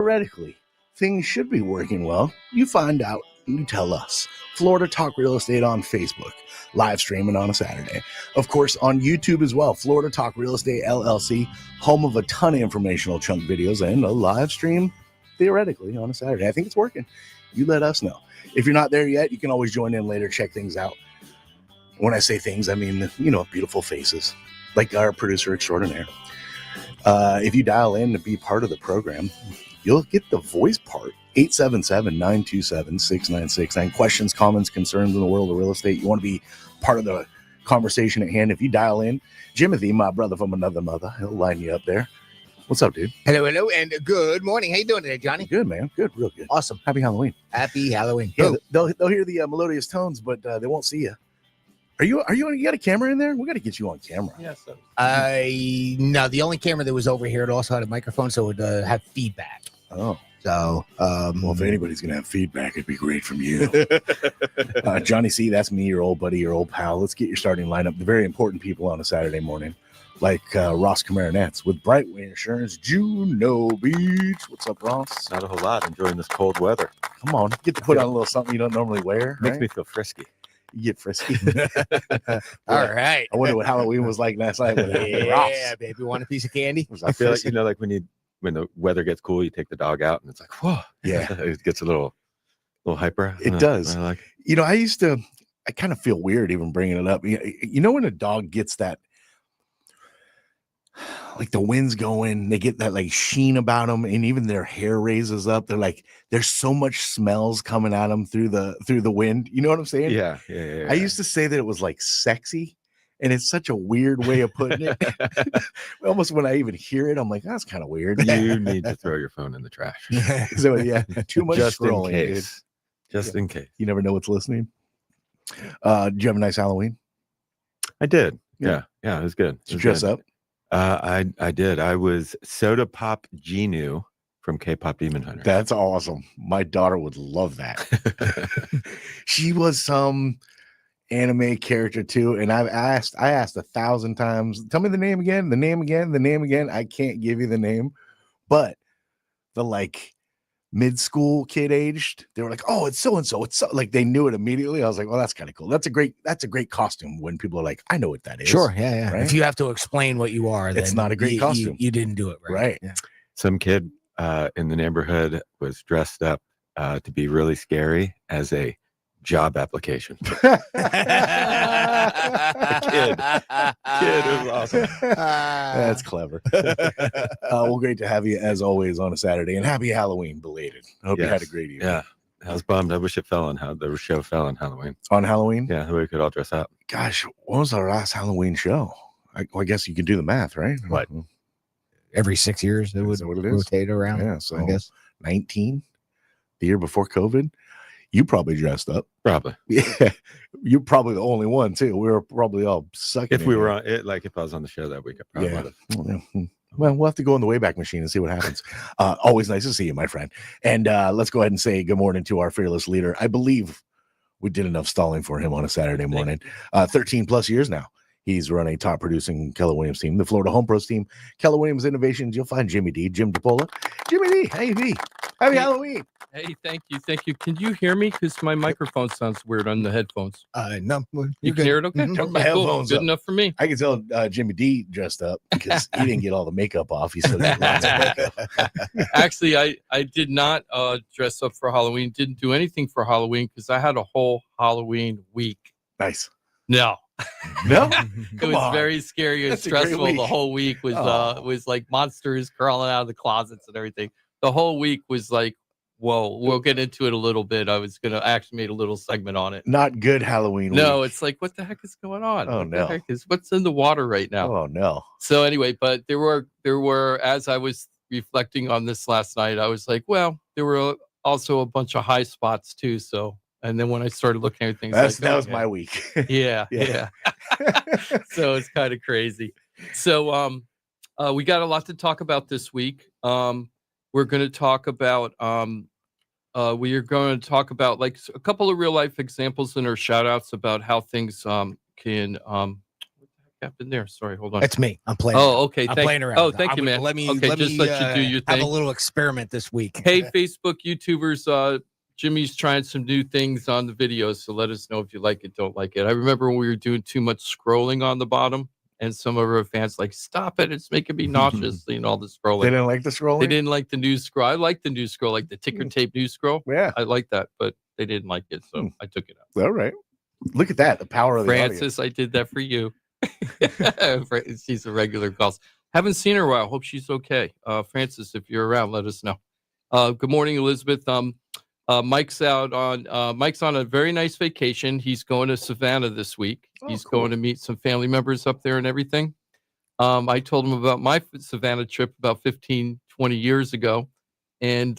Theoretically, things should be working well. You find out and you tell us. Florida Talk Real Estate on Facebook, live streaming on a Saturday. Of course, on YouTube as well. Florida Talk Real Estate LLC, home of a ton of informational chunk videos and a live stream, theoretically, on a Saturday. I think it's working. You let us know. If you're not there yet, you can always join in later, check things out. When I say things, I mean, beautiful faces, like our producer extraordinaire. If you dial in to be part of the program, you'll get the voice part. 877-927-6969. Questions, comments, concerns in the world of real estate. You want to be part of the conversation at hand. If you dial in, Jimothy, my brother from another mother, he'll line you up there. What's up, dude? Hello, and good morning. How you doing today, Johnny? Good, man. Good, real good. Awesome. Happy Halloween. Happy Halloween. Yeah, they'll hear the melodious tones, but they won't see you. You got a camera in there? We got to get you on camera. Yes. No, the only camera that was over here, it also had a microphone, so it would have feedback. Oh. So, well, if anybody's going to have feedback, it'd be great from you. Johnny C., that's me, your old buddy, your old pal. Let's get your starting lineup. The very important people on a Saturday morning, like Ross Komarinetz with Brightway Insurance, Juno Beach. What's up, Ross? Not a whole lot. Enjoying this cold weather. Come on. Get to put on a little something you don't normally wear. Makes me feel frisky. You get frisky. all right. I wonder what Halloween was like last night. Yeah, baby. Want a piece of candy? I feel like, like when the weather gets cool, you take the dog out and it's like, whoa. Yeah. It gets a little hyper. It does. I kind of feel weird even bringing it up. When a dog gets that, like the wind's going, they get that like sheen about them, and even their hair raises up. They're like, there's so much smells coming at them through the wind. You know what I'm saying? Yeah. I used to say that it was like sexy, and it's such a weird way of putting it. Almost when I even hear it, I'm like, that's kind of weird. You need to throw your phone in the trash. So yeah, too much just scrolling, in case. Dude. Just in case. You never know what's listening. Did you have a nice Halloween? I did. Yeah, it was good. Did you dress up? I did. I was Soda Pop Juno from K-Pop Demon Hunter. That's awesome. My daughter would love that. She was some anime character too, and I asked 1,000 times, tell me the name again. I can't give you the name, but the like mid-school kid aged, they were like, oh, it's so and so. It's so, like they knew it immediately. I was like, well, that's kind of cool. That's a great costume when people are like, I know what that is. Sure, yeah. Right? If you have to explain what you are, it's then not a great costume. You didn't do it right. Yeah. Some kid in the neighborhood was dressed up to be really scary as a job application. Kid, it was awesome. That's clever. Well, great to have you as always on a Saturday, and happy Halloween belated. I hope you had a great evening. Yeah, I was bummed. I wish it fell on the show fell on Halloween. On Halloween? Yeah, that way we could all dress up. Gosh, when was our last Halloween show? I guess you can do the math, right? What? Every 6 years it would rotate around. Yeah, so I guess 19, the year before COVID. You probably dressed up. Probably. Yeah. You're probably the only one, too. We were probably all sucking. If we were on it, like if I was on the show that week, I probably would have. Well, we'll have to go in the Wayback Machine and see what happens. Always nice to see you, my friend. And let's go ahead and say good morning to our fearless leader. I believe we did enough stalling for him on a Saturday morning. 13 plus years now. He's run a top producing Keller Williams team, the Florida Home Pros team, Keller Williams Innovations. You'll find Jimmy D, Jim DePola. Jimmy D, hey, V. Happy Halloween. Hey, thank you. Can you hear me? Because my microphone sounds weird on the headphones. No, you can hear it. Okay, Turn okay, my headphones good up. enough for me. I can tell Jimmy D dressed up because he didn't get all the makeup off. He still got lots of makeup. Actually, I did not dress up for Halloween. Didn't do anything for Halloween because I had a whole Halloween week. Nice. No. It was very scary and stressful. The whole week was like monsters crawling out of the closets and everything. The whole week was like, whoa. We'll get into it a little bit. I was gonna actually make a little segment on it. Not good Halloween No, week. it's like, what the heck is going on? Oh, what no. the heck what's in the water right now? Oh no. So anyway, but there were as I was reflecting on this last night, I was like, well, there were also a bunch of high spots too. So. And then when I started looking at things, that was my week. Yeah. So it's kind of crazy. So we got a lot to talk about this week. We're going to talk about like a couple of real life examples and our shout outs about how things can happened there? Sorry, hold on. That's me. I'm playing. Oh, okay. I'm playing around. Oh, thank you, man. Let me just let you do your thing. Have a little experiment this week. Hey, Facebook YouTubers, Jimmy's trying some new things on the videos, so let us know if you like it, don't like it. I remember when we were doing too much scrolling on the bottom, and some of our fans like, stop it, it's making me nauseous, seeing all the scrolling. They didn't like the scrolling? They didn't like the news scroll. I like the news scroll, like the ticker tape news scroll. Yeah. I like that, but they didn't like it, so I took it out. All right. Look at that, the power of the Francis, I did that for you. She's a regular calls. Haven't seen her in a while. Hope she's okay. Francis, if you're around, let us know. Good morning, Elizabeth. Mike's on a very nice vacation. He's going to Savannah this week. He's going to meet some family members up there and everything. I told him about my Savannah trip about 15, 20 years ago. And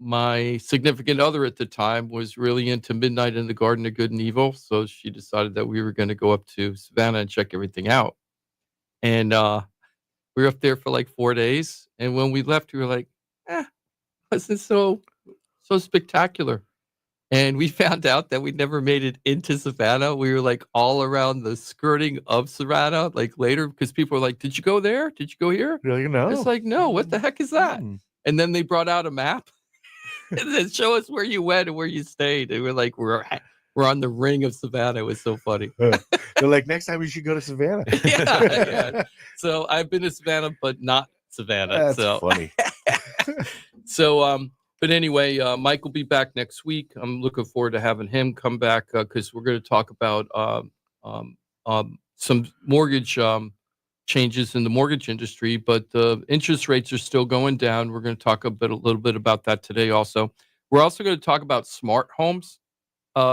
my significant other at the time was really into Midnight in the Garden of Good and Evil. So she decided that we were going to go up to Savannah and check everything out. And we were up there for like 4 days. And when we left, we were like, wasn't so spectacular. And we found out that we never made it into Savannah. We were like all around the skirting of Savannah, like later, because people were like, did you go there? Did you go here? Really? No. It's like, no, what the heck is that? And then they brought out a map and then show us where you went and where you stayed. And we're like, we're on the ring of Savannah. It was so funny. They're like, next time we should go to Savannah. Yeah. So I've been to Savannah, but not Savannah. That's funny. So, but anyway, Mike will be back next week. I'm looking forward to having him come back because we're going to talk about some mortgage changes in the mortgage industry, but the interest rates are still going down. We're going to talk a little bit about that today. Also, we're also going to talk about smart homes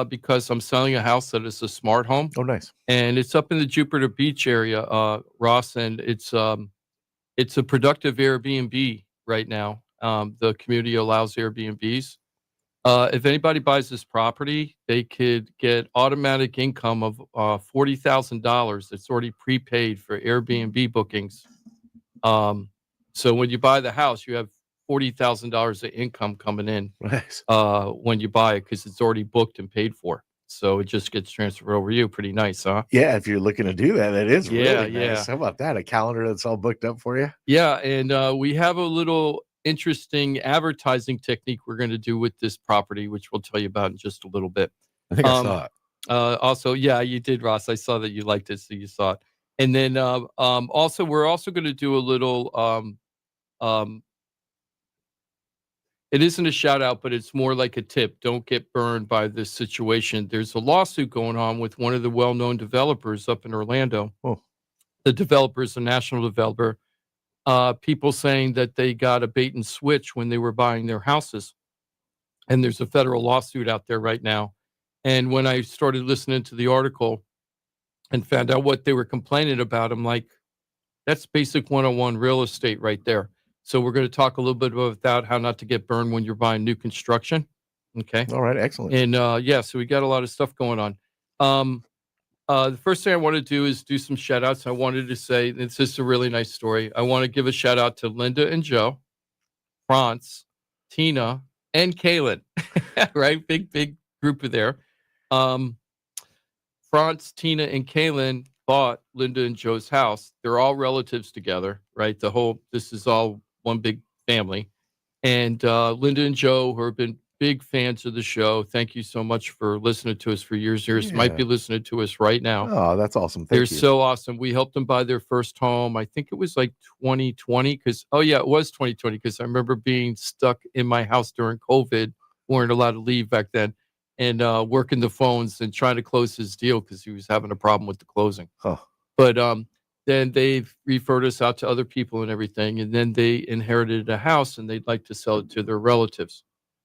because I'm selling a house that is a smart home. Oh, nice! And it's up in the Jupiter Beach area, Ross, and it's a productive Airbnb right now. The community allows Airbnbs. If anybody buys this property, they could get automatic income of $40,000. It's already prepaid for Airbnb bookings. So when you buy the house, you have $40,000 of income coming in when you buy it because it's already booked and paid for. So it just gets transferred over to you. Pretty nice, huh? Yeah, if you're looking to do that, that is really nice. Yeah. How about that? A calendar that's all booked up for you? Yeah, and we have a little interesting advertising technique we're going to do with this property, which we'll tell you about in just a little bit. I think I saw it. Also, yeah, you did, Ross. I saw that you liked it, so you saw it. And then also, we're also going to do a little. It isn't a shout out, but it's more like a tip. Don't get burned by this situation. There's a lawsuit going on with one of the well-known developers up in Orlando. Oh. The developer is a national developer. People saying that they got a bait and switch when they were buying their houses. And there's a federal lawsuit out there right now. And when I started listening to the article and found out what they were complaining about, I'm like, that's basic 101 real estate right there. So we're going to talk a little bit about that, how not to get burned when you're buying new construction. Okay. All right. Excellent. And so we got a lot of stuff going on. The first thing I want to do is do some shout outs. I wanted to say, this is a really nice story. I want to give a shout out to Linda and Joe, Franz, Tina, and Kaylin, right? Big group of there. Franz, Tina, and Kaylin bought Linda and Joe's house. They're all relatives together, right? This is all one big family. And Linda and Joe, who have been big fans of the show. Thank you so much for listening to us for years. Yeah. Might be listening to us right now. Oh, that's awesome. They're so awesome. We helped them buy their first home. I think it was like 2020 because, it was 2020 because I remember being stuck in my house during COVID. We weren't allowed to leave back then and working the phones and trying to close his deal because he was having a problem with the closing. Huh. But then they referred us out to other people and everything. And then they inherited a house and they'd like to sell it to their relatives.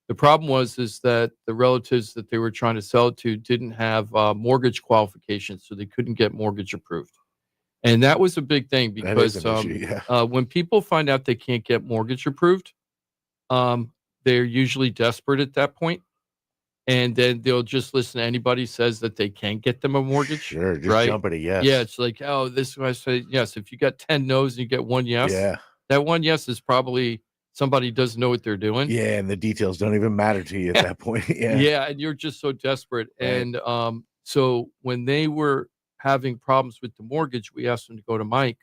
The problem is that the relatives that they were trying to sell it to didn't have mortgage qualifications, so they couldn't get mortgage approved. And that was a big thing because when people find out they can't get mortgage approved, they're usually desperate at that point. And then they'll just listen to anybody who says that they can't get them a mortgage. Sure, just right? jump at a yes. Yeah, it's like, this I say yes. If you got 10 no's and you get one yes, that one yes is probably somebody doesn't know what they're doing. Yeah, and the details don't even matter to you at that point. Yeah, and you're just so desperate. Right. And so when they were having problems with the mortgage, we asked them to go to Mike,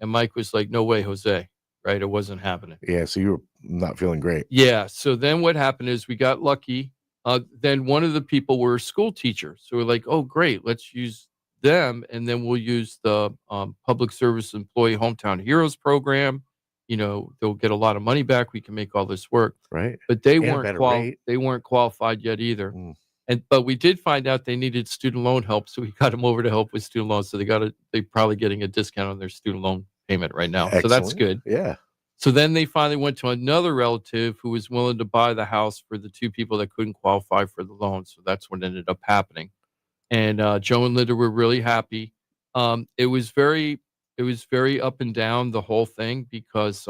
and Mike was like, "No way, Jose." Right? It wasn't happening. Yeah, so you were not feeling great. Yeah. So then what happened is we got lucky. Then one of the people were a school teacher. So we're like, oh, great. Let's use them. And then we'll use the Public Service Employee Hometown Heroes program. They'll get a lot of money back. We can make all this work. Right. But they And a weren't better rate. they weren't qualified yet either. Mm. But we did find out they needed student loan help. So we got them over to help with student loans. So they're probably getting a discount on their student loan payment right now. Excellent. So that's good. Yeah. So then they finally went to another relative who was willing to buy the house for the two people that couldn't qualify for the loan. So that's what ended up happening. And Joe and Linda were really happy. It was very up and down, the whole thing, because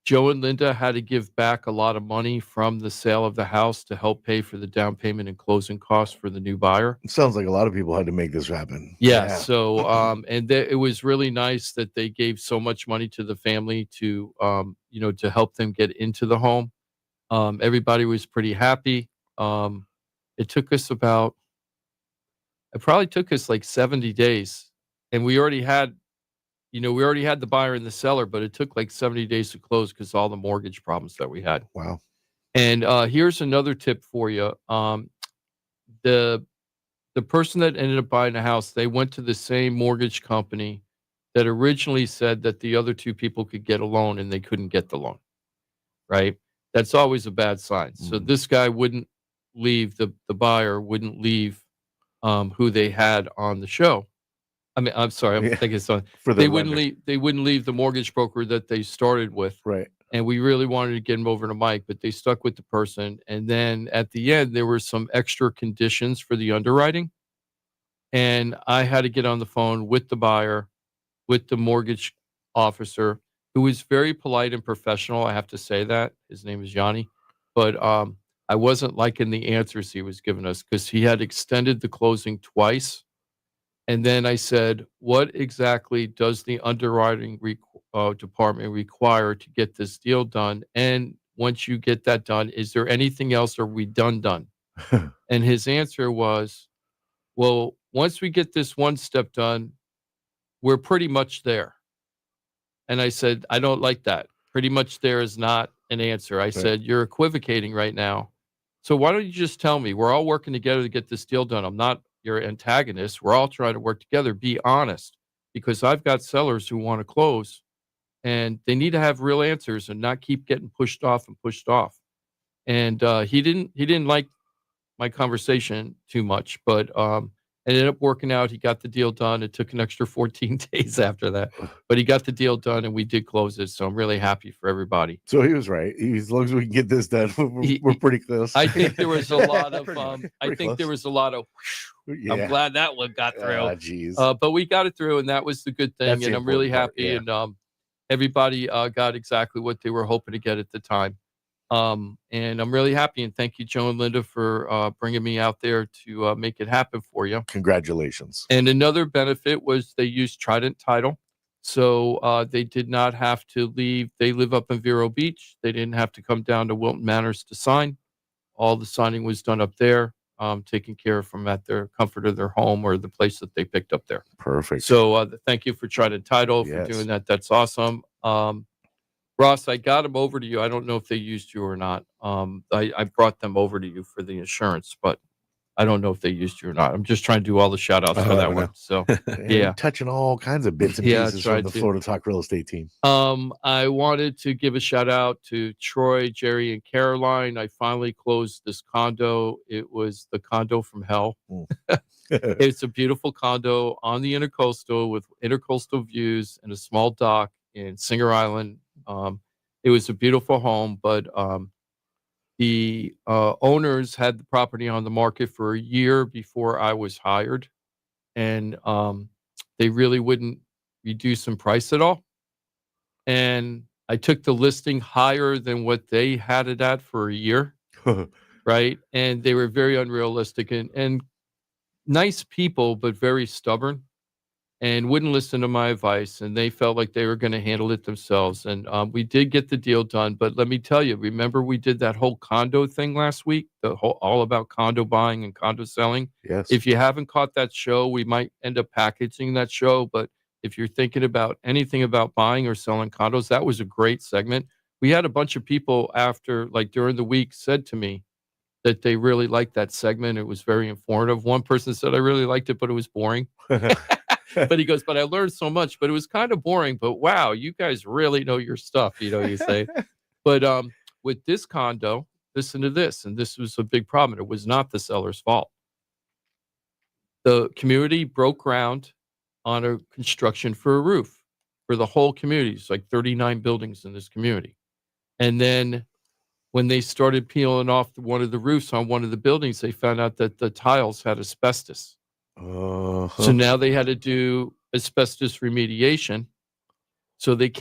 Joe and Linda had to give back a lot of money from the sale of the house to help pay for the down payment and closing costs for the new buyer. It sounds like a lot of people had to make this happen. Yeah. So, it was really nice that they gave so much money to the family to help them get into the home. Everybody was pretty happy. It probably took us like 70 days, and we already had the buyer and the seller, but it took like 70 days to close because all the mortgage problems that we had. Wow. And here's another tip for you. The person that ended up buying the house, they went to the same mortgage company that originally said that the other two people could get a loan and they couldn't get the loan. Right? That's always a bad sign. So this guy wouldn't leave, the buyer wouldn't leave who they had on the show. I mean, I'm sorry, I'm thinking it's on. They wouldn't leave the mortgage broker that they started with. Right. And we really wanted to get him over to Mike, but they stuck with the person. And then at the end, there were some extra conditions for the underwriting. And I had to get on the phone with the buyer, with the mortgage officer, who was very polite and professional. I have to say that. His name is Yanni. But I wasn't liking the answers he was giving us because he had extended the closing twice. And then I said, what exactly does the underwriting department require to get this deal done? And once you get that done, is there anything else? Are we done? And his answer was, well, once we get this one step done, we're pretty much there. And I said, I don't like that. Pretty much there is not an answer. I said, you're equivocating right now. So why don't you just tell me? We're all working together to get this deal done. I'm not your antagonist. We're all trying to work together. Be honest, because I've got sellers who want to close and they need to have real answers and not keep getting pushed off. And he didn't like my conversation too much, but it ended up working out. He got the deal done. It took an extra 14 days after that, but he got the deal done and we did close it. So I'm really happy for everybody. So he was right. As long as we can get this done, we're pretty close. I think there was a lot of, there was a lot of, yeah. I'm glad that one got through. Geez. But we got it through and that was the good thing. And I'm really happy. And everybody got exactly what they were hoping to get at the time. And I'm really happy. And thank you, Joe and Linda, for bringing me out there to make it happen for you. Congratulations. And another benefit was they used Trident Title. So they did not have to leave. They live up in Vero Beach. They didn't have to come down to Wilton Manors to sign. All the signing was done up there, taken care of from at their comfort of their home or the place that they picked up there. Perfect. So thank you for Trident Title for doing that. That's awesome. Ross, I got them over to you. I don't know if they used you or not. I brought them over to you for the insurance, but I don't know if they used you or not. I'm just trying to do all the shout outs for that one. So, yeah. Touching all kinds of bits and pieces from the Florida Talk Real Estate team. I wanted to give a shout out to Troy, Jerry, and Caroline. I finally closed this condo. It was the condo from hell. It's a beautiful condo on the intercoastal with intercoastal views and a small dock in Singer Island. It was a beautiful home, but the owners had the property on the market for a year before I was hired, and they really wouldn't reduce in price at all. And I took the listing higher than what they had it at for a year, right? And they were very unrealistic and nice people, but very stubborn. and wouldn't listen to my advice, and they felt like they were going to handle it themselves. And we did get the deal done. But let me tell you, remember we did that whole condo thing last week, the whole all about condo buying and condo selling? Yes. If you haven't caught that show, we might end up packaging that show. But if you're thinking about anything about buying or selling condos, that was a great segment. We had a bunch of people after, like during the week, said to me that they really liked that segment. It was very informative. One person said, I really liked it, but it was boring. But he goes, but I learned so much, but it was kind of boring. But wow, you guys really know your stuff, you say. But with this condo, listen to this, and this was a big problem. It was not the seller's fault. The community broke ground on a construction for a roof for the whole community. It's like 39 buildings in this community. And then when they started peeling off one of the roofs on one of the buildings, they found out that the tiles had asbestos. So now they had to do asbestos remediation. So they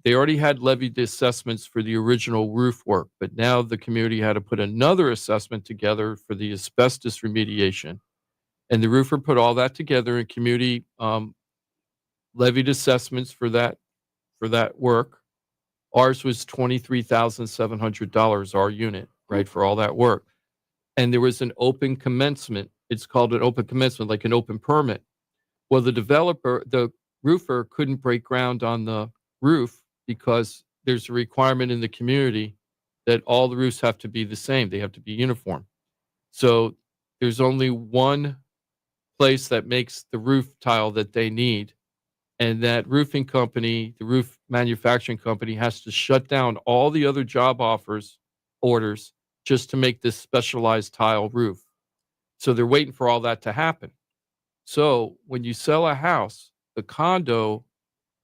already had levied the assessments for the original roof work, but now the community had to put another assessment together for the asbestos remediation. And the roofer put all that together, and community levied assessments for that work. Ours was $23,700, our unit, right, for all that work. And there was an open commencement. It's called an open commencement, like an open permit. Well, the roofer couldn't break ground on the roof because there's a requirement in the community that all the roofs have to be the same. They have to be uniform. So there's only one place that makes the roof tile that they need. And that roofing company, the roof manufacturing company, has to shut down all the other job orders just to make this specialized tile roof. So they're waiting for all that to happen. So when you sell a house, the condo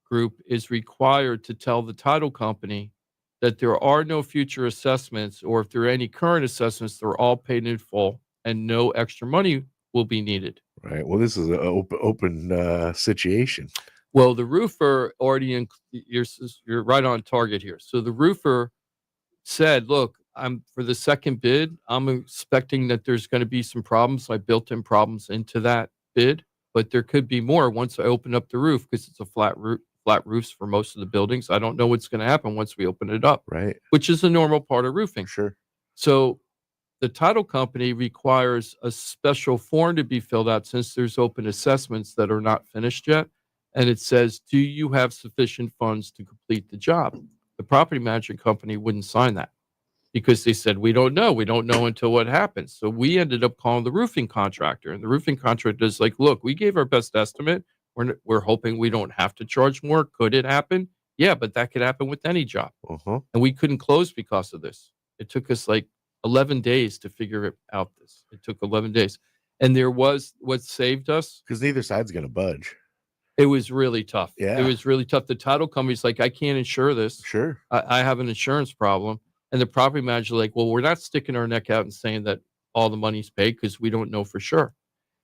group is required to tell the title company that there are no future assessments, or if there are any current assessments, they're all paid in full and no extra money will be needed. Right. Well, this is an open situation. Well, the roofer already, you're right on target here. So the roofer said, look, for the second bid, I'm expecting that there's going to be some problems. I built in problems into that bid, but there could be more once I open up the roof, because it's a flat roofs for most of the buildings. I don't know what's going to happen once we open it up, right? Which is a normal part of roofing. Sure. So the title company requires a special form to be filled out since there's open assessments that are not finished yet. And it says, do you have sufficient funds to complete the job? The property management company wouldn't sign that because they said, we don't know. We don't know until what happens. So we ended up calling the roofing contractor. And the roofing contractor is like, look, we gave our best estimate. We're hoping we don't have to charge more. Could it happen? Yeah, but that could happen with any job. And we couldn't close because of this. It took us like 11 days to figure it out. It took 11 days. And there was what saved us. Because neither side's going to budge. It was really tough. Yeah. It was really tough. The title company's like, I can't insure this. Sure. I have an insurance problem. And the property manager like, well, we're not sticking our neck out and saying that all the money's paid because we don't know for sure.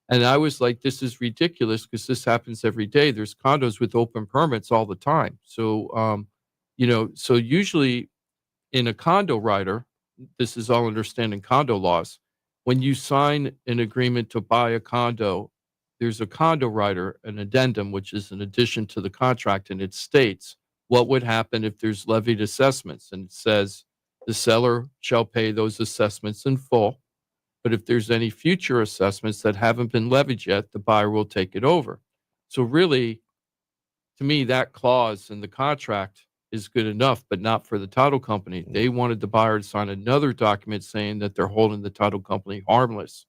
And I was like, this is ridiculous because this happens every day. There's condos with open permits all the time. So, so usually in a condo rider, this is all understanding condo laws. When you sign an agreement to buy a condo, there's a condo rider, an addendum, which is an addition to the contract, and it states what would happen if there's levied assessments. And it says the seller shall pay those assessments in full. But if there's any future assessments that haven't been levied yet, the buyer will take it over. So really, to me, that clause in the contract is good enough, but not for the title company. They wanted the buyer to sign another document saying that they're holding the title company harmless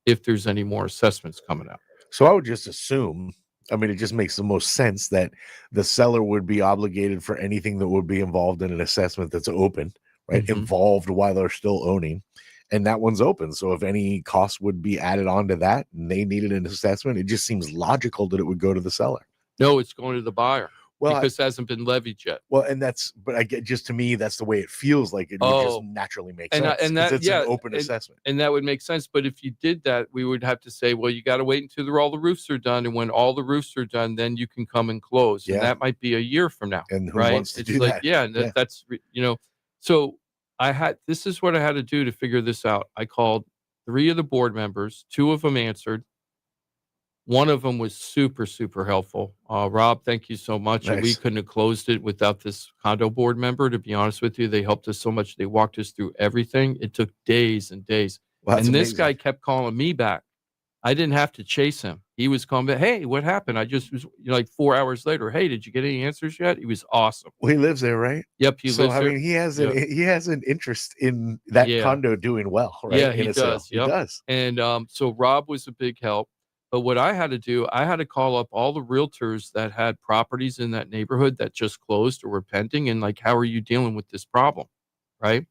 if there's any more assessments coming out. So I would just assume, I mean, it just makes the most sense that the seller would be obligated for anything that would be involved in an assessment that's open, right? Involved while they're still owning. And that one's open. So if any cost would be added onto that and they needed an assessment, it just seems logical that it would go to the seller. No, it's going to the buyer. Well, because it hasn't been levied yet. Well, and but I get, just to me, that's the way it feels like it would just naturally make sense. And that, it's an open assessment. And that would make sense. But if you did that, we would have to say, well, you got to wait until all the roofs are done. And when all the roofs are done, then you can come and close. And that might be a year from now. And who wants to do that? Yeah, and that's, so this is what I had to do to figure this out. I called 3 of the board members. 2 of them answered. One of them was super, super helpful. Rob, thank you so much. Nice. We couldn't have closed it without this condo board member, to be honest with you. They helped us so much. They walked us through everything. It took days and days. Well, that's and this amazing. guy kept calling me back. I didn't have to chase him. He was calling back, hey, what happened? I just was like 4 hours later. Hey, did you get any answers yet? He was awesome. Well, he lives there, right? Yep, he So lives I there. mean, he has an interest in that condo doing well, right? Yeah, he does. He does. And so Rob was a big help. But what I had to do, I had to call up all the realtors that had properties in that neighborhood that just closed or were pending, and like, how are you dealing with this problem, right?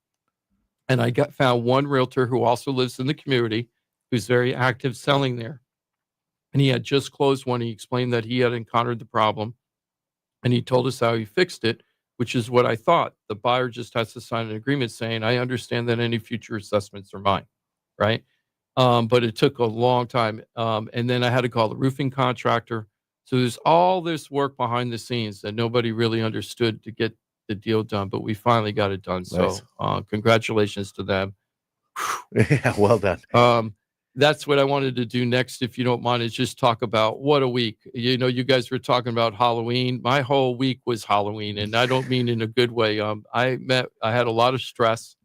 And I found one realtor who also lives in the community, who's very active selling there. And he had just closed one. He explained that he had encountered the problem, and he told us how he fixed it, which is what I thought. The buyer just has to sign an agreement saying, I understand that any future assessments are mine, right? But it took a long time. And then I had to call the roofing contractor. So there's all this work behind the scenes that nobody really understood to get the deal done, but we finally got it done. Nice. So congratulations to them. Yeah, well done. That's what I wanted to do next, if you don't mind, is just talk about what a week. You know, you guys were talking about Halloween. My whole week was Halloween, and I don't mean in a good way. I had a lot of stress.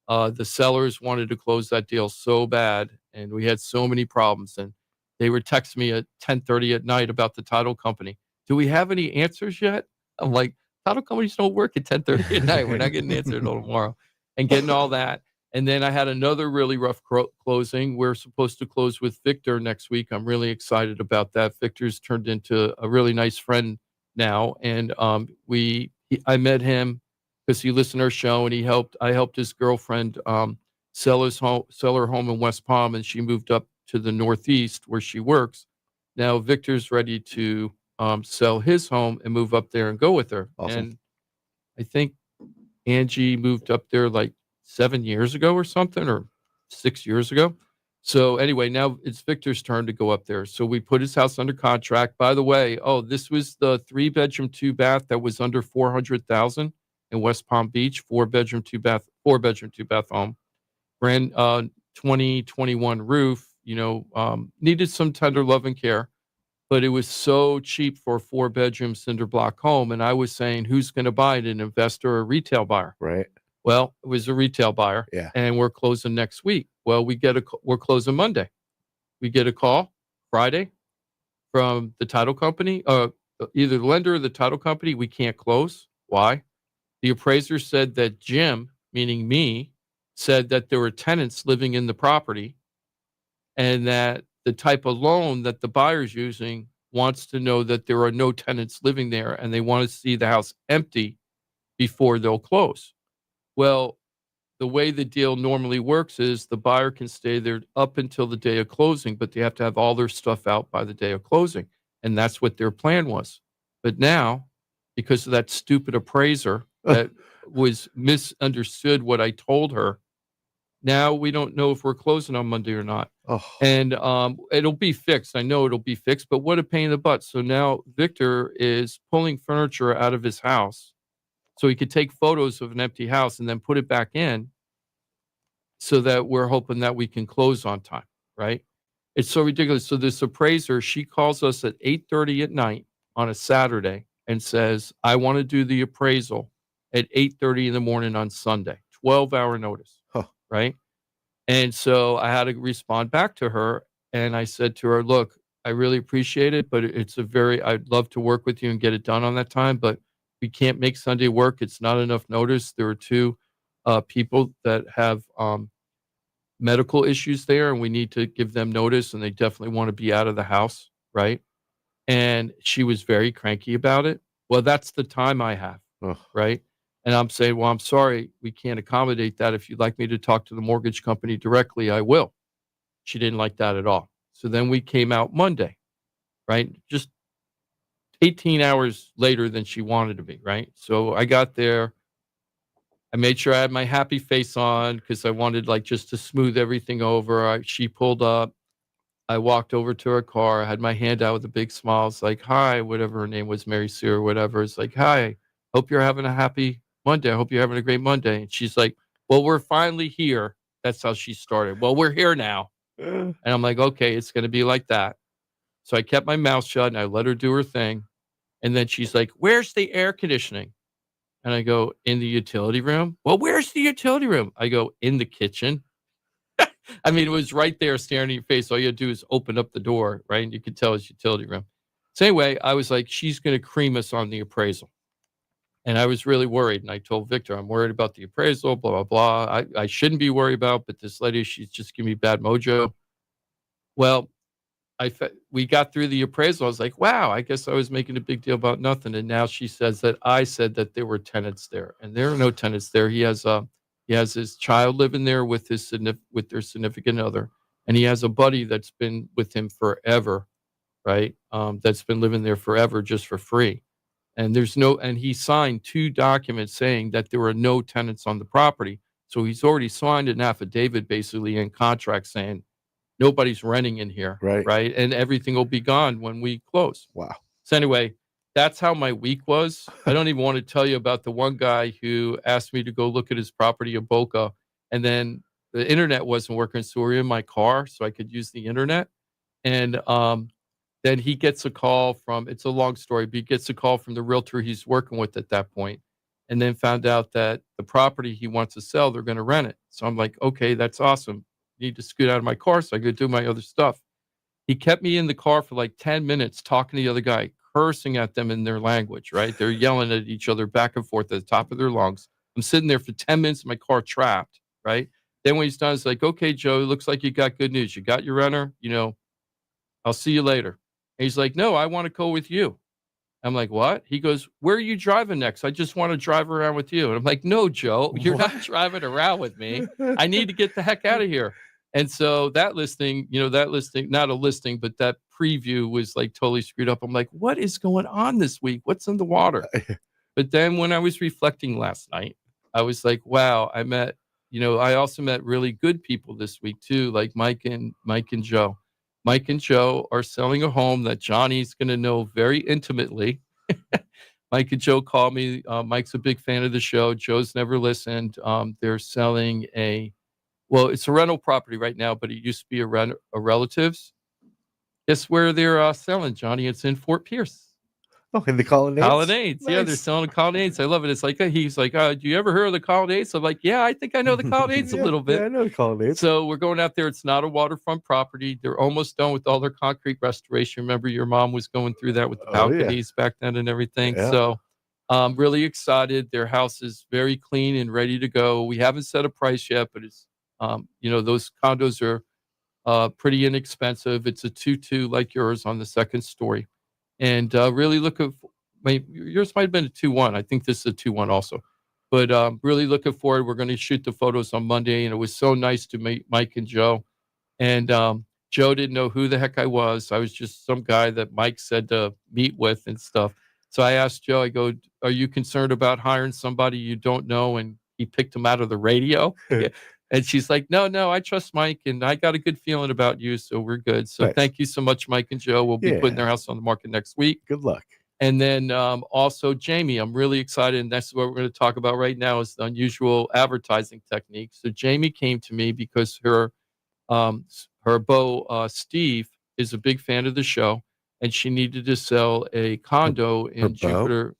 The sellers wanted to close that deal so bad, and we had so many problems. And they were texting me at 10:30 at night about the title company. Do we have any answers yet? I'm like, title companies don't work at 10:30 at night. We're not getting an answer until tomorrow. And getting all that. And then I had another really rough closing. We're supposed to close with Victor next week. I'm really excited about that. Victor's turned into a really nice friend now. And I met him because he listened to our show, and I helped his girlfriend sell her home in West Palm, and she moved up to the Northeast where she works. Now Victor's ready to sell his home and move up there and go with her. Awesome. And I think Angie moved up there like 7 years ago or something, or 6 years ago. So anyway, now it's Victor's turn to go up there. So we put his house under contract. By the way, this was the 3-bedroom, 2-bath that was under $400,000 in West Palm Beach, 4-bedroom, 2-bath home. Brand 2021 roof, needed some tender love and care, but it was so cheap for a 4-bedroom cinder block home. And I was saying, who's going to buy it, an investor or a retail buyer? Right. Well, it was a retail buyer. Yeah. And we're closing next week. Well, we're closing Monday. We get a call Friday from the title company, either the lender or the title company. We can't close. Why? The appraiser said that Jim, meaning me, said that there were tenants living in the property, and that the type of loan that the buyer's using wants to know that there are no tenants living there, and they want to see the house empty before they'll close. Well, the way the deal normally works is the buyer can stay there up until the day of closing, but they have to have all their stuff out by the day of closing. And that's what their plan was. But now, because of that stupid appraiser that was misunderstood what I told her, now we don't know if we're closing on Monday or not. Oh. And it'll be fixed. I know it'll be fixed, but what a pain in the butt. So now Victor is pulling furniture out of his house so he could take photos of an empty house and then put it back in, so that we're hoping that we can close on time, right? It's so ridiculous. So this appraiser, she calls us at 8:30 at night on a Saturday and says, I want to do the appraisal at 8:30 in the morning on Sunday, 12-hour notice, right? And so I had to respond back to her, and I said to her, look, I really appreciate it, but I'd love to work with you and get it done on that time, but we can't make Sunday work. It's not enough notice. There are 2 people that have medical issues there, and we need to give them notice, and they definitely want to be out of the house, right? And she was very cranky about it. Well, that's the time I have, right? And I'm saying, well, I'm sorry, we can't accommodate that. If you'd like me to talk to the mortgage company directly, I will. She didn't like that at all. So then we came out Monday, right? Just 18 hours later than she wanted to be, right? So I got there. I made sure I had my happy face on because I wanted just to smooth everything over. She pulled up. I walked over to her car. I had my hand out with a big smile. It's like, hi, whatever her name was, Mary Sue or whatever. It's like, hi, hope you're having a happy Monday. I hope you're having a great Monday. And she's like, well, we're finally here. That's how she started. Well, we're here now. And I'm like, okay, it's going to be like that. So I kept my mouth shut and I let her do her thing. And then she's like, "Where's the air conditioning?" And I go, "In the utility room." "Well, where's the utility room?" I go, "In the kitchen." I mean, it was right there staring in your face. All you had to do is open up the door, right? And you could tell it's utility room. So anyway, I was like, she's going to cream us on the appraisal. And I was really worried. And I told Victor, I'm worried about the appraisal, blah, blah, blah. I shouldn't be worried about, but this lady, she's just giving me bad mojo. Well, we got through the appraisal. I was like, wow, I guess I was making a big deal about nothing. And now she says that I said that there were tenants there, and there are no tenants there. He has his child living there with with their significant other, and he has a buddy that's been with him forever, right? That's been living there forever just for free. And and he signed 2 documents saying that there were no tenants on the property. So he's already signed an affidavit basically in contract saying nobody's renting in here, right? And everything will be gone when we close. Wow. So anyway, that's how my week was. I don't even want to tell you about the one guy who asked me to go look at his property in Boca, and then the internet wasn't working, so we were in my car so I could use the internet. And then he gets a call from, it's a long story, but he gets a call from the realtor he's working with at that point, and then found out that the property he wants to sell, they're going to rent it. So I'm like, okay, that's awesome. Need to scoot out of my car so I could do my other stuff. He kept me in the car for like 10 minutes talking to the other guy, cursing at them in their language, right? They're yelling at each other back and forth at the top of their lungs. I'm sitting there for 10 minutes in my car trapped, right? Then when he's done, it's like, okay, Joe, it looks like you got good news. You got your renter, I'll see you later. And he's like, no, I want to go with you. I'm like, what? He goes, where are you driving next? I just want to drive around with you. And I'm like, no, Joe, you're not driving around with me. I need to get the heck out of here. And so that listing, not a listing, but that preview was like totally screwed up. I'm like, what is going on this week? What's in the water? But then when I was reflecting last night, I was like, wow, I also met really good people this week too, like Mike and Joe. Mike and Joe are selling a home that Johnny's going to know very intimately. Mike and Joe called me. Mike's a big fan of the show. Joe's never listened. They're selling it's a rental property right now, but it used to be a relative's. Guess where they're selling, Johnny? It's in Fort Pierce. Oh, in the Colonnades? Colonnades. Nice. Yeah, they're selling Colonnades. I love it. It's like, he's like, do you ever hear of the Colonnades? I'm like, yeah, I think I know the Colonnades a little bit. Yeah, I know the Colonnades. So we're going out there. It's not a waterfront property. They're almost done with all their concrete restoration. Remember, your mom was going through that with the balconies back then and everything. Yeah. So I'm really excited. Their house is very clean and ready to go. We haven't set a price yet, but it's, those condos are pretty inexpensive. It's a 2-2 like yours on the second story. And really looking for, yours might have been a 2-1. I think this is a 2-1 also. But really looking forward. We're going to shoot the photos on Monday. And it was so nice to meet Mike and Joe. And Joe didn't know who the heck I was. I was just some guy that Mike said to meet with and stuff. So I asked Joe, I go, are you concerned about hiring somebody you don't know? And he picked him out of the radio. And she's like, no, I trust Mike, and I got a good feeling about you, so we're good. So Thank you so much, Mike and Joe. We'll be putting their house on the market next week. Good luck. And then also Jamie, I'm really excited, and that's what we're going to talk about right now is the unusual advertising technique. So Jamie came to me because her beau, Steve, is a big fan of the show, and she needed to sell a condo in Jupiter.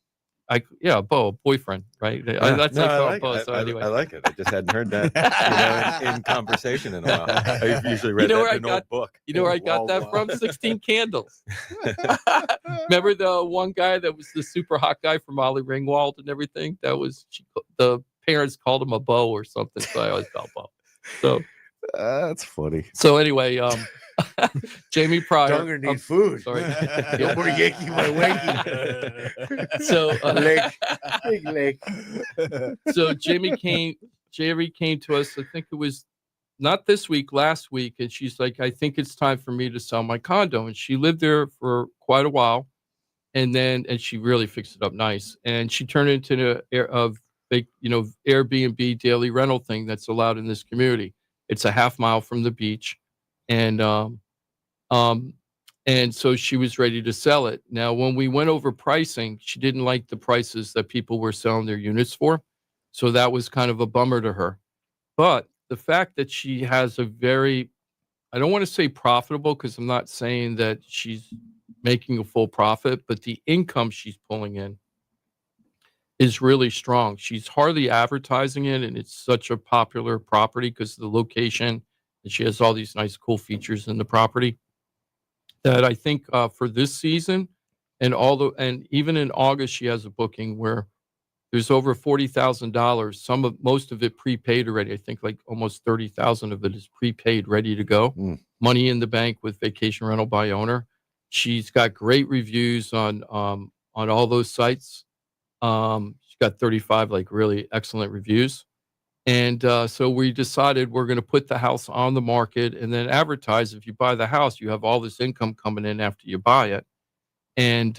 Boyfriend, right? Yeah. That's I like it. I just hadn't heard that in conversation in a while. I usually read that in an old book. You know where I got that from? 16 Candles. Remember the one guy that was the super hot guy from Molly Ringwald and everything? The parents called him a beau or something, so I always called beau. So that's funny. So anyway, Jamie Pryor. Younger need food. Sorry. No more Yankee my wanky. So big leg. So Jerry came to us, I think it was not this week, last week, and she's like, I think it's time for me to sell my condo. And she lived there for quite a while, and she really fixed it up nice. And she turned it into a big, Airbnb daily rental thing that's allowed in this community. It's a half mile from the beach. And so she was ready to sell it. Now, when we went over pricing, she didn't like the prices that people were selling their units for. So that was kind of a bummer to her. But the fact that she has a very I don't want to say profitable because I'm not saying that she's making a full profit, but the income she's pulling in is really strong. She's hardly advertising it, and it's such a popular property because of the location, and she has all these nice, cool features in the property that I think for this season and even in August, she has a booking where there's over $40,000. Most of it prepaid already. I think like almost 30,000 of it is prepaid, ready to go. Money in the bank with vacation rental by owner. She's got great reviews on all those sites. She's got 35 like really excellent reviews. And so we decided we're going to put the house on the market and then advertise. If you buy the house, you have all this income coming in after you buy it. And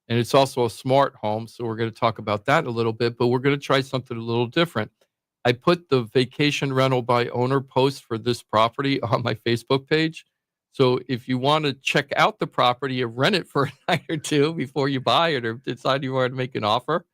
it's also a smart home. So we're going to talk about that a little bit, but we're going to try something a little different. I put the vacation rental by owner post for this property on my Facebook page. So if you want to check out the property and rent it for a night or two before you buy it or decide you want to make an offer,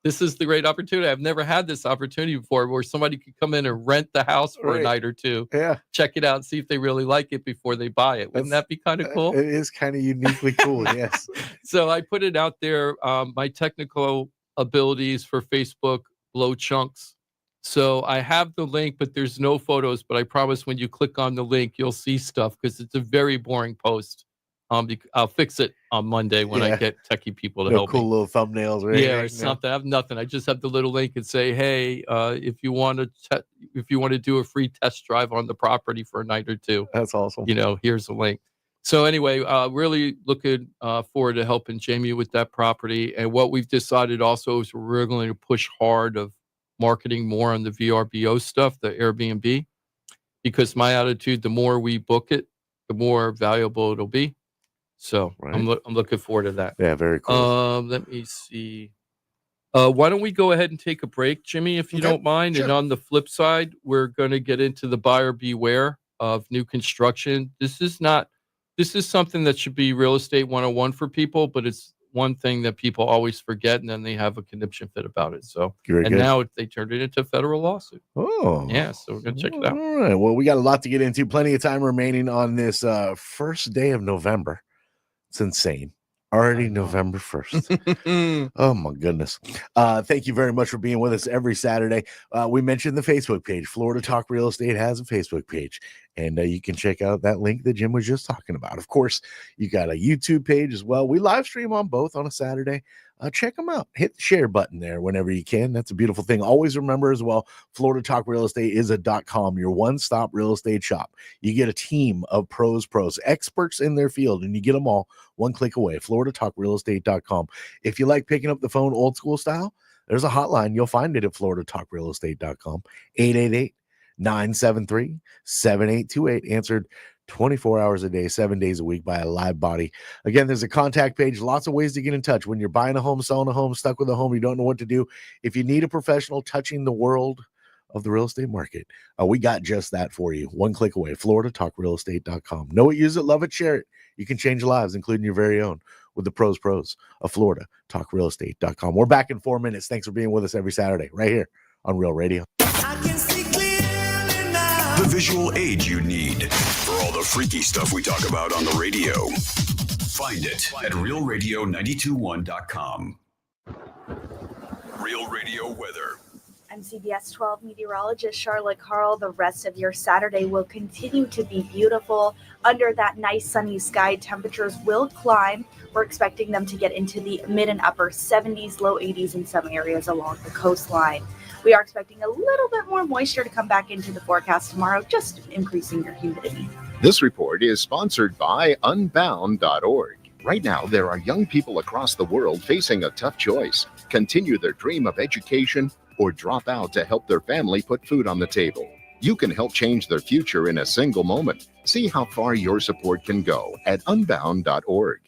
this is the great opportunity. I've never had this opportunity before where somebody could come in and rent the house for a night or two. Yeah. Check it out and see if they really like it before they buy it. Wouldn't that be kind of cool? It is kind of uniquely cool, yes. So I put it out there. My technical abilities for Facebook blow chunks. So I have the link, but there's no photos. But I promise when you click on the link, you'll see stuff because it's a very boring post. I'll fix it on Monday when I get techie people to help cool me. Little thumbnails or anything. Yeah, or something. I have nothing. I just have the little link and say, hey, if you want to do a free test drive on the property for a night or two, that's awesome. Here's the link. So anyway, really looking forward to helping Jamie with that property. And what we've decided also is we're going to push hard of marketing more on the VRBO stuff, the Airbnb, because my attitude, the more we book it, the more valuable it'll be. So I'm looking forward to that. Yeah, very cool. Let me see. Why don't we go ahead and take a break, Jimmy, if you don't mind? Sure. And on the flip side, we're going to get into the buyer beware of new construction. This is something that should be real estate 101 for people, but it's one thing that people always forget, and then they have a conniption fit about it. So, now they turned it into a federal lawsuit. Oh, yeah. So we're going to check it out. All right. Well, we got a lot to get into. Plenty of time remaining on this first day of November. It's insane. Already November 1st. Oh, my goodness. Thank you very much for being with us every Saturday. We mentioned the Facebook page. Florida Talk Real Estate has a Facebook page, and you can check out that link that Jim was just talking about. Of course, you got a YouTube page as well. We live stream on both on a Saturday. Check them out. Hit the share button there whenever you can. That's a beautiful thing. Always remember as well, Florida Talk Real Estate is a .com, your one-stop real estate shop. You get a team of pros, experts in their field, and you get them all one click away. FloridaTalkRealEstate.com. If you like picking up the phone old school style, there's a hotline. You'll find it at FloridaTalkRealEstate.com. 888-973-7828. Answered 24 hours a day, 7 days a week by a live body. Again, there's a contact page. Lots of ways to get in touch. When you're buying a home, selling a home, stuck with a home, you don't know what to do. If you need a professional touching the world of the real estate market, we got just that for you. One click away. FloridaTalkRealEstate.com. Know it, use it, love it, share it. You can change lives, including your very own, with the pros of FloridaTalkRealEstate.com. We're back in 4 minutes. Thanks for being with us every Saturday right here on Real Radio. The visual aid you need for all the freaky stuff we talk about on the radio. Find it at realradio921.com. Real Radio weather. I'm CBS 12 meteorologist Charlotte Carl. The rest of your Saturday will continue to be beautiful. Under that nice sunny sky, temperatures will climb. We're expecting them to get into the mid and upper 70s, low 80s in some areas along the coastline. We are expecting a little bit more moisture to come back into the forecast tomorrow, just increasing your humidity. This report is sponsored by Unbound.org. Right now, there are young people across the world facing a tough choice: continue their dream of education or drop out to help their family put food on the table. You can help change their future in a single moment. See how far your support can go at Unbound.org.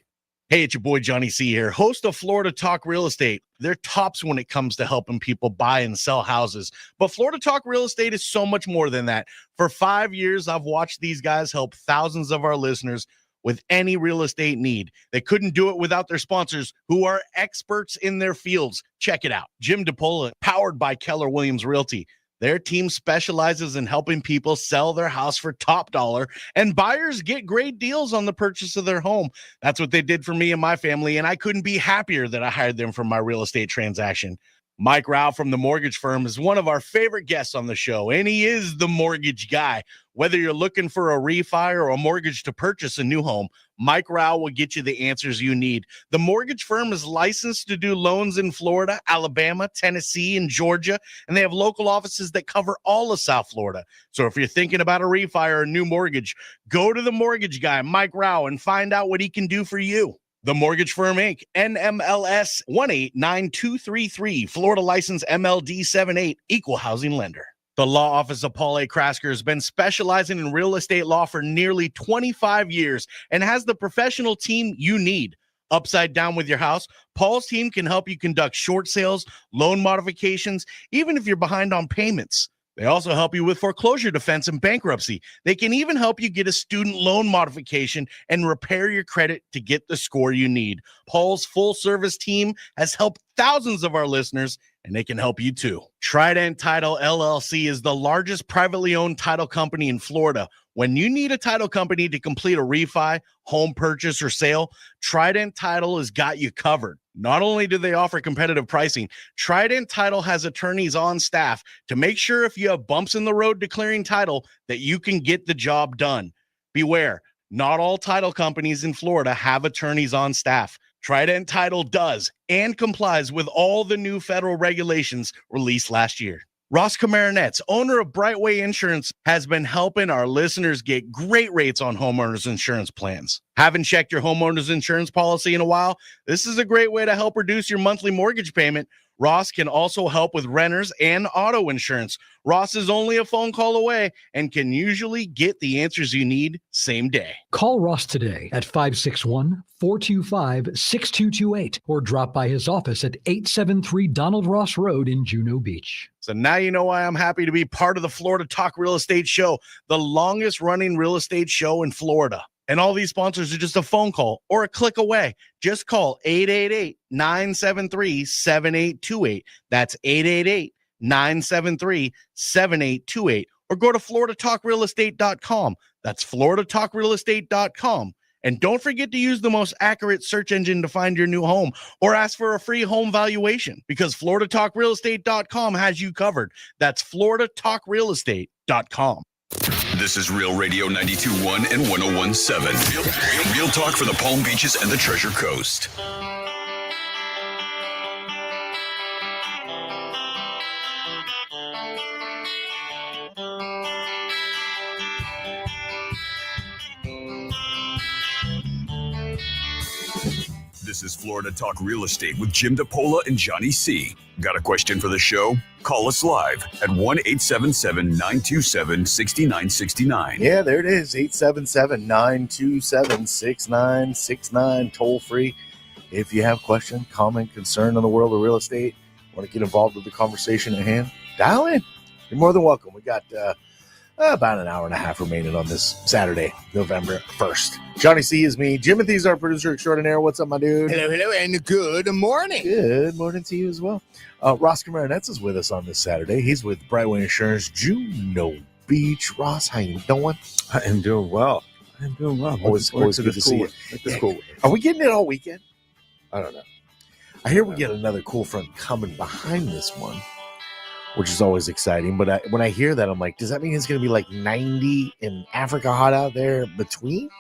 Hey, it's your boy Johnny C here, host of Florida Talk Real Estate. They're tops when it comes to helping people buy and sell houses. But Florida Talk Real Estate is so much more than that. For 5 years, I've watched these guys help thousands of our listeners with any real estate need. They couldn't do it without their sponsors, who are experts in their fields. Check it out. Jim DePola, powered by Keller Williams Realty. Their team specializes in helping people sell their house for top dollar, and buyers get great deals on the purchase of their home. That's what they did for me and my family, and I couldn't be happier that I hired them for my real estate transaction. Mike Rao from the mortgage firm is one of our favorite guests on the show, and he is the mortgage guy. Whether you're looking for a refi or a mortgage to purchase a new home, Mike Rao will get you the answers you need. The mortgage firm is licensed to do loans in Florida, Alabama, Tennessee, and Georgia, and they have local offices that cover all of South Florida. So if you're thinking about a refi or a new mortgage, go to the mortgage guy, Mike Rao, and find out what he can do for you. The Mortgage Firm, Inc., NMLS 189233, Florida license MLD 78, equal housing lender. The law office of Paul A. Krasker has been specializing in real estate law for nearly 25 years and has the professional team you need. Upside down with your house, Paul's team can help you conduct short sales, loan modifications, even if you're behind on payments. They also help you with foreclosure defense and bankruptcy. They can even help you get a student loan modification and repair your credit to get the score you need. Paul's full-service team has helped thousands of our listeners, and they can help you too. Trident Title LLC is the largest privately owned title company in Florida. When you need a title company to complete a refi, home purchase, or sale, Trident Title has got you covered. Not only do they offer competitive pricing, Trident Title has attorneys on staff to make sure if you have bumps in the road declaring title that you can get the job done. Beware, not all title companies in Florida have attorneys on staff. Trident Title does and complies with all the new federal regulations released last year. Ross Komarinetz, owner of Brightway Insurance, has been helping our listeners get great rates on homeowners insurance plans. Haven't checked your homeowners insurance policy in a while? This is a great way to help reduce your monthly mortgage payment. Ross can also help with renters and auto insurance. Ross is only a phone call away and can usually get the answers you need same day. Call Ross today at 561-425-6228 or drop by his office at 873 Donald Ross Road in Juno Beach. So now you know why I'm happy to be part of the Florida Talk Real Estate Show, the longest running real estate show in Florida. And all these sponsors are just a phone call or a click away. Just call 888-973-7828. That's 888-973-7828. Or go to floridatalkrealestate.com. That's floridatalkrealestate.com. And don't forget to use the most accurate search engine to find your new home or ask for a free home valuation because floridatalkrealestate.com has you covered. That's floridatalkrealestate.com. This is Real Radio 92.1 and 101.7. Real talk for the Palm Beaches and the Treasure Coast. This is Florida Talk Real Estate with Jim DePola and Johnny C. Got a question for the show? Call us live at 1-877-927-6969. Yeah, there it is. 877-927-6969. Toll free. If you have question, comment, concern on the world of real estate, want to get involved with the conversation at hand, dial in. You're more than welcome. We got about an hour and a half remaining on this Saturday, November 1st. Johnny C is me. Jimothy's our producer extraordinaire. What's up, my dude? Hello, and good morning. Good morning to you as well. Ross Komarinetz is with us on this Saturday. He's with Brightway Insurance, Juno Beach. Ross, how you doing? I am doing well. Always good to see you. Cool. Are we getting it all weekend? I don't know. I hear we get another cool front coming behind this one, which is always exciting. But when I hear that, I'm like, does that mean it's going to be like 90 in Africa hot out there between?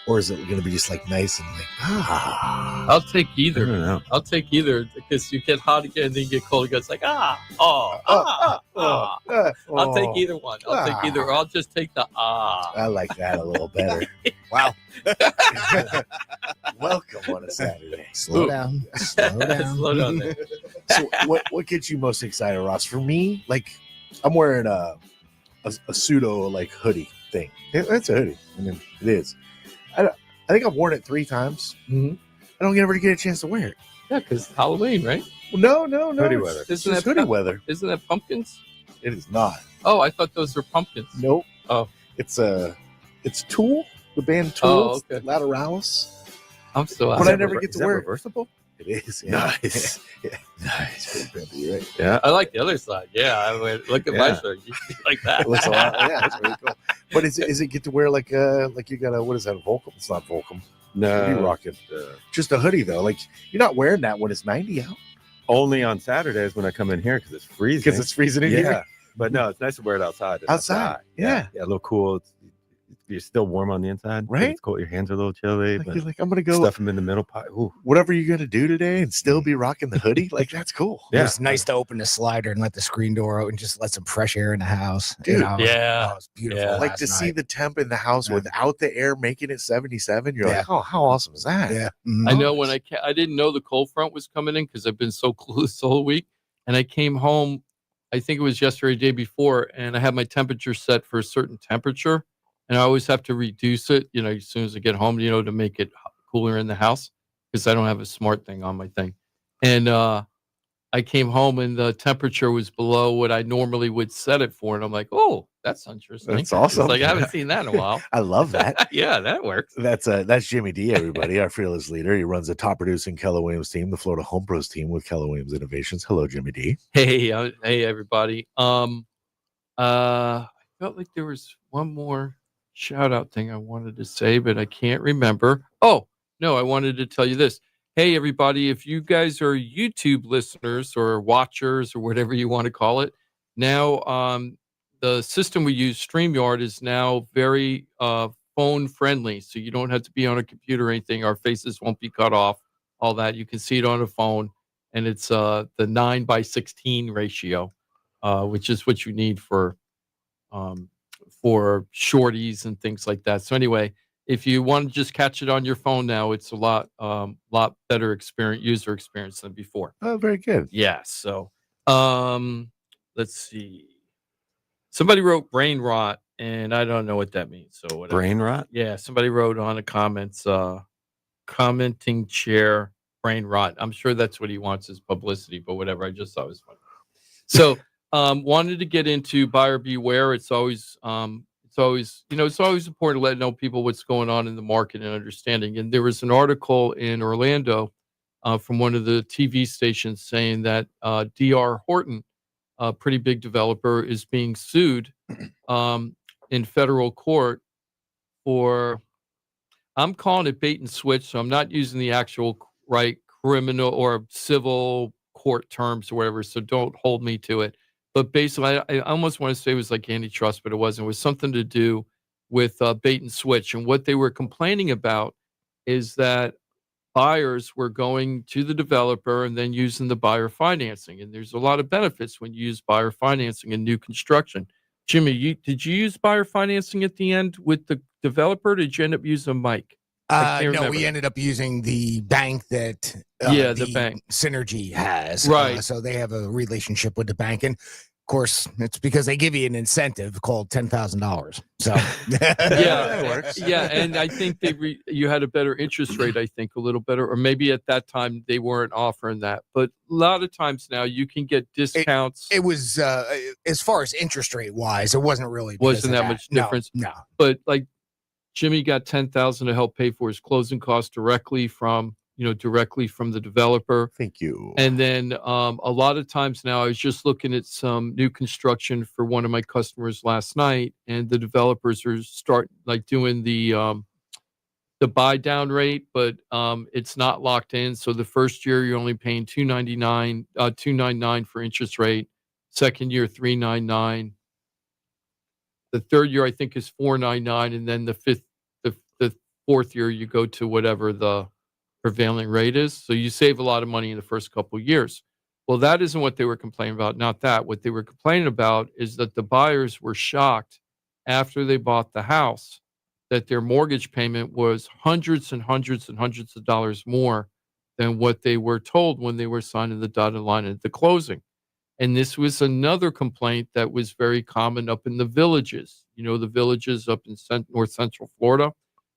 Or is it going to be just like nice and like, I'll take either. I don't know. I'll take either because you get hot again, then you get cold again. It's like, I'll take either one. I'll take either, or I'll just take the I like that a little better. Wow. Welcome on a Saturday. Slow down. Slow down. Slow down there. So what gets you most excited, Ross? For me, like I'm wearing a pseudo like hoodie thing. It's a hoodie. I mean, it is. I think I've worn it 3 times. Mm-hmm. I don't ever get a chance to wear it. Yeah, because Halloween, right? Well, no. Hoodie weather. It's just hoodie weather. Isn't that pumpkins? It is not. Oh, I thought those were pumpkins. Nope. Oh. It's Tool, the band Tool. Oh, okay. Lateralis. I'm still out. But I never get to Is that wear it. reversible? It is. Yeah. Nice. Yeah. Nice. Pretty pimpy, right? Yeah. I like the other side. Yeah, I would look at my Yeah. shirt. You should be like that. It looks a lot. Yeah, that's really cool. But is it get to wear like you got a, what is that, a Volcom? It's not Volcom. No. What are you rocking? Just a hoodie though. Like you're not wearing that when it's 90 out. Only on Saturdays when I come in here because it's freezing. Because it's freezing in yeah. here. But no, it's nice to wear it outside. Outside, yeah. Yeah, a little cool. You're still warm on the inside. Right. It's cold. Your hands are a little chilly. Like, But you're like, I'm gonna go stuff them in the middle pot. Ooh. whatever you're gonna do today and still be rocking the hoodie. Like that's cool. Yeah. It's nice to open the slider and let the screen door open, just let some fresh air in the house. Dude, yeah. It's beautiful. Yeah. Like to see the temp in the house Yeah. without the air making it 77. You're Yeah. like, oh, how awesome is that? Yeah. I know when I didn't know the cold front was coming in because I've been so clueless the whole week. And I came home, I think it was yesterday, day before, and I had my temperature set for a certain temperature. And I always have to reduce it, as soon as I get home, to make it cooler in the house because I don't have a smart thing on my thing. And I came home and the temperature was below what I normally would set it for. And I'm like, oh, that's interesting. That's awesome. It's like I haven't seen that in a while. I love that. Yeah, that works. That's Jimmy D, everybody, our fearless leader. He runs the top producing Keller Williams team, the Florida Home Pros team with Keller Williams Innovations. Hello, Jimmy D. Hey, everybody. I felt like there was one more shout out thing I wanted to say, but I can't remember. Oh, no, I wanted to tell you this. Hey, everybody, if you guys are YouTube listeners or watchers or whatever you want to call it, now the system we use, StreamYard, is now very phone friendly. So you don't have to be on a computer or anything. Our faces won't be cut off, all that. You can see it on a phone. And it's the 9:16 ratio, which is what you need for shorties and things like that. So anyway, if you want to just catch it on your phone now, it's a lot better user experience than before. Oh, very good. Yeah. So let's see. Somebody wrote brain rot, and I don't know what that means. So whatever. Brain rot? Yeah. Somebody wrote on the comments, commenting chair brain rot. I'm sure that's what he wants as publicity, but whatever. I just thought it was funny. So wanted to get into buyer beware. It's always important to let know people what's going on in the market and understanding. And there was an article in Orlando from one of the TV stations saying that D.R. Horton, a pretty big developer, is being sued in federal court for, I'm calling it bait and switch, so I'm not using the actual criminal or civil court terms or whatever, so don't hold me to it. But basically, I almost want to say it was like antitrust, but it wasn't. It was something to do with bait and switch. And what they were complaining about is that buyers were going to the developer and then using the buyer financing. And there's a lot of benefits when you use buyer financing in new construction. Jimmy, did you use buyer financing at the end with the developer? Or did you end up using Mike? No, we ended up using the bank that the bank Synergy has. Right. So they have a relationship with the bank. And of course, it's because they give you an incentive called $10,000. So yeah, it works. Yeah, and I think you had a better interest rate. I think a little better, or maybe at that time they weren't offering that. But a lot of times now you can get discounts. It was as far as interest rate wise, it wasn't really wasn't that much difference. No. But like Jimmy got $10,000 to help pay for his closing costs directly from the developer. Thank you. And then a lot of times now, I was just looking at some new construction for one of my customers last night, and the developers are doing the buy down rate, but it's not locked in. So the first year you're only paying $299 for interest rate. Second year $399. The third year I think is $499, and then the fourth year you go to whatever the prevailing rate is. So you save a lot of money in the first couple of years. Well, that isn't what they were complaining about. Not that. What they were complaining about is that the buyers were shocked after they bought the house that their mortgage payment was hundreds and hundreds and hundreds of dollars more than what they were told when they were signing the dotted line at the closing. And this was another complaint that was very common up in the villages. The villages up in North Central Florida.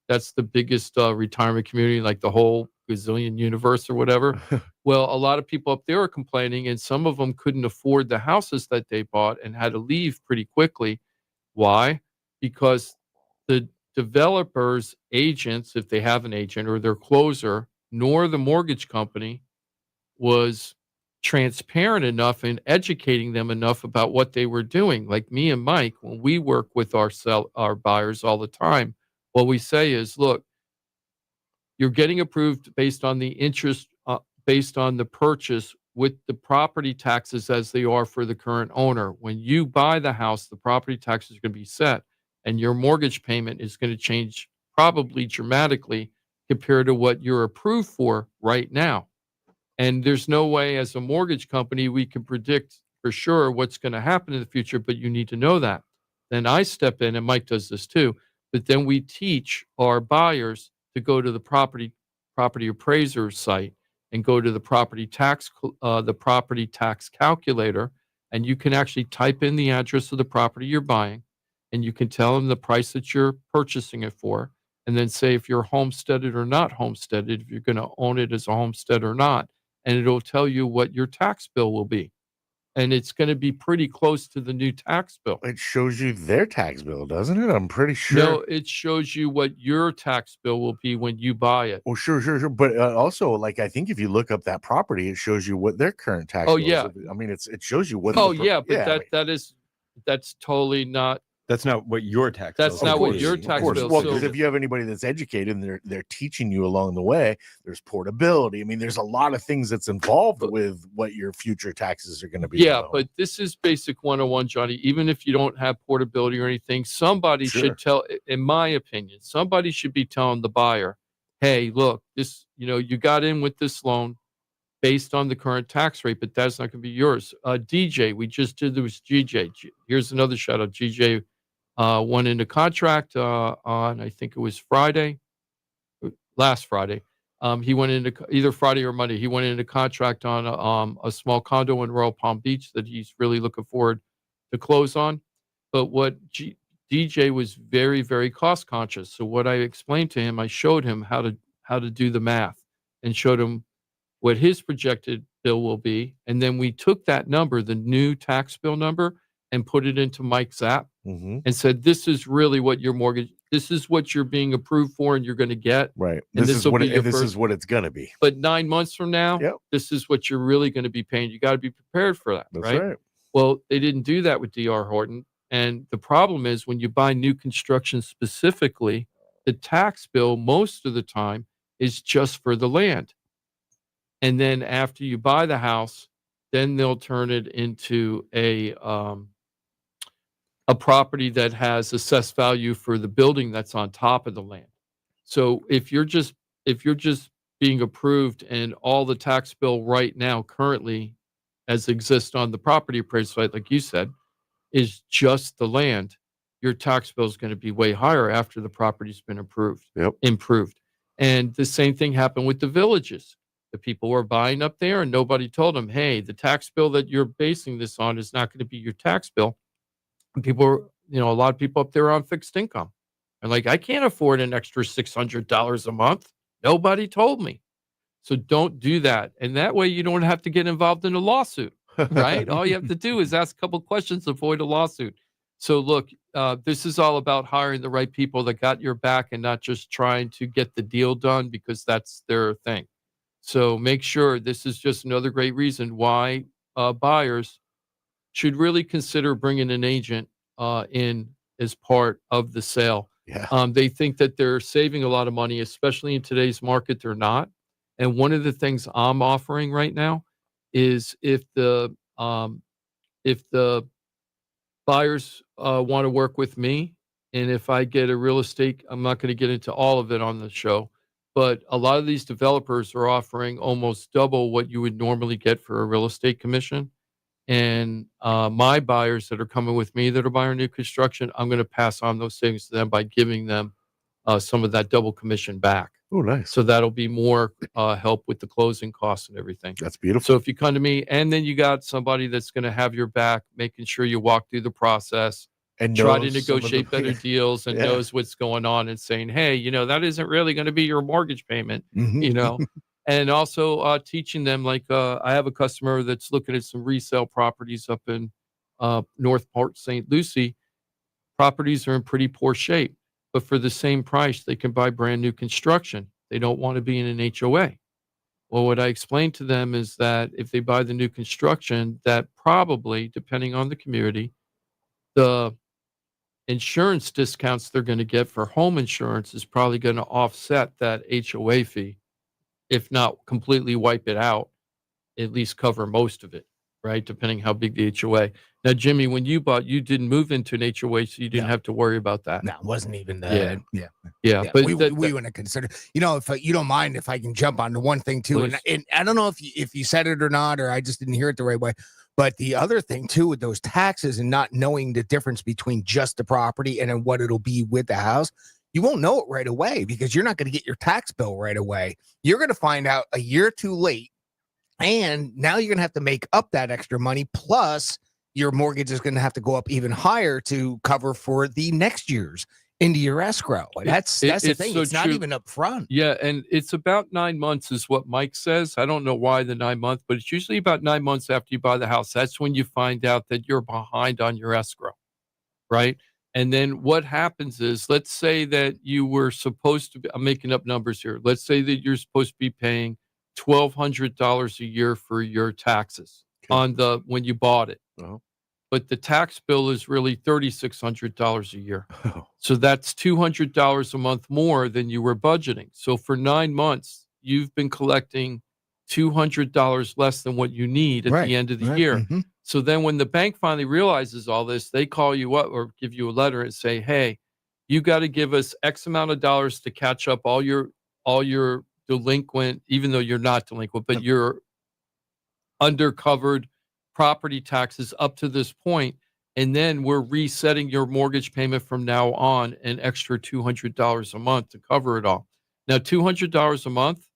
That's the biggest retirement community, like the whole gazillion universe or whatever. Well, a lot of people up there are complaining, and some of them couldn't afford the houses that they bought and had to leave pretty quickly. Why? Because the developer's agents, if they have an agent, or their closer, nor the mortgage company was transparent enough and educating them enough about what they were doing. Like me and Mike, when we work with our buyers all the time, what we say is, look, you're getting approved based on the interest, based on the purchase with the property taxes as they are for the current owner. When you buy the house, the property tax is going to be set, and your mortgage payment is going to change probably dramatically compared to what you're approved for right now. And there's no way as a mortgage company we can predict for sure what's going to happen in the future, but you need to know that. Then I step in, and Mike does this too, but then we teach our buyers to go to the property appraiser site and go to the property tax calculator, and you can actually type in the address of the property you're buying, and you can tell them the price that you're purchasing it for, and then say if you're homesteaded or not homesteaded, if you're going to own it as a homestead or not, and it'll tell you what your tax bill will be. And it's going to be pretty close to the new tax bill. It shows you their tax bill, doesn't it? I'm pretty sure. No, it shows you what your tax bill will be when you buy it. Oh, sure. But also, like, I think if you look up that property, it shows you what their current tax Oh, bill yeah. is. I mean, it shows you what. Oh, yeah, but that's totally not. That's not what your tax. That's bill not is. what your tax Of course. bill. Well, So because if you have anybody that's educated and they're teaching you along the way, there's portability. I mean, there's a lot of things that's involved with what your future taxes are going to be. yeah, but this is basic 101, Johnny. Even if you don't have portability or anything, somebody should tell. In my opinion, somebody should be telling the buyer, "Hey, look, this. You got in with this loan based on the current tax rate, but that's not going to be yours." DJ, we just did. There was GJ. Here's another shout out. GJ went into contract on, I think it was last Friday. He went into either Friday or Monday. He went into contract on a small condo in Royal Palm Beach that he's really looking forward to close on. But what DJ was very, very cost conscious. So what I explained to him, I showed him how to do the math and showed him what his projected bill will be. And then we took that number, the new tax bill number, and put it into Mike's app and said, this is really what your mortgage, this is what you're being approved for and you're going to get. Right. And this is what it's going to be. But 9 months from now, this is what you're really going to be paying. You got to be prepared for that. That's right. Well, they didn't do that with D.R. Horton. And the problem is when you buy new construction specifically, the tax bill most of the time is just for the land. And then after you buy the house, then they'll turn it into a property that has assessed value for the building that's on top of the land. So if you're just being approved and all the tax bill right now currently as exists on the property appraisal site, like you said, is just the land, your tax bill is going to be way higher after the property's been improved. And the same thing happened with the villages. The people were buying up there and nobody told them, hey, the tax bill that you're basing this on is not going to be your tax bill. And people, a lot of people up there are on fixed income. And like, I can't afford an extra $600 a month. Nobody told me. So don't do that. And that way you don't have to get involved in a lawsuit, right? All you have to do is ask a couple questions, avoid a lawsuit. So look, this is all about hiring the right people that got your back and not just trying to get the deal done because that's their thing. So make sure this is just another great reason why buyers should really consider bringing an agent in as part of the sale. Yeah. They think that they're saving a lot of money, especially in today's market. They're not. And one of the things I'm offering right now is if the buyers want to work with me, and if I get a real estate, I'm not going to get into all of it on the show, but a lot of these developers are offering almost double what you would normally get for a real estate commission. And my buyers that are coming with me that are buying new construction, I'm going to pass on those savings to them by giving them some of that double commission back. Oh, nice. So that'll be more help with the closing costs and everything. That's beautiful. So if you come to me and then you got somebody that's going to have your back, making sure you walk through the process and try to negotiate better deals and knows what's going on and saying, hey, that isn't really going to be your mortgage payment, and also teaching them, like I have a customer that's looking at some resale properties up in North Port St. Lucie. Properties are in pretty poor shape, but for the same price, they can buy brand new construction. They don't want to be in an HOA. Well, what I explained to them is that if they buy the new construction, that probably, depending on the community, the insurance discounts they're going to get for home insurance is probably going to offset that HOA fee, if not completely wipe it out, at least cover most of it, right? Depending how big the HOA. Now, Jimmy, when you bought, you didn't move into an HOA, so you didn't have to worry about that. No, it wasn't even Yeah. yeah. Yeah, Yeah, but we wouldn't have considered. If you don't mind, if I can jump on to one thing too, and I don't know if you said it or not, or I just didn't hear it the right way. But the other thing too with those taxes and not knowing the difference between just the property and then what it'll be with the house, you won't know it right away because you're not going to get your tax bill right away. You're going to find out a year too late, and now you're going to have to make up that extra money. Plus, your mortgage is going to have to go up even higher to cover for the next year's into your escrow. That's the thing. So it's not even up front. Yeah, and it's about 9 months is what Mike says. I don't know why the 9 months, but it's usually about 9 months after you buy the house. That's when you find out that you're behind on your escrow, right? And then what happens is, let's say that you were supposed to be, I'm making up numbers here. Let's say that you're supposed to be paying $1,200 a year for your taxes when you bought it. Uh-huh. But the tax bill is really $3,600 a year. So that's $200 a month more than you were budgeting. So for 9 months, you've been collecting $200 less than what you need at the end of the year. Mm-hmm. So then when the bank finally realizes all this, they call you up or give you a letter and say, hey, you got to give us X amount of dollars to catch up all your delinquent, even though you're not delinquent, but you're undercovered property taxes up to this point, and then we're resetting your mortgage payment from now on an extra $200 a month to cover it all. Now, $200 a month,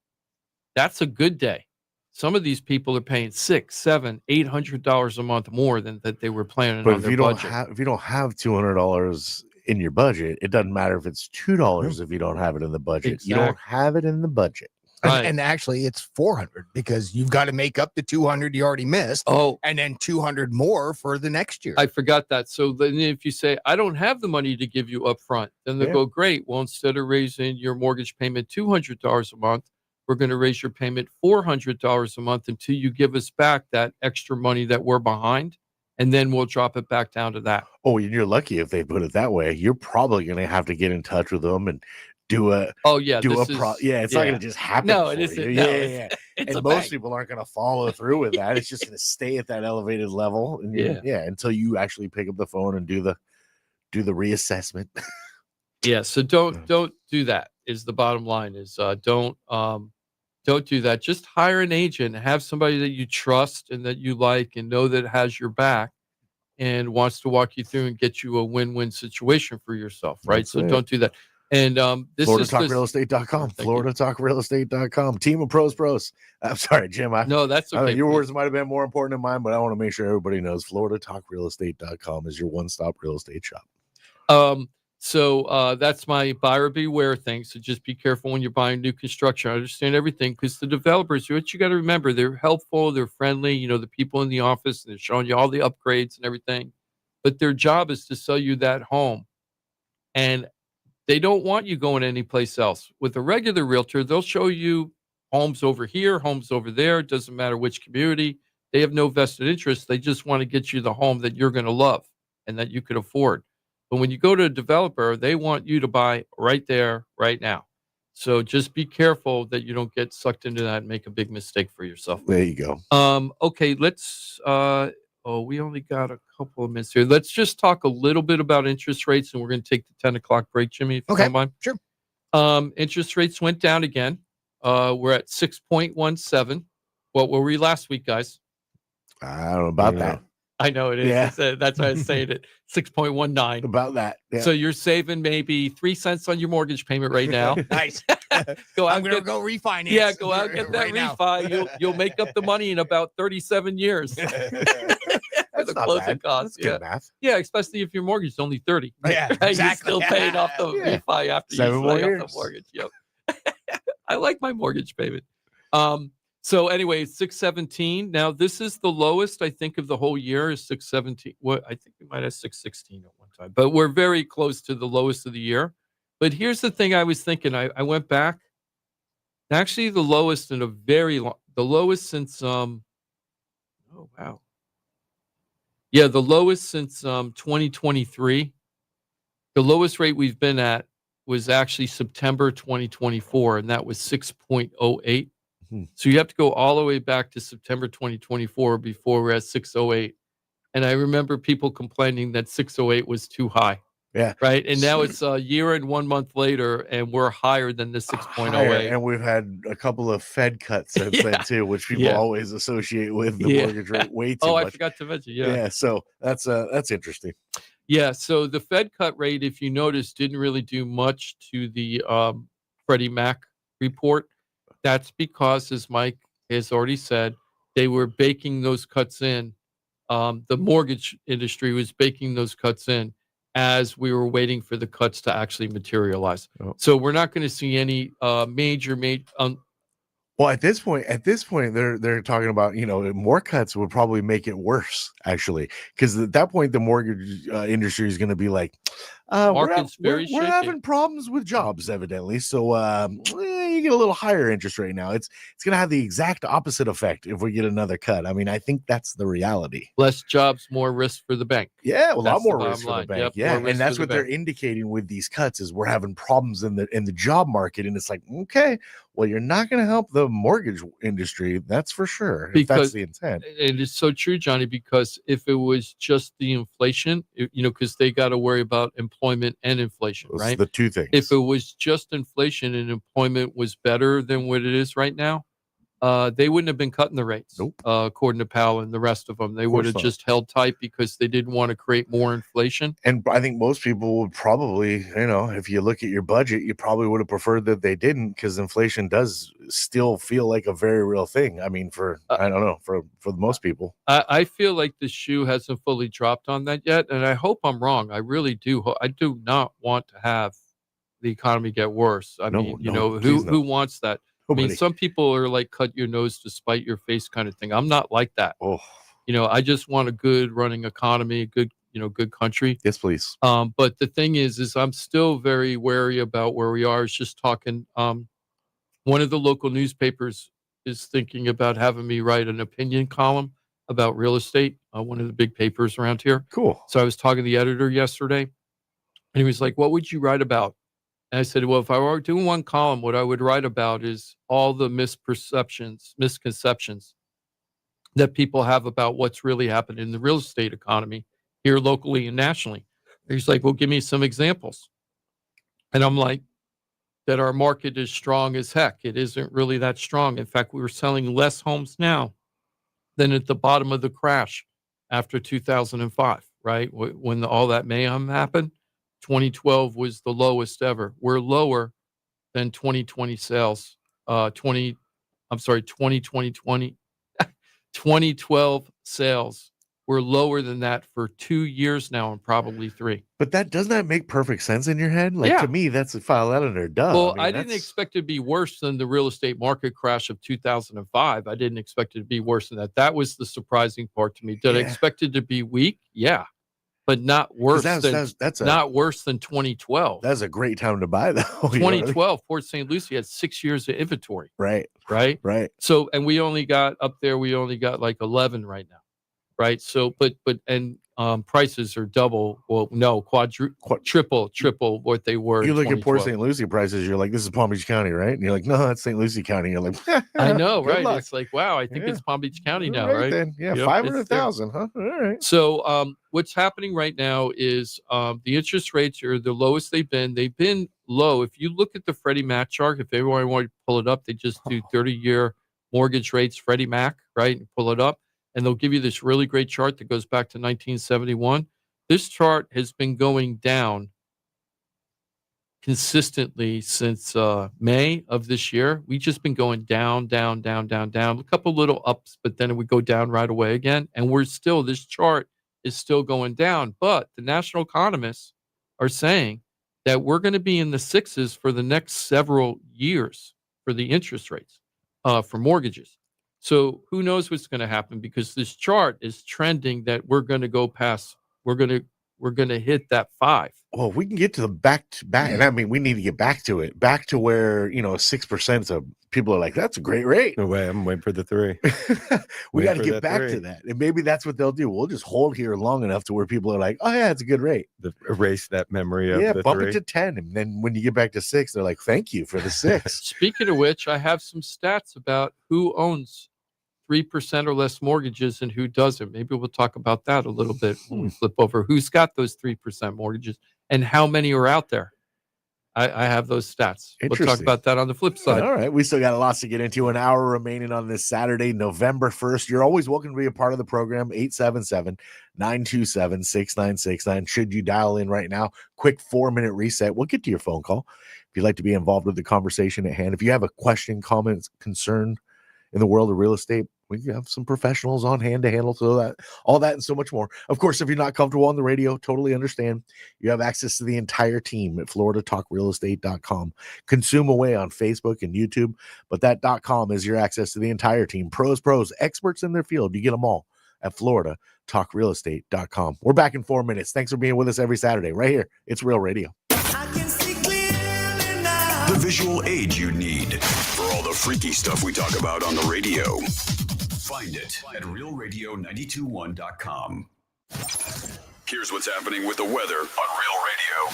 that's a good day. Some of these people are paying $600, $700, $800 a month more than that they were planning on their budget. If you don't have $200 in your budget, it doesn't matter if it's $2 if you don't have it in the budget. Exactly. You don't have it in the budget. Right. And actually, it's $400 because you've got to make up the $200 you already missed. Oh, and then $200 more for the next year. I forgot that. So then, if you say I don't have the money to give you up front, then they'll go, great. Well, instead of raising your mortgage payment $200 a month, we're going to raise your payment $400 a month until you give us back that extra money that we're behind, and then we'll drop it back down to that. Oh, and you're lucky if they put it that way. You're probably going to have to get in touch with them and do a it's not going to just happen. No, it isn't. Yeah. And most people aren't going to follow through with that. It's just going to stay at that elevated level, and until you actually pick up the phone and do the reassessment. Yeah, so don't do that. Is the bottom line is don't do that. Just hire an agent, have somebody that you trust and that you like and know that has your back and wants to walk you through and get you a win-win situation for yourself, right? That's so it. Don't do that. And this FloridaTalkRealEstate.com. FloridaTalkRealEstate.com. Team of pros. I'm sorry, Jim. No, that's okay. Your words might have been more important than mine, but I want to make sure everybody knows FloridaTalkRealEstate.com is your one-stop real estate shop. So that's my buyer beware thing. So just be careful when you're buying new construction. I understand everything because the developers, what you got to remember, they're helpful, they're friendly. The people in the office, they're showing you all the upgrades and everything. But their job is to sell you that home. And they don't want you going anyplace else. With a regular realtor, they'll show you homes over here, homes over there. It doesn't matter which community. They have no vested interest. They just want to get you the home that you're going to love and that you could afford. But when you go to a developer, they want you to buy right there, right now. So just be careful that you don't get sucked into that and make a big mistake for yourself. There you go. Okay, let's we only got a couple of minutes here. Let's just talk a little bit about interest rates, and we're going to take the 10 o'clock break, Jimmy, if you don't mind. Sure. Interest rates went down again. We're at 6.17. What were we last week, guys? I don't know about that. I know it is. Yeah. That's why I was saying it. 6.19. About that. Yeah. So you're saving maybe 3 cents on your mortage payment right now. Nice. I'm going to go refinance. Yeah, go out and get that refi. You'll make up the money in about 37 years. That's not bad. Cost. That's good math. Yeah, especially if your mortgage is only 30. Yeah, exactly. You're still paying off the refi after 7 you more pay years. off the mortgage. Yep. I like my mortgage payment. So anyway, 617. Now this is the lowest I think of the whole year is 617. What I think we might have 616 at one time, but we're very close to the lowest of the year. But here's the thing I was thinking. I went back. Actually, the lowest in a very long, the lowest since oh wow, yeah, the lowest since 2023. The lowest rate we've been at was actually September 2024, and that was 6.08. Hmm. So you have to go all the way back to September 2024 before we're at 608. And I remember people complaining that 608 was too high. Yeah. Right. And now it's a year and 1 month later, and we're higher than the Higher, 6.08. and we've had a couple of Fed cuts since Yeah. then too, which people Yeah. always associate with the Yeah. mortgage rate way too Oh, much. I forgot to mention. Yeah, so that's interesting. Yeah, so the Fed cut rate, if you notice, didn't really do much to the Freddie Mac report. That's because, as Mike has already said, they were baking those cuts in. The mortgage industry was baking those cuts in as we were waiting for the cuts to actually materialize. Oh. So we're not going to see any major. Well, at this point, they're talking about, more cuts would probably make it worse, actually, because at that point the mortgage industry is going to be like, Market's very we're shaky. having problems with jobs, evidently. So you get a little higher interest rate now. It's going to have the exact opposite effect if we get another cut. I mean, I think that's the reality. Less jobs, more risk for the bank. Yeah, a lot That's the more bottom risk for the line. bank. Yep, Yeah, more risk and that's for the what they're bank. indicating with these cuts is we're having problems in the job market, and it's like, okay, well, you're not going to help the mortgage industry, that's for sure. If that's Because the intent. it is so true, Johnny, because if it was just the inflation, because they got to worry about employment and inflation, Those are right? the two things. If it was just inflation and employment was better than what it is right now, they wouldn't have been cutting the rates. Nope. According to Paola and the rest of them, they Of would course have not. just held tight because they didn't want to create more inflation. And I think most people would probably, if you look at your budget, you probably would have preferred that they didn't, because inflation does still feel like a very real thing. I mean, I don't know, for the most people. I feel like the shoe hasn't fully dropped on that yet, and I hope I'm wrong. I really do. I do not want to have the economy get worse. I mean, please no. who wants that? I mean, Nobody. some people are like cut your nose to spite your face kind of thing. I'm not like that. Oh, I just want a good running economy, good country. yes, please. But the thing is I'm still very wary about where we are. I was just talking. One of the local newspapers is thinking about having me write an opinion column about real estate. One of the big papers around here. Cool. So I was talking to the editor yesterday, and he was like, "What would you write about?" And I said, well, if I were doing one column, what I would write about is all the misconceptions that people have about what's really happening in the real estate economy here locally and nationally. He's like, well, give me some examples. And I'm like, that our market is strong as heck. It isn't really that strong. In fact, we were selling less homes now than at the bottom of the crash after 2005, right? When all that mayhem happened. 2012 was the lowest ever. We're lower than 2020 sales. 2012 sales. We're lower than that for 2 years now and probably 3. But doesn't that make perfect sense in your head? Like, Yeah. to me, that's a file that under duh. Well, mean, I didn't expect it to be worse than the real estate market crash of 2005. I didn't expect it to be worse than that. That was the surprising part to me. Did I Yeah. expect it to be weak? Yeah. But not worse not worse than 2012. That's a great time to buy, though. 2012, Port St. Lucie had 6 years of inventory. Right. Right. So, and we only got like 11 right now. Right. So, but prices are double. Well, no, triple what they were. You in look at Port 2012. St. Lucie prices, you're like, this is Palm Beach County, right? And you're like, no, that's St. Lucie County. You're like, I know, good right? luck. It's like, wow, I think Yeah. it's Palm Beach County now, All right? Then. Yeah, Yep, 500,000, huh? All right. So, what's happening right now is the interest rates are the lowest they've been. They've been low. If you look at the Freddie Mac chart, if everyone wanted to pull it up, they just do 30-year mortgage rates, Freddie Mac, right? And pull it up, and they'll give you this really great chart that goes back to 1971. This chart has been going down consistently since May of this year. We've just been going down, down, down, down, down. A couple little ups, but then it would go down right away again. And this chart is still going down. But the national economists are saying that we're going to be in the 6s for the next several years for the interest rates for mortgages. So who knows what's going to happen, because this chart is trending that we're going to we're going to hit that 5. Well, we can get to the back to back, and I mean, we need to get back to it, back to where 6% of people are like, "That's a great rate." No way, I'm waiting for the 3. We got to for get that back 3. to that, and maybe that's what they'll do. We'll just hold here long enough to where people are like, "Oh yeah, it's a good rate." Erase that memory of the bump 3. it to 10, and then when you get back to 6, they're like, "Thank you for the 6." Speaking of which, I have some stats about who owns 3% or less mortgages and who doesn't. Maybe we'll talk about that a little bit when we flip over. Who's got those 3% mortgages and how many are out there? I have those stats. We'll talk about that on the flip side. All right. We still got lots to get into. An hour remaining on this Saturday, November 1st. You're always welcome to be a part of the program. 877-927-6969. Should you dial in right now, quick 4-minute reset. We'll get to your phone call. If you'd like to be involved with the conversation at hand, if you have a question, comment, concern in the world of real estate, we have some professionals on hand to handle all that and so much more. Of course, if you're not comfortable on the radio, totally understand. You have access to the entire team at floridatalkrealestate.com. Consume away on Facebook and YouTube, but that .com is your access to the entire team. Pros, experts in their field. You get them all at floridatalkrealestate.com. We're back in 4 minutes. Thanks for being with us every Saturday right here. It's Real Radio. The visual aid you need for all the freaky stuff we talk about on the radio. Find it at realradio921.com. Here's what's happening with the weather on Real Radio.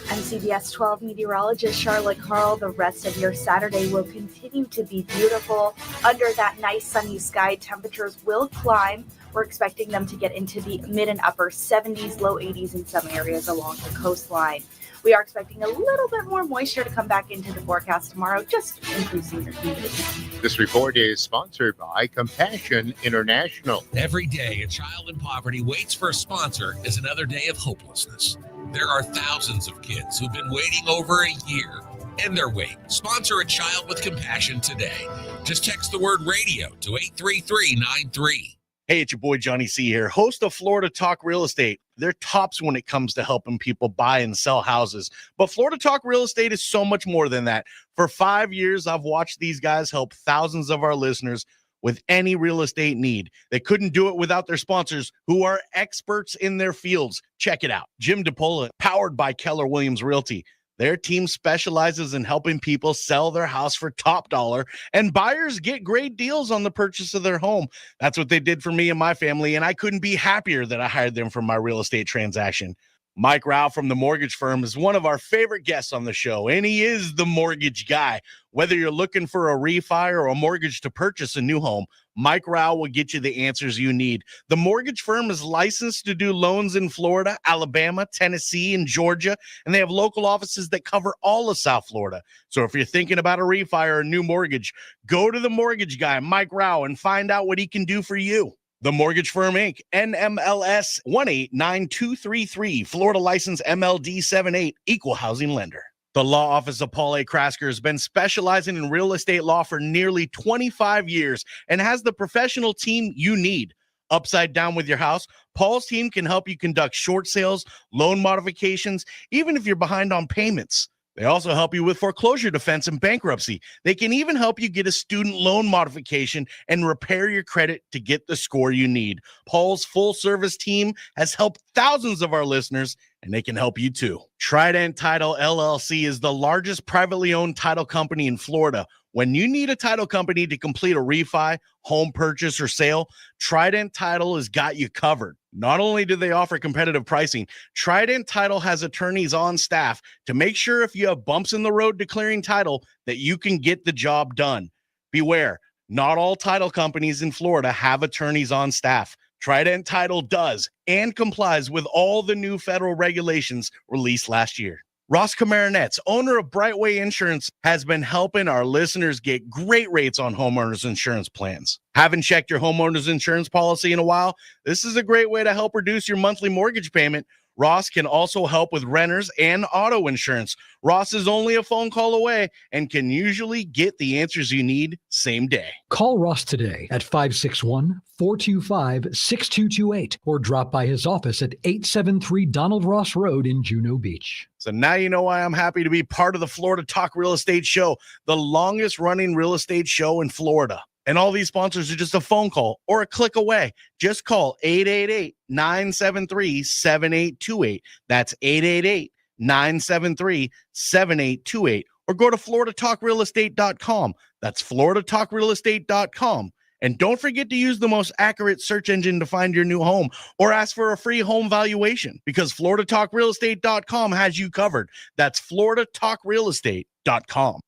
NCBS 12 meteorologist Charlotte Carl, the rest of your Saturday will continue to be beautiful. Under that nice sunny sky, temperatures will climb. We're expecting them to get into the mid and upper 70s, low 80s in some areas along the coastline. We are expecting a little bit more moisture to come back into the forecast tomorrow, just increasing your humidity. This report is sponsored by Compassion International. Every day, a child in poverty waits for a sponsor is another day of hopelessness. There are thousands of kids who've been waiting over a year. End their wait. Sponsor a child with compassion today. Just text the word radio to 83393. Hey, it's your boy Johnny C here, host of Florida Talk Real Estate. They're tops when it comes to helping people buy and sell houses. But Florida Talk Real Estate is so much more than that. For 5 years, I've watched these guys help thousands of our listeners with any real estate need. They couldn't do it without their sponsors, who are experts in their fields. Check it out. Jim DePola, powered by Keller Williams Realty. Their team specializes in helping people sell their house for top dollar, and buyers get great deals on the purchase of their home. That's what they did for me and my family, and I couldn't be happier that I hired them for my real estate transaction. Mike Rao from the mortgage firm is one of our favorite guests on the show, and he is the mortgage guy. Whether you're looking for a refi or a mortgage to purchase a new home, Mike Rao will get you the answers you need. The mortgage firm is licensed to do loans in Florida, Alabama, Tennessee, and Georgia, and they have local offices that cover all of South Florida. So if you're thinking about a refi or a new mortgage, go to the mortgage guy, Mike Rao, and find out what he can do for you. The Mortgage Firm, Inc., NMLS 189233, Florida license MLD 78, equal housing lender. The law office of Paul A. Krasker has been specializing in real estate law for nearly 25 years and has the professional team you need. Upside down with your house, Paul's team can help you conduct short sales, loan modifications, even if you're behind on payments. They also help you with foreclosure defense and bankruptcy. They can even help you get a student loan modification and repair your credit to get the score you need. Paul's full-service team has helped thousands of our listeners, and they can help you too. Trident Title LLC is the largest privately owned title company in Florida. When you need a title company to complete a refi, home purchase, or sale, Trident Title has got you covered. Not only do they offer competitive pricing, Trident Title has attorneys on staff to make sure if you have bumps in the road declaring title that you can get the job done. Beware, not all title companies in Florida have attorneys on staff. Trident Title does and complies with all the new federal regulations released last year. Ross Komarinetz, owner of Brightway Insurance, has been helping our listeners get great rates on homeowners insurance plans. Haven't checked your homeowners insurance policy in a while? This is a great way to help reduce your monthly mortgage payment. Ross can also help with renters and auto insurance. Ross is only a phone call away and can usually get the answers you need same day. Call Ross today at 561-425-6228 or drop by his office at 873 Donald Ross Road in Juno Beach. So now you know why I'm happy to be part of the Florida Talk Real Estate Show, the longest running real estate show in Florida. And all these sponsors are just a phone call or a click away. Just call 888-973-7828. That's 888-973-7828. Or go to floridatalkrealestate.com. That's floridatalkrealestate.com. And don't forget to use the most accurate search engine to find your new home or ask for a free home valuation because floridatalkrealestate.com has you covered. That's floridatalkrealestate.com.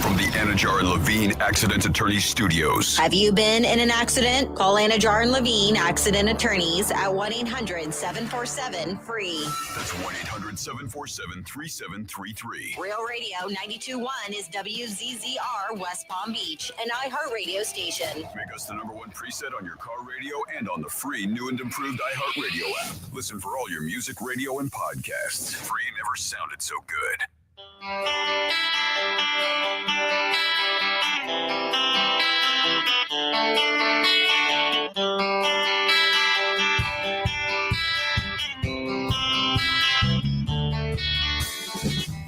From the Anajar and Levine Accident Attorneys Studios. Have you been in an accident? Call Anajar and Levine Accident Attorneys at 1-800-747-FREE. That's 1-800-747-3733. Real Radio 92.1 is WZZR West Palm Beach, an iHeartRadio station. Make us the #1 preset on your car radio and on the free new and improved iHeartRadio app. Listen for all your music, radio, and podcasts. Free never sounded so good.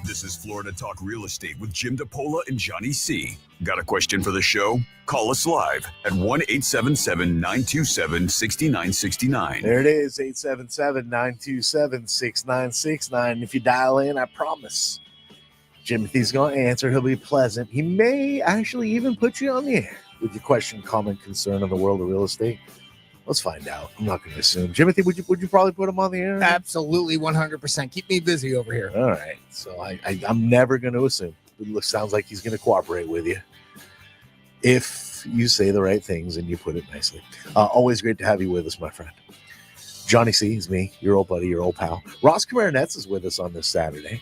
This is Florida Talk Real Estate with Jim DePola and Johnny C. Got a question for the show? Call us live at 1-877-927-6969. There it is, 877-927-6969. If you dial in, I promise Jimothy's going to answer. He'll be pleasant. He may actually even put you on the air with your question, comment, concern on the world of real estate. Let's find out. I'm not going to assume. Jimothy, would you probably put him on the air? Absolutely, 100%. Keep me busy over here. All right. So I'm never going to assume. Sounds like he's going to cooperate with you if you say the right things and you put it nicely. Always great to have you with us, my friend. Johnny C is me, your old buddy, your old pal. Ross Komarinetz is with us on this Saturday.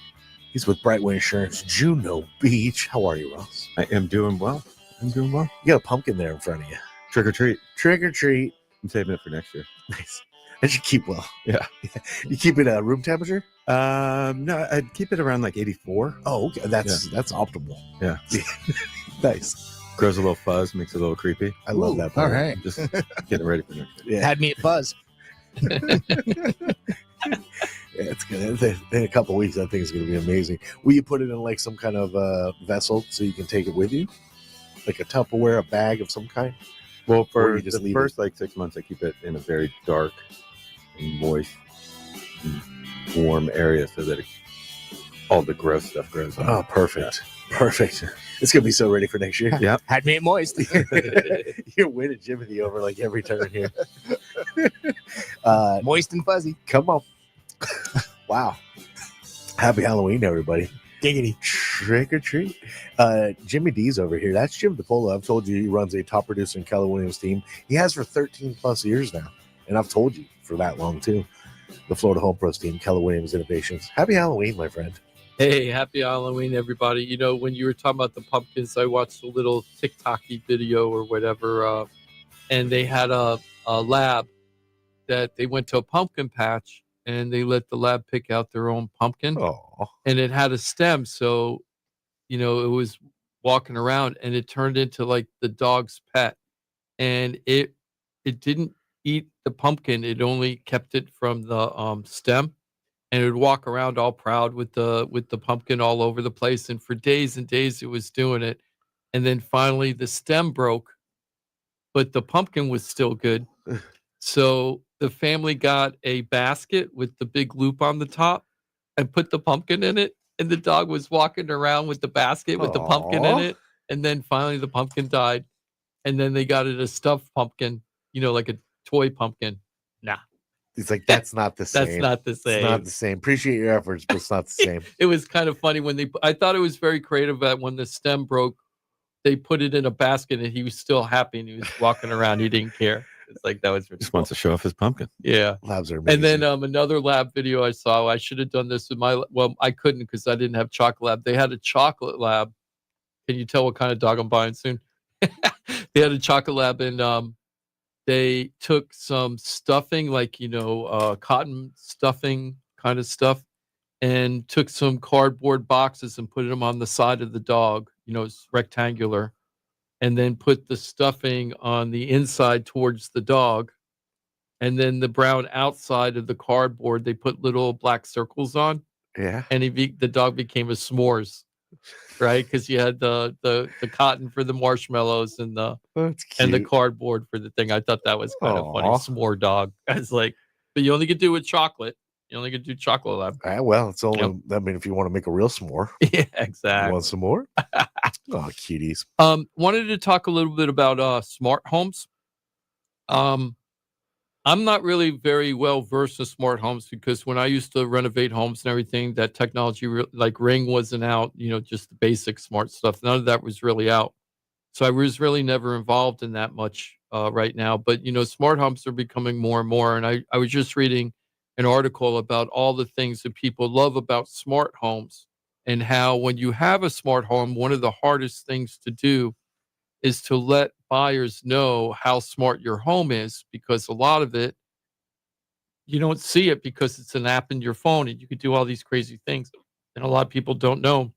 He's with Brightway Insurance, Juno Beach. How are you, Ross? I am doing well. You got a pumpkin there in front of you. Trick or treat. Trick or treat. I'm saving it for next year. Nice. That should keep well. Yeah. You keep it at room temperature? No, I'd keep it around like 84. Oh, okay. That's optimal. Yeah. Nice. Grows a little fuzz, makes it a little creepy. I love that part. All right. Just getting ready for next year. Yeah. Had me at buzz. Yeah, it's good. In a couple of weeks, I think it's going to be amazing. Will you put it in like some kind of vessel so you can take it with you? Like a Tupperware, a bag of some kind? Well, Or for you just the leave first like 6 months, I keep it in a very dark and moist and warm area so that all the gross stuff grows on. Oh, perfect. Yeah. Perfect. It's going to be so ready for next year. Yep. Had me at moist. You're winning Jimothy over like every turn here. Moist and fuzzy. Come on. Wow. Happy Halloween, everybody. Giggity. Trick or treat. Jimmy D's over here. That's Jim DePola. I've told you he runs a top producer in Keller Williams team. He has for 13 plus years now. And I've told you for that long too. The Florida Home Pros team, Keller Williams Innovations. Happy Halloween, my friend. Hey, happy Halloween, everybody. You know, when you were talking about the pumpkins, I watched a little TikTok-y video or whatever, and they had a lab that they went to a pumpkin patch, and they let the lab pick out their own pumpkin. Oh. And it had a stem, so, you know, it was walking around, and it turned into, like, the dog's pet. And it didn't eat the pumpkin. It only kept it from the stem. And it would walk around all proud with the pumpkin all over the place. And for days and days, it was doing it. And then finally, the stem broke, but the pumpkin was still good. So the family got a basket with the big loop on the top and put the pumpkin in it. And the dog was walking around with the basket with the pumpkin in it. And then finally, the pumpkin died. And then they got it a stuffed pumpkin, you know, like a toy pumpkin. Nah. It's like, that's not the same. That's not the same. It's not the same. Appreciate your efforts, but it's not the same. It was kind of funny when I thought it was very creative that when the stem broke, they put it in a basket and he was still happy and he was walking around. He didn't care. It's like, that was really Just wants to show off his pumpkin. Yeah. Labs are amazing. And then another lab video I saw, I should have done this with I couldn't because I didn't have chocolate lab. They had a chocolate lab. Can you tell what kind of dog I'm buying soon? They had a chocolate lab and they took some stuffing, like, you know, cotton stuffing kind of stuff, and took some cardboard boxes and put them on the side of the dog, you know, it's rectangular, and then put the stuffing on the inside towards the dog. And then the brown outside of the cardboard, they put little black circles on. Yeah. And the dog became a s'mores. right? Because you had the cotton for the marshmallows and the cardboard for the thing. I thought that was kind of funny. S'more dog. I was like, but you only could do it with chocolate. You only could do chocolate lab. Well, it's only. I mean, if you want to make a real s'more, yeah, exactly. You want some more? Oh, cuties. Wanted to talk a little bit about smart homes. I'm not really very well versed in smart homes because when I used to renovate homes and everything, that technology like Ring wasn't out. Just the basic smart stuff. None of that was really out. So I was really never involved in that much right now. But smart homes are becoming more and more. And I was just reading an article about all the things that people love about smart homes and how when you have a smart home, one of the hardest things to do is to let buyers know how smart your home is, because a lot of it, you don't see it because it's an app in your phone and you can do all these crazy things. And a lot of people don't know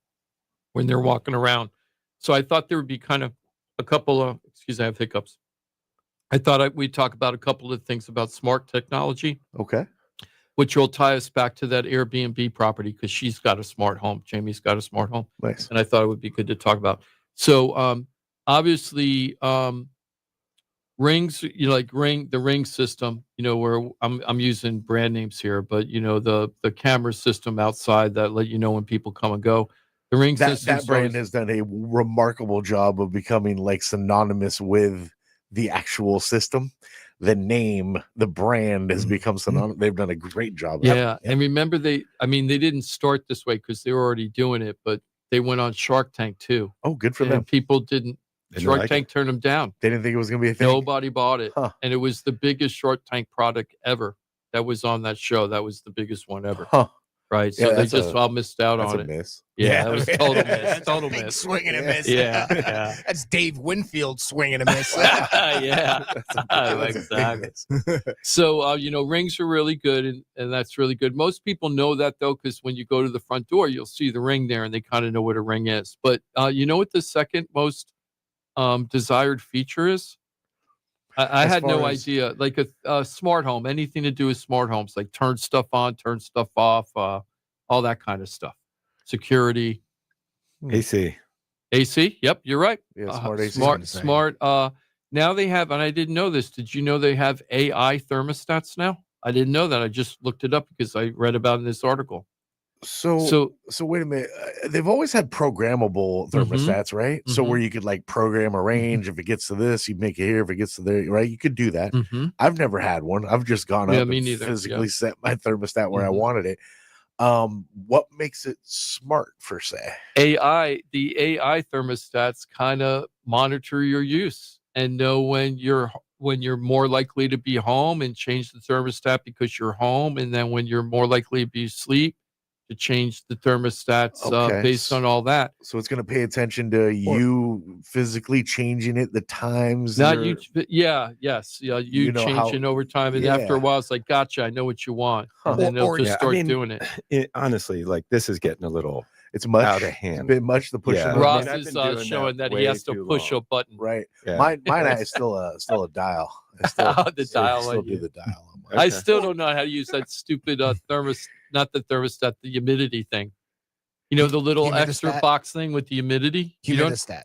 when they're walking around. So I thought there would be kind of a couple of, I have hiccups. I thought we'd talk about a couple of things about smart technology. Okay. Which will tie us back to that Airbnb property because she's got a smart home. Jamie's got a smart home. Nice. And I thought it would be good to talk about. So obviously rings, like the Ring system, where I'm using brand names here, but the camera system outside that let you know when people come and go. The Ring system. That brand has done a remarkable job of becoming like synonymous with the actual system. The name, the brand has become synonymous. They've done a great job. Yeah. And remember, they didn't start this way because they were already doing it, but they went on Shark Tank too. Oh, good for them. People didn't. Shark Tank turned them down. They didn't think it was going to be a thing. Nobody bought it. And it was the biggest Shark Tank product ever that was on that show. That was the biggest one ever. Right. So they just all missed out on it. Miss. Yeah, that was total miss. Total miss. Swing and a miss. Yeah. That's Dave Winfield swing and a miss. Yeah. Exactly. So, rings are really good, and that's really good. Most people know that, though, because when you go to the front door, you'll see the ring there, and they kind of know what a ring is. But you know what the second most desired feature is? I had no idea. Like a smart home, anything to do with smart homes, like turn stuff on, turn stuff off, all that kind of stuff. Security. AC. Yep, you're right. Yeah, smart AC. Smart. Now they have, and I didn't know this. Did you know they have AI thermostats now? I didn't know that. I just looked it up because I read about it in this article. So wait a minute. They've always had programmable thermostats, right? So where you could like program a range. If it gets to this, you make it here. If it gets to there, right? You could do that. I've never had one. I've just gone up and physically set my thermostat where I wanted it. What makes it smart, per se? The AI thermostats kind of monitor your use and know when you're more likely to be home and change the thermostat because you're home, and then when you're more likely to be asleep, to change the thermostats based on all that. So it's going to pay attention to you physically changing it, the times. You changing over time, and after a while, it's like, gotcha, I know what you want, and then they'll just start doing it. Honestly, like this is getting a little it's much out of hand. It's been much the push. Ross is showing that he has to push a button. Right. Yeah. Mine is still a dial. I still do the dial. I still don't know how to use that stupid not the thermostat, the humidity thing. The little extra box thing with the humidity. Humidistat.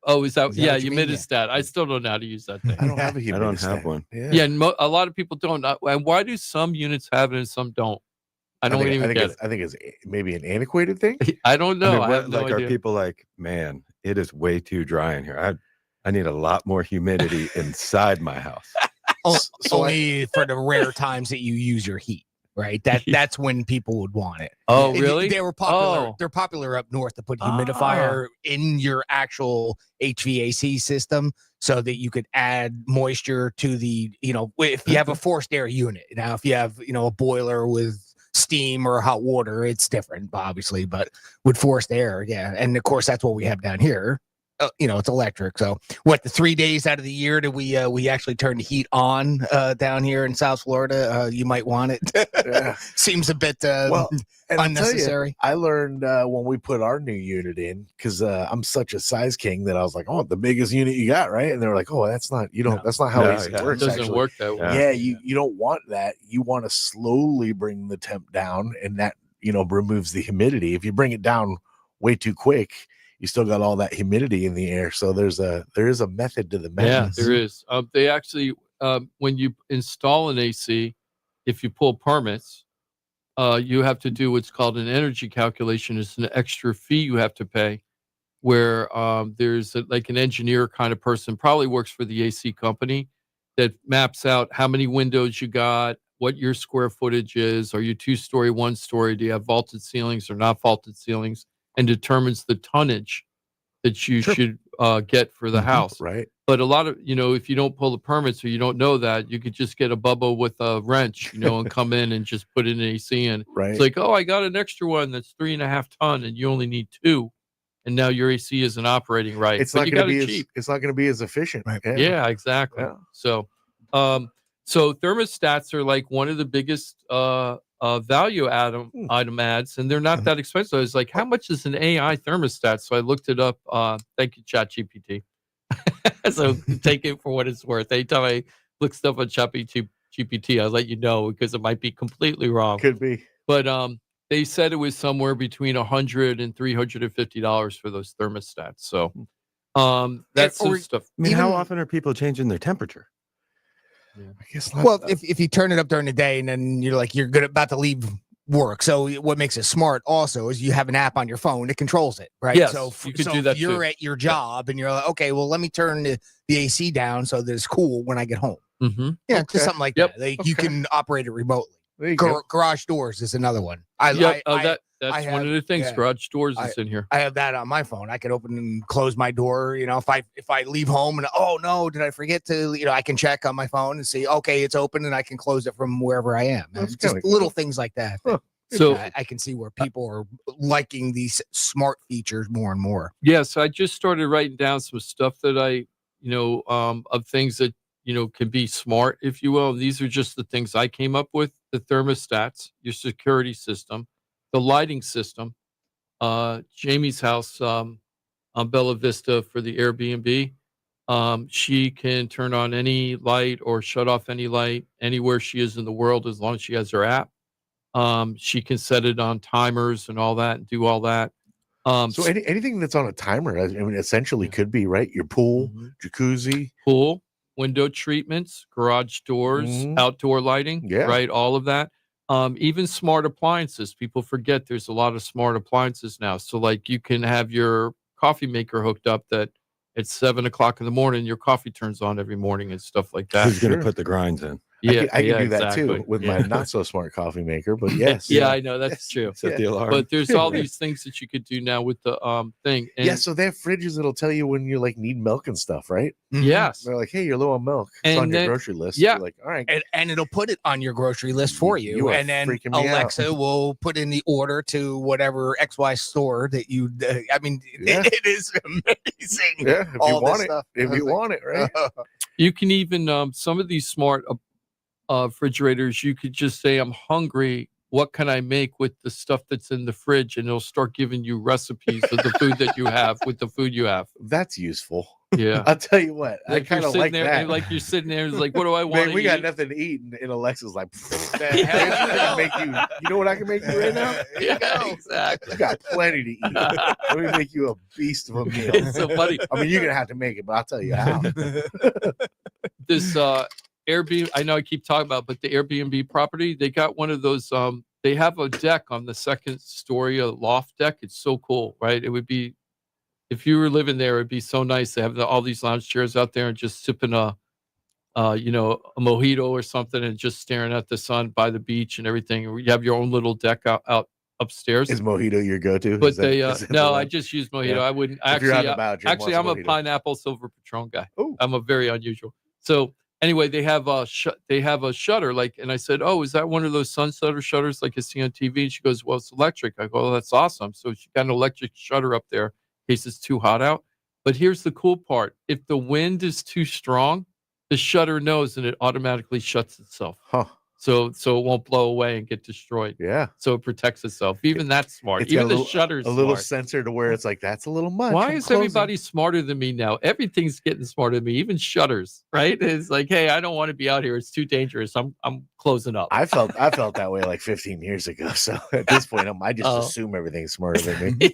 Oh, is that humidistat? I still don't know how to use that thing. I don't have a humidistat. I don't have one. Yeah, and a lot of people don't. And why do some units have it and some don't? I don't even get it. I think it's maybe an antiquated thing. I don't know. I have no idea. Are people like, man, it is way too dry in here. I need a lot more humidity inside my house. Only for the rare times that you use your heat. Right, that's when people would want it. Oh, really? They were popular. They're popular up north to put humidifier in your actual HVAC system, so that you could add moisture to the. If you have a forced air unit. Now, if you have a boiler with steam or hot water, it's different, obviously. But with forced air, and of course that's what we have down here. It's electric. So the 3 days out of the year do we actually turn the heat on down here in South Florida? You might want it. Seems a bit unnecessary. I learned when we put our new unit in, because I'm such a size king that I was like, oh, the biggest unit you got, right? And they were like, oh, that's not that's not how AC works. It doesn't work that way. Yeah, you don't want that. You want to slowly bring the temp down, and that removes the humidity. If you bring it down way too quick, you still got all that humidity in the air. So there is a method to the madness. Yeah, there is. They actually, when you install an AC, if you pull permits, you have to do what's called an energy calculation. It's an extra fee you have to pay, where there's like an engineer kind of person, probably works for the AC company, that maps out how many windows you got, what your square footage is. Are you 2-story, 1-story? Do you have vaulted ceilings or not vaulted ceilings? And determines the tonnage that you should get for the house. Right. But a lot of, if you don't pull the permits or you don't know that, you could just get a bubba with a wrench, and come in and just put an AC in. Right. It's like, oh, I got an extra one that's 3.5 ton and you only need 2. And now your AC isn't operating right. It's but not you going got to it be cheap. it's not going to be as efficient. Right. Yeah, exactly. Yeah. So thermostats are like one of the biggest value item ads, and they're not that expensive. I was like, how much is an AI thermostat? So I looked it up. Thank you, ChatGPT. So take it for what it's worth. Anytime I look stuff on ChatGPT, I'll let you know because it might be completely wrong. Could be. But they said it was somewhere between $100 and $350 for those thermostats. So that's some stuff. I mean, how often are people changing their temperature? I guess not. Well, if you turn it up during the day and then you're like, about to leave work. So what makes it smart also is you have an app on your phone that controls it, right? Yes, so you could do that if you're too. at your job and you're like, okay, well, let me turn the AC down so that it's cool when I get home. Mm-hmm. Yeah, Okay. just something like Yep. that. Like you can operate it remotely. There you go. Garage doors is another one. That's I one of the things. yeah. Garage doors is in here. I have that on my phone. I can open and close my door. If I leave home and oh no, did I forget to? I can check on my phone and see. Okay, it's open and I can close it from wherever I am. That's Just kinda little cool. things like that. Huh. So I can see where people are liking these smart features more and more. yes, I just started writing down some stuff that I, of things that can be smart, if you will. These are just the things I came up with: the thermostats, your security system, the lighting system. Jamie's house on Bella Vista for the Airbnb. She can turn on any light or shut off any light anywhere she is in the world as long as she has her app. She can set it on timers and all that and do all that. So anything that's on a timer, I mean, essentially could be, right? Your pool, jacuzzi. Pool, window treatments, garage doors, outdoor lighting, Yeah. right? All of that. Even smart appliances. People forget there's a lot of smart appliances now. So like you can have your coffee maker hooked up that at 7:00 in the morning, your coffee turns on every morning and stuff like that. Who's going to put the grinds in? Yeah, I can do that exactly. too with Yeah. my not so smart coffee maker, but yes. Yeah, I know that's true. Set the alarm. But there's all these things that you could do now with the thing. And Yeah, so they have fridges that'll tell you when you like need milk and stuff, right? yes. They're like, hey, you're low on milk. It's on And your then- grocery list. yeah. You're like, all right. And it'll put it on your grocery list for you. You are And then freaking me Alexa will put in the order to whatever XY store that you. I mean, Yeah. it is amazing. Yeah, if you all this want it. stuff. If you want it, right? You can even some of these smart refrigerators, you could just say, I'm hungry. What can I make with the stuff that's in the fridge? And it'll start giving you recipes of the food that you have with the food you have. That's useful. Yeah. I'll tell you what. I Like you're kind of sitting like there, that. and like you're sitting there, it's like, what do I want? Man, we got nothing to eat, and Alexa's like, I can make you. You know what I can make you right now? Yeah, exactly. You got plenty to eat. Let me make you a beast of a meal. It's so funny. I mean, you're gonna have to make it, but I'll tell you how. This Airbnb, I know I keep talking about, but the Airbnb property, they got one of those. They have a deck on the second story, a loft deck. It's so cool, right? It would be, if you were living there, it'd be so nice to have all these lounge chairs out there and just sipping a mojito or something and just staring at the sun by the beach and everything. You have your own little deck out upstairs. Is mojito your go-to? But Is that- they is that the no, one? I just use mojito. Yeah. I wouldn't If you're actually. out and about, Jim Actually, wants I'm a mojito. pineapple silver Patron guy. Ooh. I'm a very unusual. So anyway, they have a shutter, like, and I said, oh, is that one of those sunsetter shutters like you see on TV? And she goes, well, it's electric. I go, oh, that's awesome. So she got an electric shutter up there in case it's too hot out. But here's the cool part: if the wind is too strong, the shutter knows and it automatically shuts itself. Huh. so it won't blow away and get destroyed. Yeah. So it protects itself. Even that's smart. It's Even got the shutter's a little smart. sensor to where it's like, that's a little much. Why I'm is closing. everybody smarter than me now? Everything's getting smarter than me, even shutters, right? It's like, hey, I don't want to be out here. It's too dangerous. I'm closing up. I felt that way like 15 years ago. So at this point, I just assume everything's smarter than me.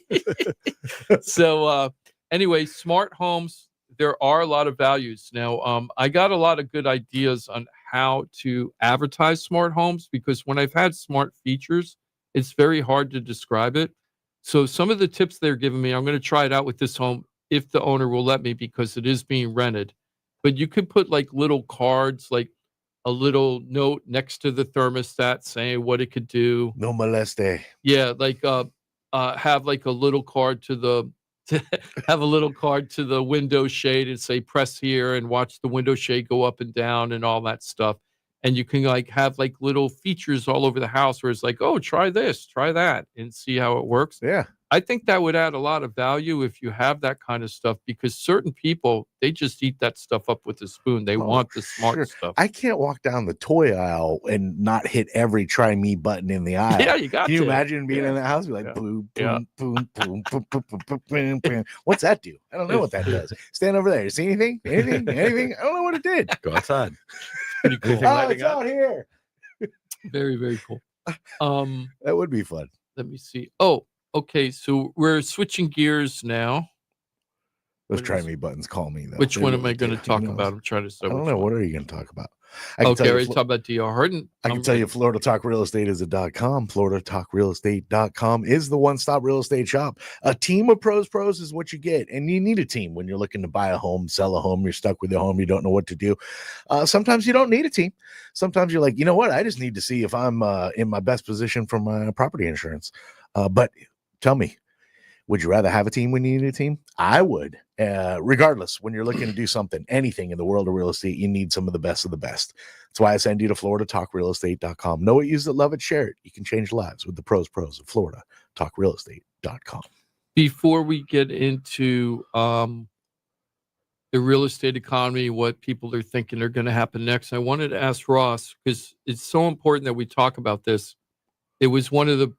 So anyway, smart homes, there are a lot of values. Now, I got a lot of good ideas on how to advertise smart homes, because when I've had smart features, it's very hard to describe it. So some of the tips they're giving me, I'm going to try it out with this home if the owner will let me, because it is being rented. But you could put like little cards, like a little note next to the thermostat saying what it could do. No moleste. Yeah, like have like a little card to have a little card to the window shade and say press here and watch the window shade go up and down and all that stuff. And you can like have like little features all over the house where it's like, oh, try this, try that, and see how it works. Yeah. I think that would add a lot of value if you have that kind of stuff, because certain people, they just eat that stuff up with a spoon. They want the smart stuff. I can't walk down the toy aisle and not hit every try me button in the aisle. Yeah, you got Can you to. imagine being in the house? Be like, boom, boom, boom, boom, boom, boom, boom, boom, boom. What's that do? I don't know what that does. Stand over there. You see anything? Anything? I don't know what it did. Go outside. Pretty cool. It's out here. Very, very cool. That would be fun. Let me see. Oh, okay. So we're switching gears now. Those try me buttons call me though. Which one am I going to talk about? I'm trying to say. I don't know. What are you going to talk about? Okay, I already talked about DR Harden. I can tell you Florida Talk Real Estate is .com. FloridaTalkRealEstate.com is the one-stop real estate shop. A team of pros is what you get. And you need a team when you're looking to buy a home, sell a home, you're stuck with your home, you don't know what to do. Sometimes you don't need a team. Sometimes you're like, you know what? I just need to see if I'm in my best position for my property insurance. But tell me, would you rather have a team when you need a team? I would. Regardless, when you're looking to do something, anything in the world of real estate, you need some of the best of the best. That's why I send you to FloridaTalkRealEstate.com. Know it, use it, love it, share it. You can change lives with the pros of FloridaTalkRealEstate.com. Before we get into the real estate economy, what people are thinking are going to happen next, I wanted to ask Ross, because it's so important that we talk about this. It was one of the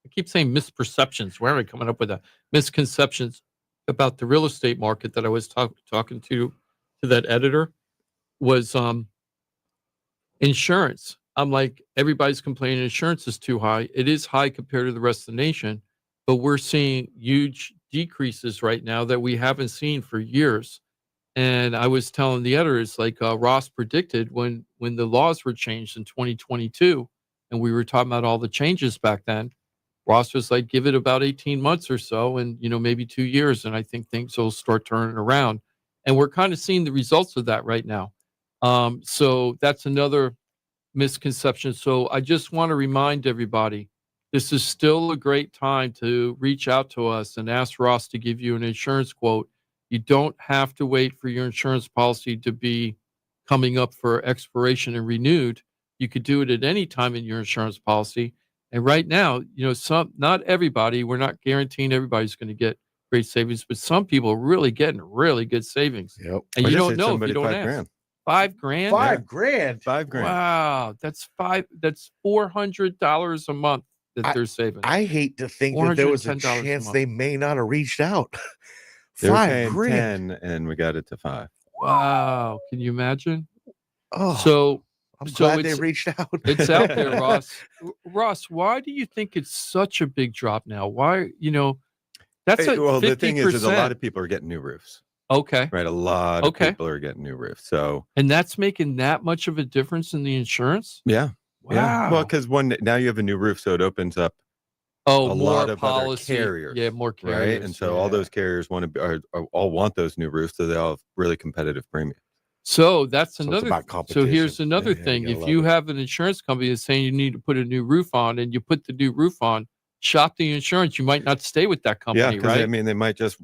I keep saying misperceptions. Where am I coming up with that? Misconceptions about the real estate market that I was talking to that editor was insurance. I'm like, everybody's complaining insurance is too high. It is high compared to the rest of the nation, but we're seeing huge decreases right now that we haven't seen for years. And I was telling the editors, like Ross predicted when the laws were changed in 2022, and we were talking about all the changes back then, Ross was like, give it about 18 months or so and, maybe 2 years. And I think things will start turning around. And we're kind of seeing the results of that right now. So that's another misconception. So I just want to remind everybody, this is still a great time to reach out to us and ask Ross to give you an insurance quote. You don't have to wait for your insurance policy to be coming up for expiration and renewed. You could do it at any time in your insurance policy. And right now, not everybody, we're not guaranteing everybody's going to get great savings, but some people are really getting really good savings. Yep. And you don't know if you don't ask. $5 grand? $5 grand. Wow. That's $400 a month that they're saving. I hate to think that there was a chance they may not have reached out. $5 grand. 10 and we got it to 5. Wow. Can you imagine? Oh. So I'm glad they reached out. It's out there, Ross. Ross, why do you think it's such a big drop now? Why, that's well, 50%. The thing is a lot of people are getting new roofs. Okay. Right. A lot of people are getting new roofs. So, and that's making that much of a difference in the insurance? Yeah. Wow. Yeah. Well, because now you have a new roof, so it opens up a lot of policy. Other carriers. Yeah, more carriers. Right. And so all those carriers all want those new roofs, so they all have really competitive premiums. So that's another. So here's another thing. If you have an insurance company that's saying you need to put a new roof on, and you put the new roof on, shop the insurance. You might not stay with that company, right? I mean, they might just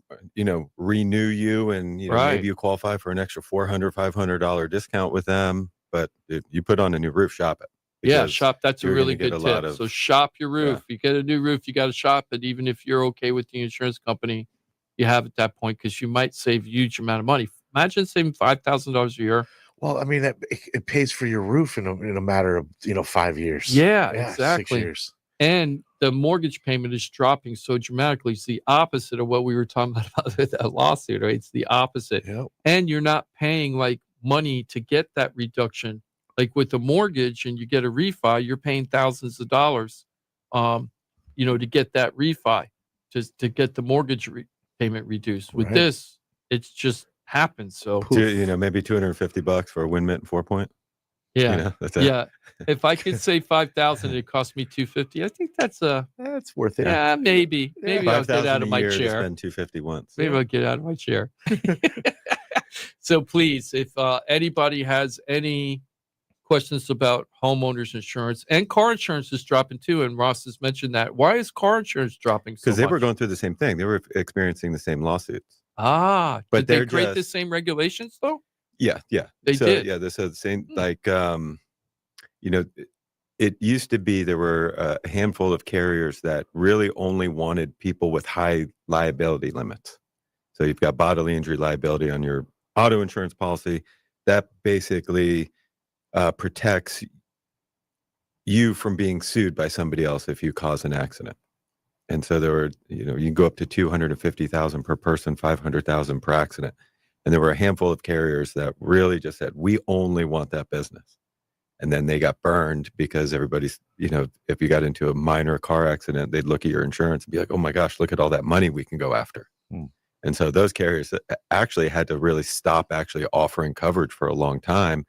renew you, and maybe you qualify for an extra $400-$500 discount with them. But if you put on a new roof, shop it. Yeah, shop. That's a really good tip. So shop your roof. You get a new roof, you got to shop it. Even if you're okay with the insurance company, you have at that point, because you might save a huge amount of money. Imagine saving $5,000 a year. Well, I mean, it pays for your roof in a matter of 5 years. Yeah, exactly. 6 years. And the mortgage payment is dropping so dramatically. It's the opposite of what we were talking about with that lawsuit, right? It's the opposite. Yep. And you're not paying like money to get that reduction. Like with the mortgage and you get a refi, you're paying thousands of dollars, to get that refi, to get the mortgage payment reduced. With this, it's just happens. So, maybe $250 for a win mint and 4-point. Yeah. That's it. Yeah. If I could say 5,000, it cost me 250. I think that's worth it. Yeah, maybe. Maybe I'll get out of my chair. Spend 250 once. Maybe I'll get out of my chair. So please, if anybody has any questions about homeowners insurance, and car insurance is dropping too, and Ross has mentioned that. Why is car insurance dropping so much? Because they were going through the same thing. They were experiencing the same lawsuits. But did they create just the same regulations though? Yeah. They did. Yeah, this is the same. Like, it used to be there were a handful of carriers that really only wanted people with high liability limits. So you've got bodily injury liability on your auto insurance policy. That basically protects you from being sued by somebody else if you cause an accident. And so there were, you can go up to $250,000 per person, $500,000 per accident. And there were a handful of carriers that really just said, we only want that business. And then they got burned because everybody's, if you got into a minor car accident, they'd look at your insurance and be like, oh my gosh, look at all that money we can go after. And so those carriers actually had to really stop actually offering coverage for a long time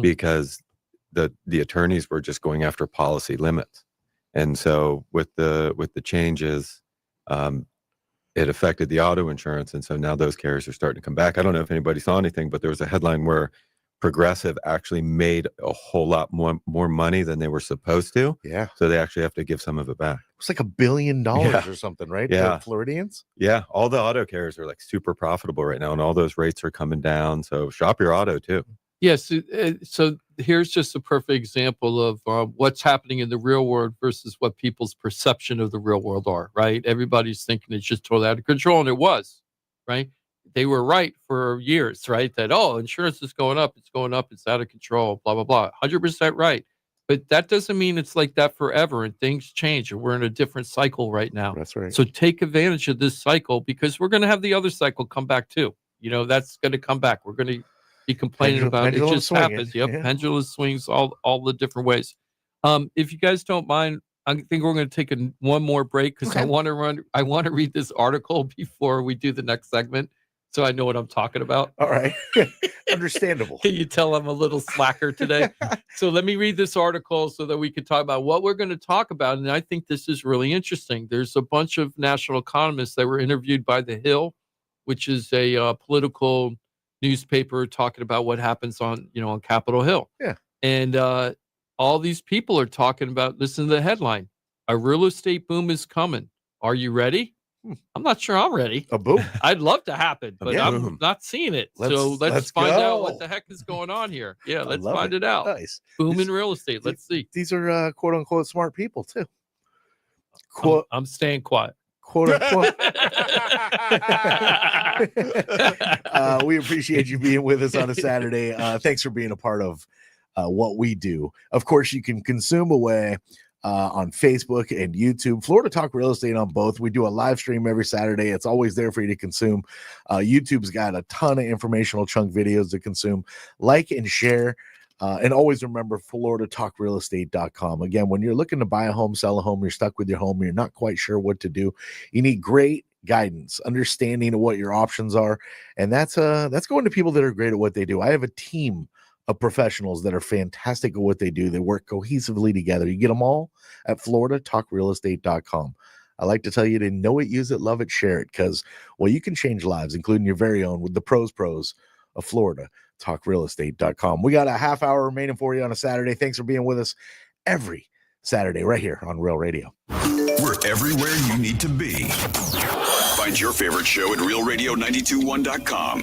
because the attorneys were just going after policy limits. And so with the changes, it affected the auto insurance. And so now those carriers are starting to come back. I don't know if anybody saw anything, but there was a headline where Progressive actually made a whole lot more money than they were supposed to. Yeah. So they actually have to give some of it back. It's like $1 billion or something, right? Yeah. For Floridians? Yeah. All the auto carriers are like super profitable right now, and all those rates are coming down. So shop your auto too. Yes. So here's just a perfect example of what's happening in the real world versus what people's perception of the real world are, right? Everybody's thinking it's just totally out of control, and it was, right? They were right for years, right? That, insurance is going up, it's out of control, blah, blah, blah. 100% right. But that doesn't mean it's like that forever, and things change, and we're in a different cycle right now. That's right. So take advantage of this cycle, because we're going to have the other cycle come back too. That's going to come back. We're going to be complaining about it. It just happens. Yep. Yeah. Pendulum swings all the different ways. If you guys don't mind, I think we're going to take one more break because I want to read this article before we do the next segment, so I know what I'm talking about. All right. Understandable. Can you tell I'm a little slacker today? So let me read this article so that we can talk about what we're going to talk about. And I think this is really interesting. There's a bunch of national economists that were interviewed by The Hill, which is a political newspaper talking about what happens on Capitol Hill. Yeah. And all these people are talking about, listen to the headline, a real estate boom is coming. Are you ready? I'm not sure I'm ready. A boom. I'd love to happen, but I'm not seeing it. Let's find out what the heck is going on here. Yeah, let's find it out. Nice. Boom in real estate. Let's see. These are quote unquote smart people too. I'm staying quiet. Quote unquote. We appreciate you being with us on a Saturday. Thanks for being a part of what we do. Of course, you can consume away on Facebook and YouTube. Florida Talk Real Estate on both. We do a live stream every Saturday. It's always there for you to consume. YouTube's got a ton of informational chunk videos to consume. Like and share. And always remember FloridaTalkRealEstate.com. Again, when you're looking to buy a home, sell a home, you're stuck with your home, you're not quite sure what to do, you need great guidance, understanding of what your options are. And that's going to people that are great at what they do. I have a team of professionals that are fantastic at what they do. They work cohesively together. You get them all at FloridaTalkRealEstate.com. I like to tell you to know it, use it, love it, share it, because, well, you can change lives, including your very own, with the pros of Florida. TalkRealEstate.com. We got a half hour remaining for you on a Saturday. Thanks for being with us every Saturday right here on Real Radio. We're everywhere you need to be. Find your favorite show at realradio921.com.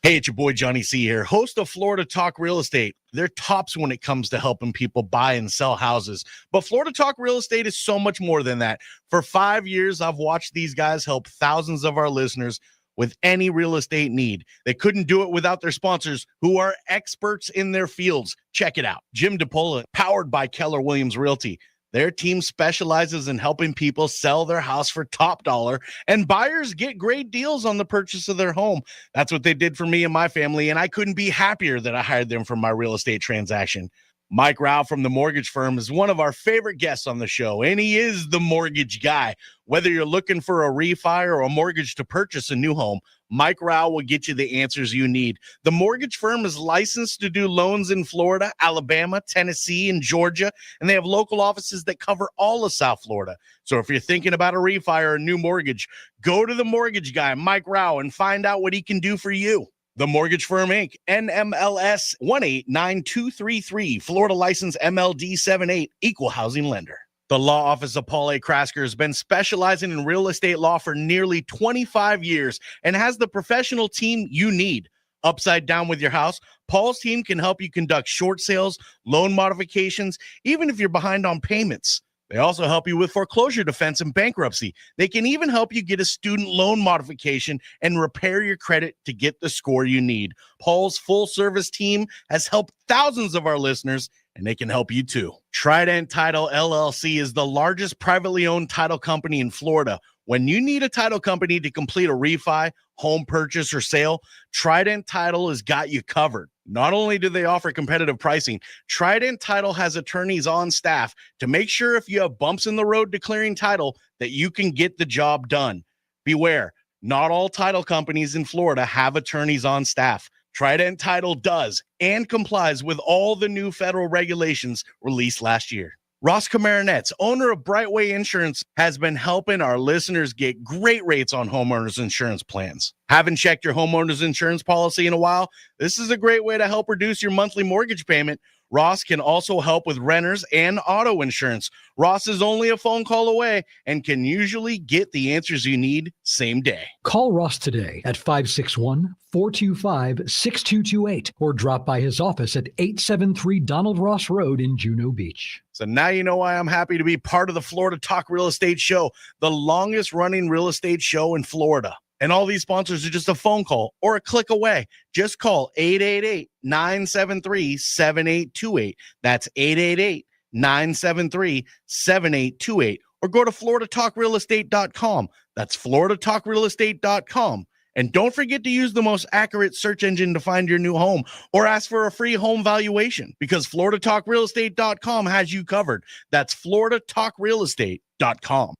Hey, it's your boy Johnny C here, host of Florida Talk Real Estate. They're tops when it comes to helping people buy and sell houses. But Florida Talk Real Estate is so much more than that. For 5 years, I've watched these guys help thousands of our listeners with any real estate need. They couldn't do it without their sponsors, who are experts in their fields. Check it out. Jim DePola, powered by Keller Williams Realty. Their team specializes in helping people sell their house for top dollar, and buyers get great deals on the purchase of their home. That's what they did for me and my family, and I couldn't be happier that I hired them for my real estate transaction. Mike Rao from the mortgage firm is one of our favorite guests on the show, and he is the mortgage guy. Whether you're looking for a refi or a mortgage to purchase a new home, Mike Rao will get you the answers you need. The mortgage firm is licensed to do loans in Florida, Alabama, Tennessee, and Georgia, and they have local offices that cover all of South Florida. So if you're thinking about a refi or a new mortgage, go to the mortgage guy, Mike Rao, and find out what he can do for you. The Mortgage Firm, Inc., NMLS 189233, Florida license MLD 78, equal housing lender. The law office of Paul A. Krasker has been specializing in real estate law for nearly 25 years and has the professional team you need. Upside down with your house, Paul's team can help you conduct short sales, loan modifications, even if you're behind on payments. They also help you with foreclosure defense and bankruptcy. They can even help you get a student loan modification and repair your credit to get the score you need. Paul's full-service team has helped thousands of our listeners, and they can help you too. Trident Title LLC is the largest privately owned title company in Florida. When you need a title company to complete a refi, home purchase, or sale, Trident Title has got you covered. Not only do they offer competitive pricing, Trident Title has attorneys on staff to make sure if you have bumps in the road declaring title that you can get the job done. Beware, not all title companies in Florida have attorneys on staff. Trident Title does and complies with all the new federal regulations released last year. Ross Komarinetz, owner of Brightway Insurance, has been helping our listeners get great rates on homeowners insurance plans. Haven't checked your homeowners insurance policy in a while? This is a great way to help reduce your monthly mortgage payment. Ross can also help with renters and auto insurance. Ross is only a phone call away and can usually get the answers you need same day. Call Ross today at 561-425-6228 or drop by his office at 873 Donald Ross Road in Juno Beach. So now you know why I'm happy to be part of the Florida Talk Real Estate Show, the longest running real estate show in Florida. And all these sponsors are just a phone call or a click away. Just call 888-973-7828. That's 888-973-7828. Or go to floridatalkrealestate.com. That's floridatalkrealestate.com. And don't forget to use the most accurate search engine to find your new home or ask for a free home valuation, because floridatalkrealestate.com has you covered. That's floridatalkrealestate.com.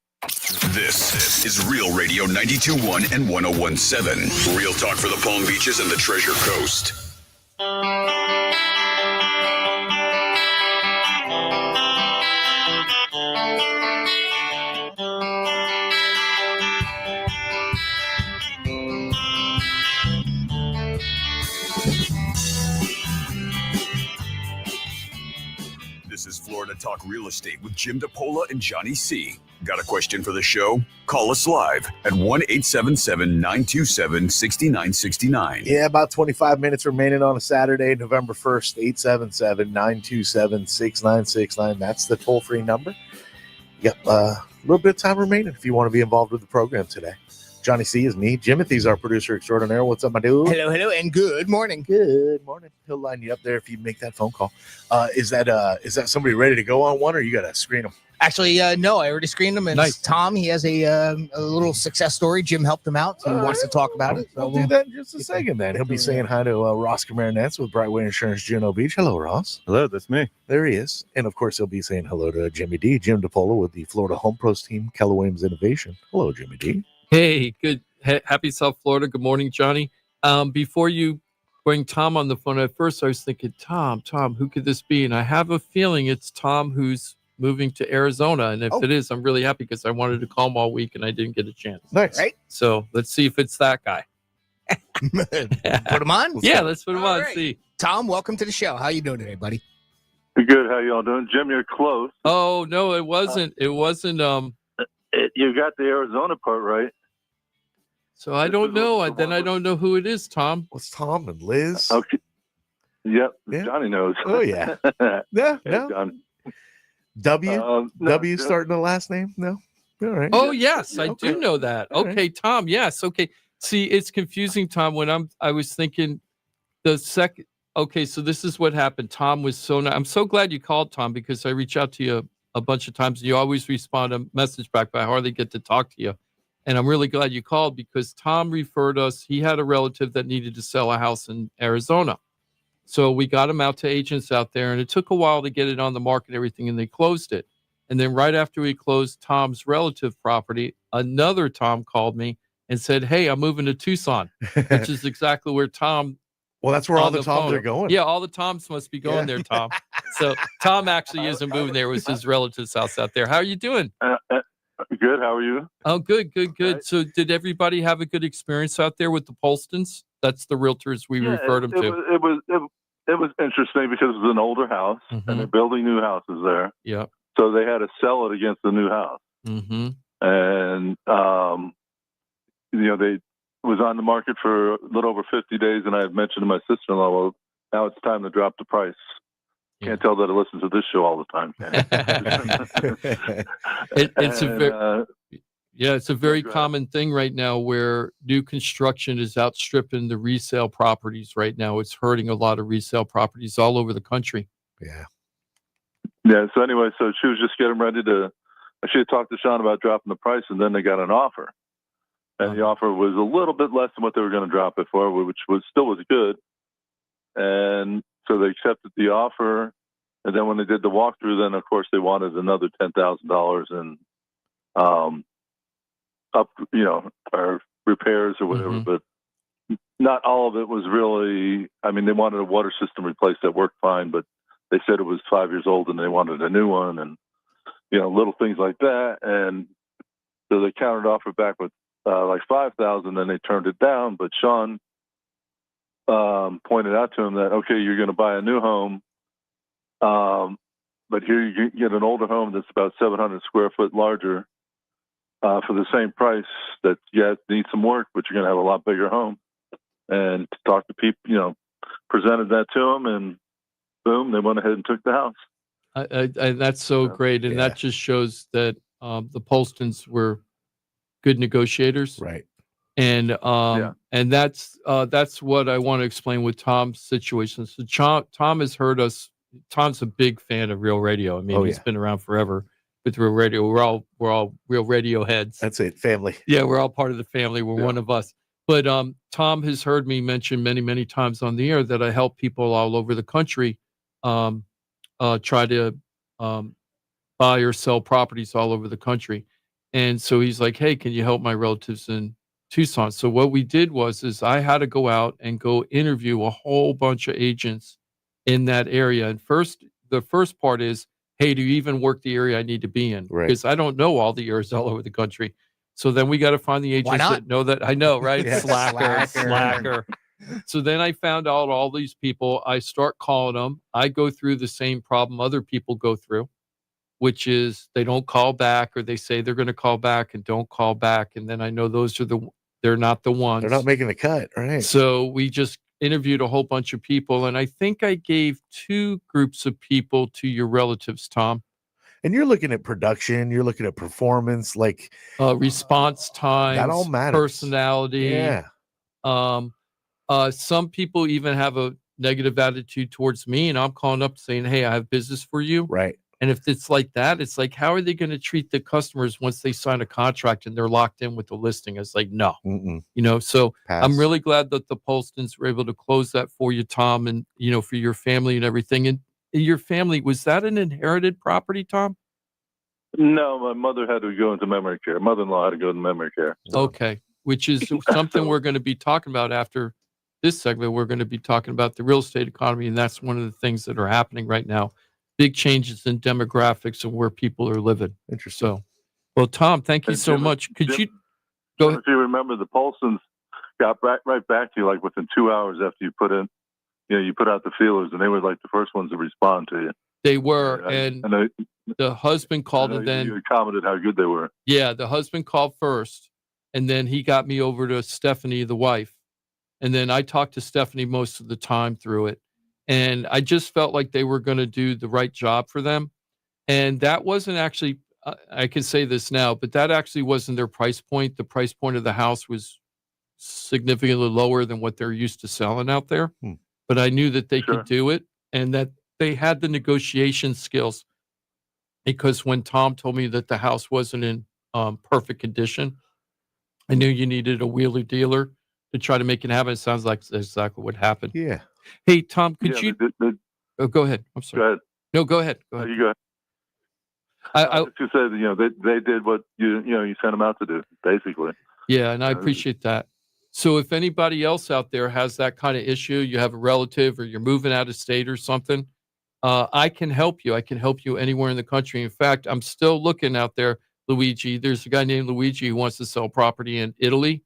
This is Real Radio 92.1 and 101.7. Real talk for the Palm Beaches and the Treasure Coast. This is Florida Talk Real Estate with Jim DePola and Johnny C. Got a question for the show? Call us live at 1-877-927-6969. Yeah, about 25 minutes remaining on a Saturday, November 1st, 877-927-6969. That's the toll-free number. You got a little bit of time remaining if you want to be involved with the program today. Johnny C is me. Jimothy's our producer extraordinaire. What's up, my dude? Hello, and good morning. Good morning. He'll line you up there if you make that phone call. Is that somebody ready to go on one, or you got to screen them? Actually, no, I already screened him. And nice. Tom, he has a little success story. Jim helped him out, so he wants to talk about it. So we'll do that in just a second, then. He'll be saying hi to Ross Komarinetz with Brightway Insurance, Juno Beach. Hello, Ross. Hello, that's me. There he is. And, of course, he'll be saying hello to Jimmy D, Jim DePola with the Florida Home Pros team, Keller Williams Innovation. Hello, Jimmy D. Hey, good. Happy South Florida. Good morning, Johnny. Before you bring Tom on the phone, at first I was thinking, Tom, who could this be? And I have a feeling it's Tom who's moving to Arizona. And if it is, I'm really happy because I wanted to call him all week and I didn't get a chance. Nice. Right? So let's see if it's that guy. Put him on? Let's put him on. Right. See. Tom, welcome to the show. How you doing today, buddy? Good. How y'all doing? Jim, you're close. Oh, no, it wasn't. It wasn't. You got the Arizona part right. So I don't know. Then I don't know who it is, Tom. What's Tom and Liz? Okay. Yep. Yeah. Johnny knows. Oh, yeah. Yeah. No. Johnny. W No, starting the last name? No. All right. Oh, yes, I Okay. do know that. All Okay, Tom. Yes. Okay. See, it's confusing, Tom. I was thinking the second. Okay, so this is what happened. Tom was so nice. I'm so glad you called, Tom, because I reach out to you a bunch of times and you always respond a message back, but I hardly get to talk to you. And I'm really glad you called because Tom referred us. He had a relative that needed to sell a house in Arizona. So we got him out to agents out there, and it took a while to get it on the market and everything, and they closed it. And then right after we closed Tom's relative property, another Tom called me and said, hey, I'm moving to Tucson, which is exactly where Tom. Well, that's where all the Toms are going. Yeah, all the Toms must be going there, Tom. So Tom actually isn't moving there. It was his relative's house out there. How are you doing? Good. How are you? Oh, good. So did everybody have a good experience out there with the Polstons? That's the realtors we referred them to. It was interesting because it was an older house and they're building new houses there. Yeah. So they had to sell it against the new house. Mm-hmm. And, they was on the market for a little over 50 days. And I had mentioned to my sister-in-law, well, now it's time to drop the price. Can't tell that I listen to this show all the time. It's a very common thing right now where new construction is outstripping the resale properties right now. It's hurting a lot of resale properties all over the country. Yeah. Yeah. So anyway, she was just getting ready to. She had talked to Sean about dropping the price, and then they got an offer, and the offer was a little bit less than what they were going to drop it for, which was good. And so they accepted the offer, and then when they did the walkthrough, then of course they wanted another $10,000 and or repairs or whatever. But not all of it was really. I mean, they wanted a water system replaced that worked fine, but they said it was 5 years old and they wanted a new one, and little things like that. And so they countered offer back with like $5,000, and they turned it down. But Sean pointed out to him that, okay, you're going to buy a new home, but here you get an older home that's about 700 square foot larger for the same price that needs some work, but you're going to have a lot bigger home. And talk to people, presented that to them, and boom, they went ahead and took the house. That's so great, and that just shows that the Polstons were good negotiators, right? And and that's what I want to explain with Tom's situation. So Tom has heard us. Tom's a big fan of Real Radio. I mean, he's been around forever with Real Radio. We're all Real Radio heads. That's it, family. Yeah, we're all part of the family. We're one of us. But Tom has heard me mention many, many times on the air that I help people all over the country try to buy or sell properties all over the country. And so he's like, hey, can you help my relatives in Tucson? So what we did is I had to go out and go interview a whole bunch of agents in that area. And the first part is, hey, do you even work the area I need to be in? Right. Because I don't know all the areas all over the country. So then we got to find the agents that know that. I know, right? Slacker. So then I found out all these people. I start calling them. I go through the same problem other people go through, which is they don't call back, or they say they're going to call back and don't call back. And then I know they're not the ones. They're not making the cut, right? So we just interviewed a whole bunch of people, and I think I gave 2 groups of people to your relatives, Tom. And you're looking at production, you're looking at performance, like response time, that all matters. Personality. Yeah. Some people even have a negative attitude towards me, and I'm calling up saying, hey, I have business for you. Right. And if it's like that, it's like, how are they going to treat the customers once they sign a contract and they're locked in with the listing? It's like, no. So Pass. I'm really glad that the Polstons were able to close that for you, Tom, and, for your family and everything. And your family, was that an inherited property, Tom? No, my mother had to go into memory care. Mother-in-law had to go into memory care. Okay, which is something we're going to be talking about after this segment. We're going to be talking about the real estate economy, and that's one of the things that are happening right now. Big changes in demographics and where people are living. Interesting. So, well, Tom, thank you so much. Could you go ahead? If you remember, the Polstons got right back to you like within 2 hours after you put in, you put out the feelers, and they were like the first ones to respond to you. They were, and the husband called, and then you commented how good they were. Yeah, the husband called first, and then he got me over to Stephanie, the wife, and then I talked to Stephanie most of the time through it, and I just felt like they were going to do the right job for them, and that wasn't actually. I can say this now, but that actually wasn't their price point. The price point of the house was significantly lower than what they're used to selling out there. But I knew that they could do it and that they had the negotiation skills, because when Tom told me that the house wasn't in perfect condition, I knew you needed a wheeler dealer to try to make it happen. It sounds like that's exactly what happened. Yeah. Hey, Tom, could you? Oh, go ahead. I'm sorry. Go ahead. No, go ahead. Go ahead. You go ahead. I just said, they did what you sent them out to do, basically. Yeah, and I appreciate that. So if anybody else out there has that kind of issue, you have a relative or you're moving out of state or something, I can help you. I can help you anywhere in the country. In fact, I'm still looking out there, Luigi. There's a guy named Luigi who wants to sell property in Italy,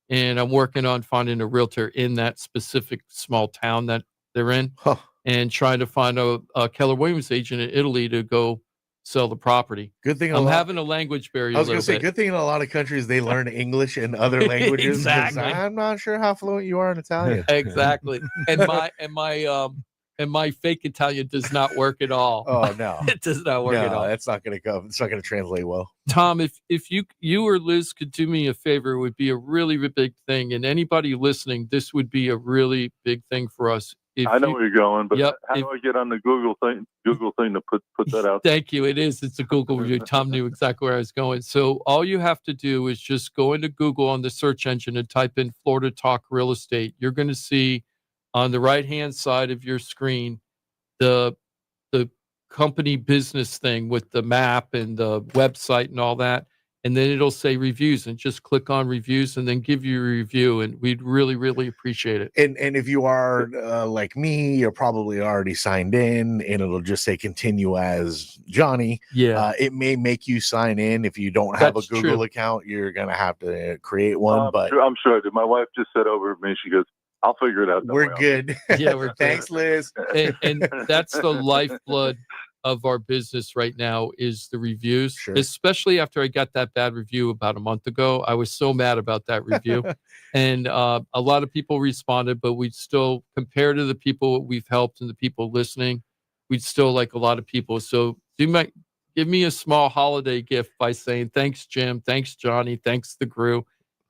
and I'm working on finding a realtor in that specific small town that they're in, and trying to find a Keller Williams agent in Italy to go sell the property. Good thing I'm having a language barrier. I was going to say, good thing in a lot of countries they learn English and other languages. Exactly. I'm not sure how fluent you are in Italian. Exactly. And my fake Italian does not work at all. Oh no, it does not work at all. That's not going to come. It's not going to translate well. Tom, if you or Liz could do me a favor, it would be a really big thing. And anybody listening, this would be a really big thing for us. I know where you're going, but how do I get on the Google thing to put that out? Thank you. It's a Google review. Tom knew exactly where I was going. So all you have to do is just go into Google on the search engine and type in Florida Talk Real Estate. You're going to see on the right-hand side of your screen the company business thing with the map and the website and all that. And then it'll say reviews, and just click on reviews and then give you a review. And we'd really appreciate it. And if you are like me, you're probably already signed in, and it'll just say continue as Johnny. Yeah. It may make you sign in. If you don't have a Google account, you're going to have to create one. But I'm sure I did. My wife just said over to me, she goes, I'll figure it out. We're good. Yeah, we're good. Thanks, Liz. And that's the lifeblood of our business right now is the reviews, especially after I got that bad review about a month ago. I was so mad about that review. And a lot of people responded, but we'd still, compared to the people we've helped and the people listening, we'd still like a lot of people. So you might give me a small holiday gift by saying, thanks, Jim. Thanks, Johnny. Thanks, the crew.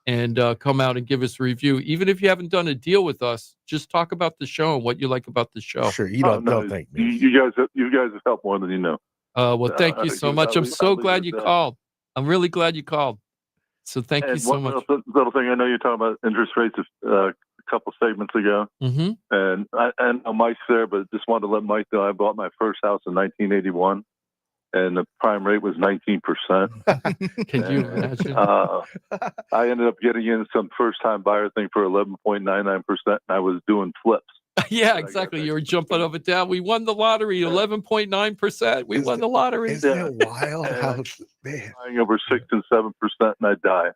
And come out and give us a review. Even if you haven't done a deal with us, just talk about the show and what you like about the show. Sure, you don't thank me. You guys have helped more than you know. Well, thank you so much. I'm so glad you called. I'm really glad you called. So thank you so much. Little thing, I know you're talking about interest rates a couple segments ago, and I know Mike's there, but just wanted to let Mike know I bought my first house in 1981. And the prime rate was 19%. Can you imagine? I ended up getting in some first-time buyer thing for 11.99%, and I was doing flips. Yeah, exactly. You were jumping up and down. We won the lottery, 11.9%. We won the lottery. Isn't it wild? How buying over 6 and 7%, and I die.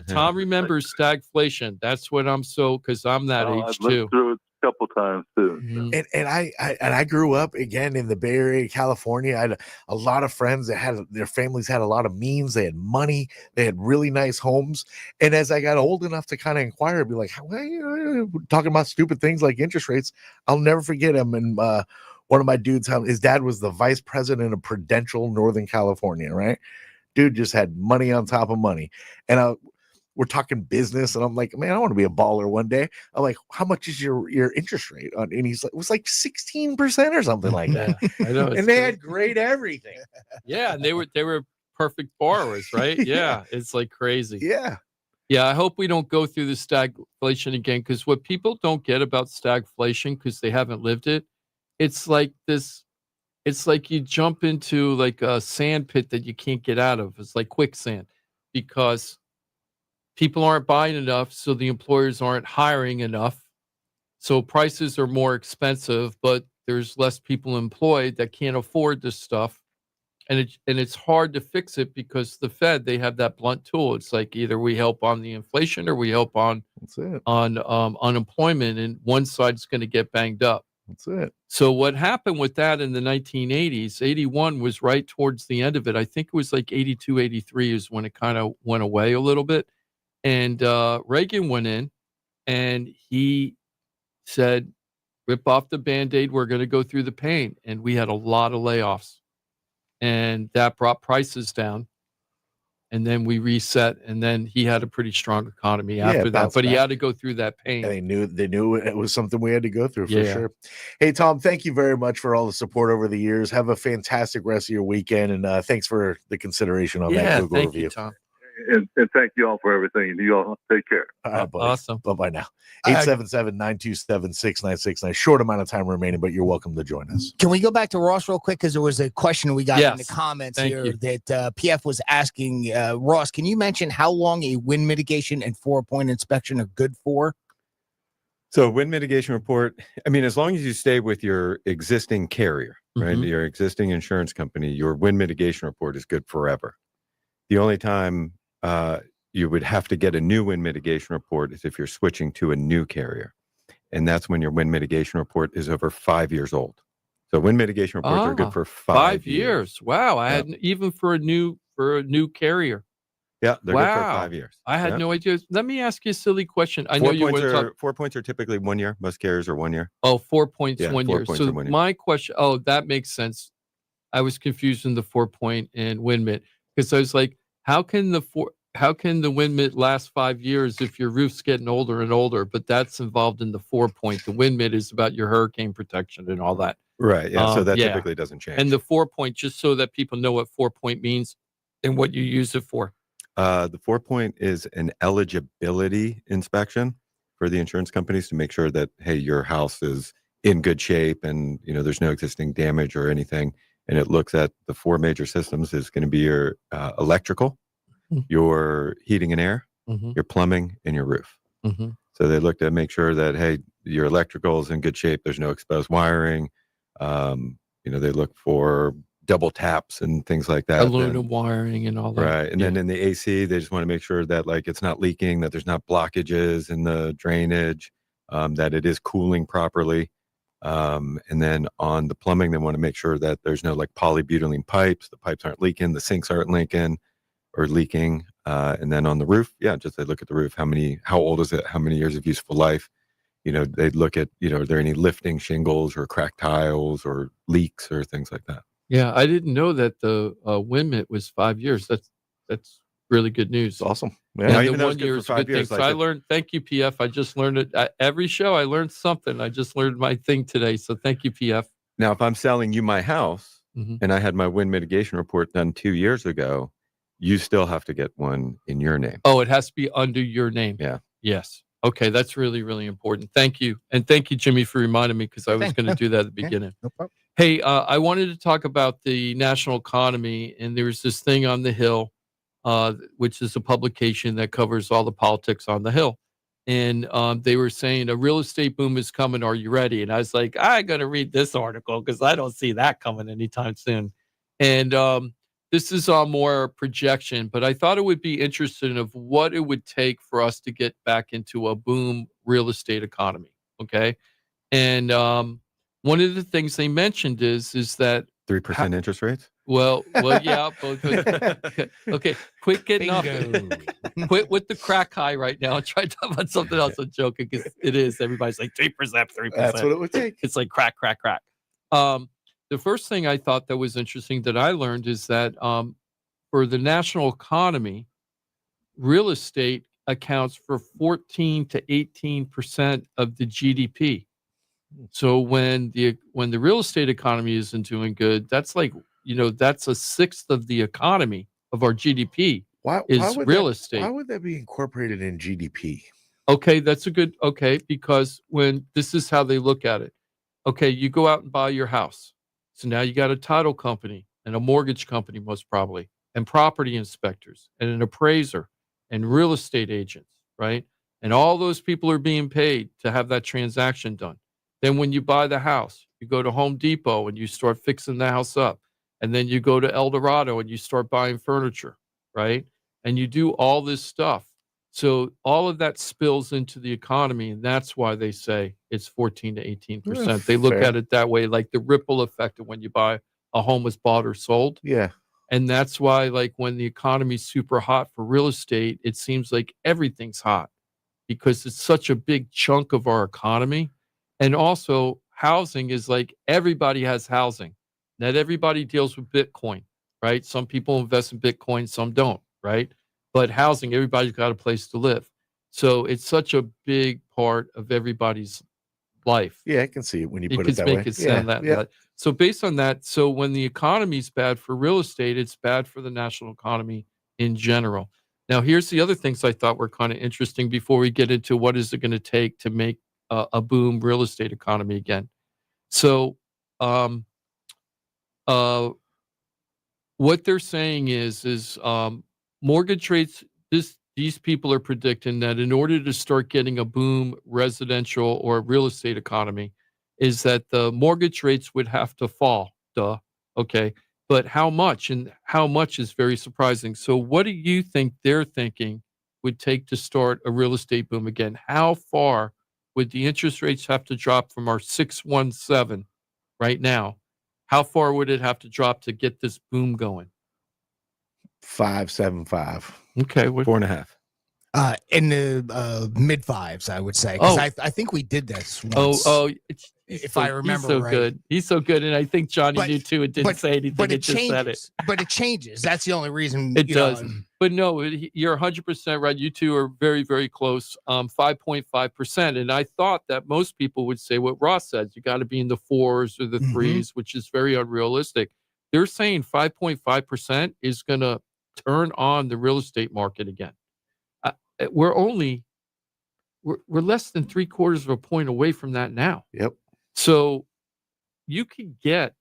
Tom remembers stagflation. That's what because I'm that age I've too. lived through it a couple times too. And I grew up again in the Bay Area, California. I had a lot of friends that had their families had a lot of means. They had money. They had really nice homes. And as I got old enough to kind of inquire, I'd be like, well, talking about stupid things like interest rates. I'll never forget him. And one of my dudes, his dad was the vice president of Prudential, Northern California, right? Dude just had money on top of money. And we're talking business, and I'm like, man, I want to be a baller one day. I'm like, how much is your interest rate on? And he's like, it was like 16% or something like that. I know, and they had great everything. Yeah, and they were perfect borrowers, right? Yeah, it's like crazy. Yeah. Yeah, I hope we don't go through the stagflation again, because what people don't get about stagflation, because they haven't lived it, it's like you jump into like a sand pit that you can't get out of. It's like quicksand, because people aren't buying enough, so the employers aren't hiring enough. So prices are more expensive, but there's less people employed that can't afford this stuff. And it's hard to fix it, because the Fed, they have that blunt tool. It's like either we help on the inflation or we help on unemployment, and one side's going to get banged up. That's it. So what happened with that in the 1980s, 81 was right towards the end of it. I think it was like 82, 83 is when it kind of went away a little bit. And Reagan went in and he said, rip off the Band-Aid. We're going to go through the pain. And we had a lot of layoffs. And that brought prices down. and then we reset, and then he had a pretty strong economy after that. But he had to go through that pain. And they knew it was something we had to go through for Yeah. sure. Hey, Tom, thank you very much for all the support over the years. Have a fantastic rest of your weekend, and thanks for the consideration on that Google thank review. you, Tom. And thank you all for everything. And you all take care. All right, buddy. Awesome. Bye-bye now. 877-927-6969. Short amount of time remaining, but you're welcome to join us. Can we go back to Ross real quick? Because there was a question we got in the Yes. comments Thank here you. that PF was asking. Ross, can you mention how long a wind mitigation and 4-point inspection are good for? So wind mitigation report, I mean, as long as you stay with your existing carrier, right, Mhm. your existing insurance company, your wind mitigation report is good forever. The only time you would have to get a new wind mitigation report is if you're switching to a new carrier. And that's when your wind mitigation report is over 5 years old. So wind mitigation reports are good for 5 years. Wow. I Yep. hadn't even for a new carrier. Yeah, they're good for Wow. 5 years. I had Yeah. no idea. Let me ask you a silly question. I know you were talking. 4 points are typically 1 year. Most carriers are 1 year. Oh, 4 points, Yeah, 1 4 year. points So are 1 year. my question, that makes sense. I was confused in the 4-point and wind mitt because I was like, how can the wind mitt last 5 years if your roof's getting older and older? But that's involved in the 4-point. The wind mitt is about your hurricane protection and all that. Right. Yeah. So that yeah. typically doesn't change. And the 4-point, just so that people know what 4-point means and what you use it for. The 4-point is an eligibility inspection for the insurance companies to make sure that, hey, your house is in good shape and, there's no existing damage or anything. And it looks at the 4 major systems is going to be your electrical, your heating and air, your plumbing, and your roof. Mm-hmm. So they look to make sure that, hey, your electrical is in good shape. There's no exposed wiring. They look for double taps and things like that. Aluminum wiring and all that. Right. And then in the AC, they just want to make sure that it's not leaking, that there's not blockages in the drainage, that it is cooling properly. And then on the plumbing, they want to make sure that there's no polybutylene pipes. The pipes aren't leaking. The sinks aren't leaking. And then on the roof, just they look at the roof. How old is it? How many years of useful life? They look at, are there any lifting shingles or cracked tiles or leaks or things like that? Yeah, I didn't know that the wind mitt was 5 years. That's really good news. It's awesome. Yeah, even the though 1 it's good year for is a 5 good thing. years, So like I it- learned. Thank you, PF. I just learned it at every show. I learned something. I just learned my thing today. So thank you, PF. Now, if I'm selling you my house and I had my wind mitigation report done 2 years ago, you still have to get one in your name. Oh, it has to be under your name. Yeah. Yes. Okay, that's really, really important. Thank you. And thank you, Jimmy, for reminding me because I was going to do that at the beginning. No problem. Hey, I wanted to talk about the national economy, and there's this thing on the Hill, which is a publication that covers all the politics on the Hill. And they were saying a real estate boom is coming. Are you ready? And I was like, I got to read this article because I don't see that coming anytime soon. And this is more projection, but I thought it would be interesting of what it would take for us to get back into a boom real estate economy. Okay. And one of the things they mentioned is that 3% interest rates? well, yeah. Okay, quit getting off. Quit with the crack high right now and try to talk about something else. I'm joking because it is. Everybody's like 3%, 3%. That's what it would take. It's like crack. The first thing I thought that was interesting that I learned is that for the national economy, real estate accounts for 14 to 18% of the GDP. So when the real estate economy isn't doing good, that's that's a sixth of the economy of our GDP is real estate. Why would that be incorporated in GDP? Okay, that's a good, because when this is how they look at it. Okay, you go out and buy your house. So now you got a title company and a mortgage company, most probably, and property inspectors and an appraiser and real estate agents, right? And all those people are being paid to have that transaction done. Then when you buy the house, you go to Home Depot and you start fixing the house up. And then you go to El Dorado and you start buying furniture, right? And you do all this stuff. So all of that spills into the economy, and that's why they say it's 14 to 18%. They look Fair. at it that way, like the ripple effect of when you buy a home was bought or sold. Yeah. And that's why, when the economy's super hot for real estate, it seems like everything's hot because it's such a big chunk of our economy. And also, housing is everybody has housing. Not everybody deals with Bitcoin, right? Some people invest in Bitcoin, some don't. right? But housing, everybody's got a place to live. So it's such a big part of everybody's life. Yeah, I can see it when you put could it that make way. it sound that. So based on that, so when the economy's bad for real estate, it's bad for the national economy in general. Now, here's the other things I thought were kind of interesting before we get into what is it going to take to make a boom real estate economy again. So, what they're saying is mortgage rates. These people are predicting that in order to start getting a boom residential or real estate economy, is that the mortgage rates would have to fall. Duh. Okay. But how much? And how much is very surprising. So what do you think they're thinking would take to start a real estate boom again? How far would the interest rates have to drop from our 617 right now? How far would it have to drop to get this boom going? 5.75. Okay. 4.5. In the mid fives, I would say. Because I think we did this once. If I remember he's so right. good. He's so good, and I think Johnny knew too. It didn't say anything. But it it just changes. said it. But it changes. That's the only reason. It does. But no, you're 100% right. You two are very, very close. 5.5%. And I thought that most people would say what Ross said. You got to be in the 4s or the 3s, which is very unrealistic. They're saying 5.5% is going to turn on the real estate market again. We're less than 3/4 of a point away from that now. Yep. So you can get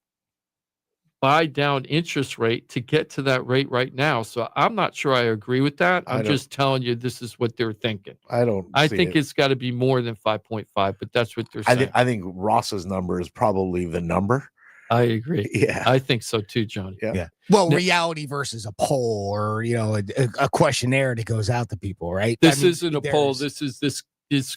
buy down interest rate to get to that rate right now. So I'm not sure I agree with that. I'm just telling you this is what they're thinking. I think it's got to be more than 5.5, but that's what they're saying. I think Ross's number is probably the number. I agree. Yeah. I think so too, Johnny. Yeah. Well, reality versus a poll or, a questionnaire that goes out to people, right? This isn't a poll. This is this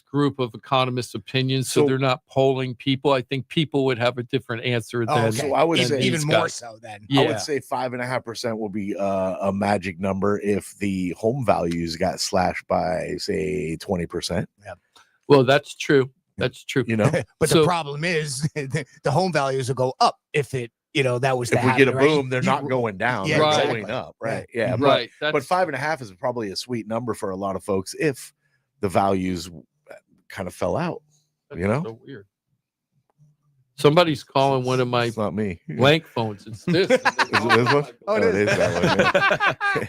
group of economists' opinions. So they're not polling people. I think people would have a different answer than. So I would say even more so then. I would say 5.5% will be a magic number if the home values got slashed by, say, 20%. Yeah. Well, that's true. That's true. But the problem is the home values will go up if it, that was if we get a boom, they're not going down. Yeah, they're exactly. going up. Right. Yeah. Right. But 5.5 is probably a sweet number for a lot of folks if the values kind of fell out. That's so weird. Somebody's calling one of my it's not me. blank phones. It's this. Is it this one? Oh, it is that one.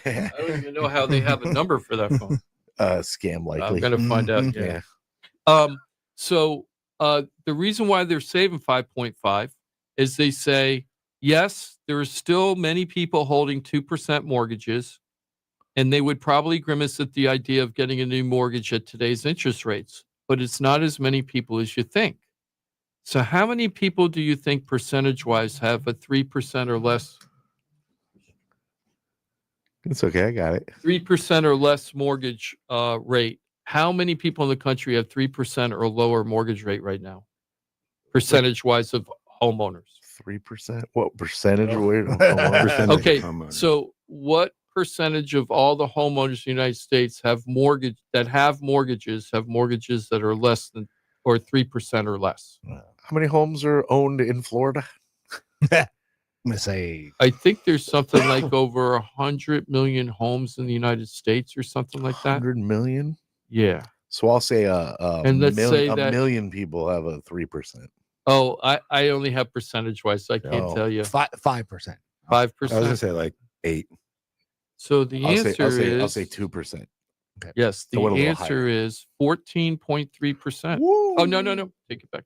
Yeah. I don't even know how they have a number for that phone. Scam likely. I'm gonna find out. Yeah. So the reason why they're saving 5.5 is they say, yes, there are still many people holding 2% mortgages, and they would probably grimace at the idea of getting a new mortgage at today's interest rates, but it's not as many people as you think. So how many people do you think percentage-wise have a 3% or less? It's okay. I got it. 3% or less mortgage rate. How many people in the country have 3% or lower mortgage rate right now? Percentage-wise of homeowners. 3%? What percentage? Okay, so what percentage of all the homeowners in the United States have mortgages that are less than or 3% or less? How many homes are owned in Florida? I'm gonna say I think there's something like over 100 million homes in the United States or something like that. 100 million? Yeah. So I'll say and let's say that million people have a 3%. Oh, I only have percentage wise, so I can't tell you. 5%. 5%. I was gonna say like 8. So the answer is I'll say 2%. Okay. Yes, the answer is 14.3%. Oh no. Take it back.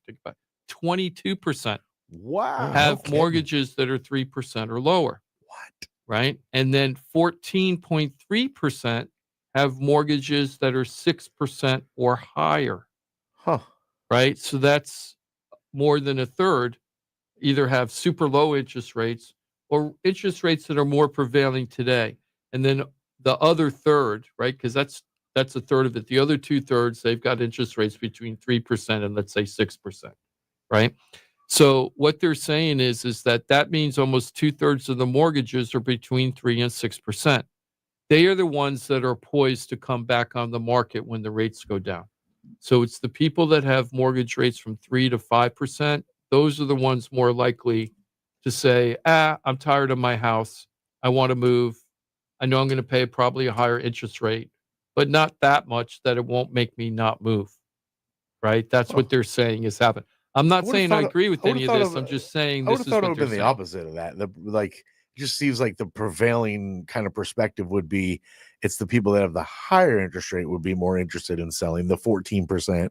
22%. Wow. Have mortgages that are 3% or lower. What? Right? And then 14.3% have mortgages that are 6% or higher. Huh. Right? So that's more than a third either have super low interest rates or interest rates that are more prevailing today. And then the other third, right? Because that's a third of it. The other 2/3, they've got interest rates between 3% and let's say 6%, right? So what they're saying is that means almost 2/3 of the mortgages are between 3 and 6%. They are the ones that are poised to come back on the market when the rates go down. So it's the people that have mortgage rates from 3 to 5%. Those are the ones more likely to say, I'm tired of my house. I want to move. I know I'm going to pay probably a higher interest rate, but not that much that it wonn't make me not move. Right? That's what they're saying is happening. I'm not saying I agree with any of this. I'm just saying I would this have is thought it what would they're have been the saying. opposite of that. It just seems like the prevailing kind of perspective would be it's the people that have the higher interest rate would be more interested in selling the 14%,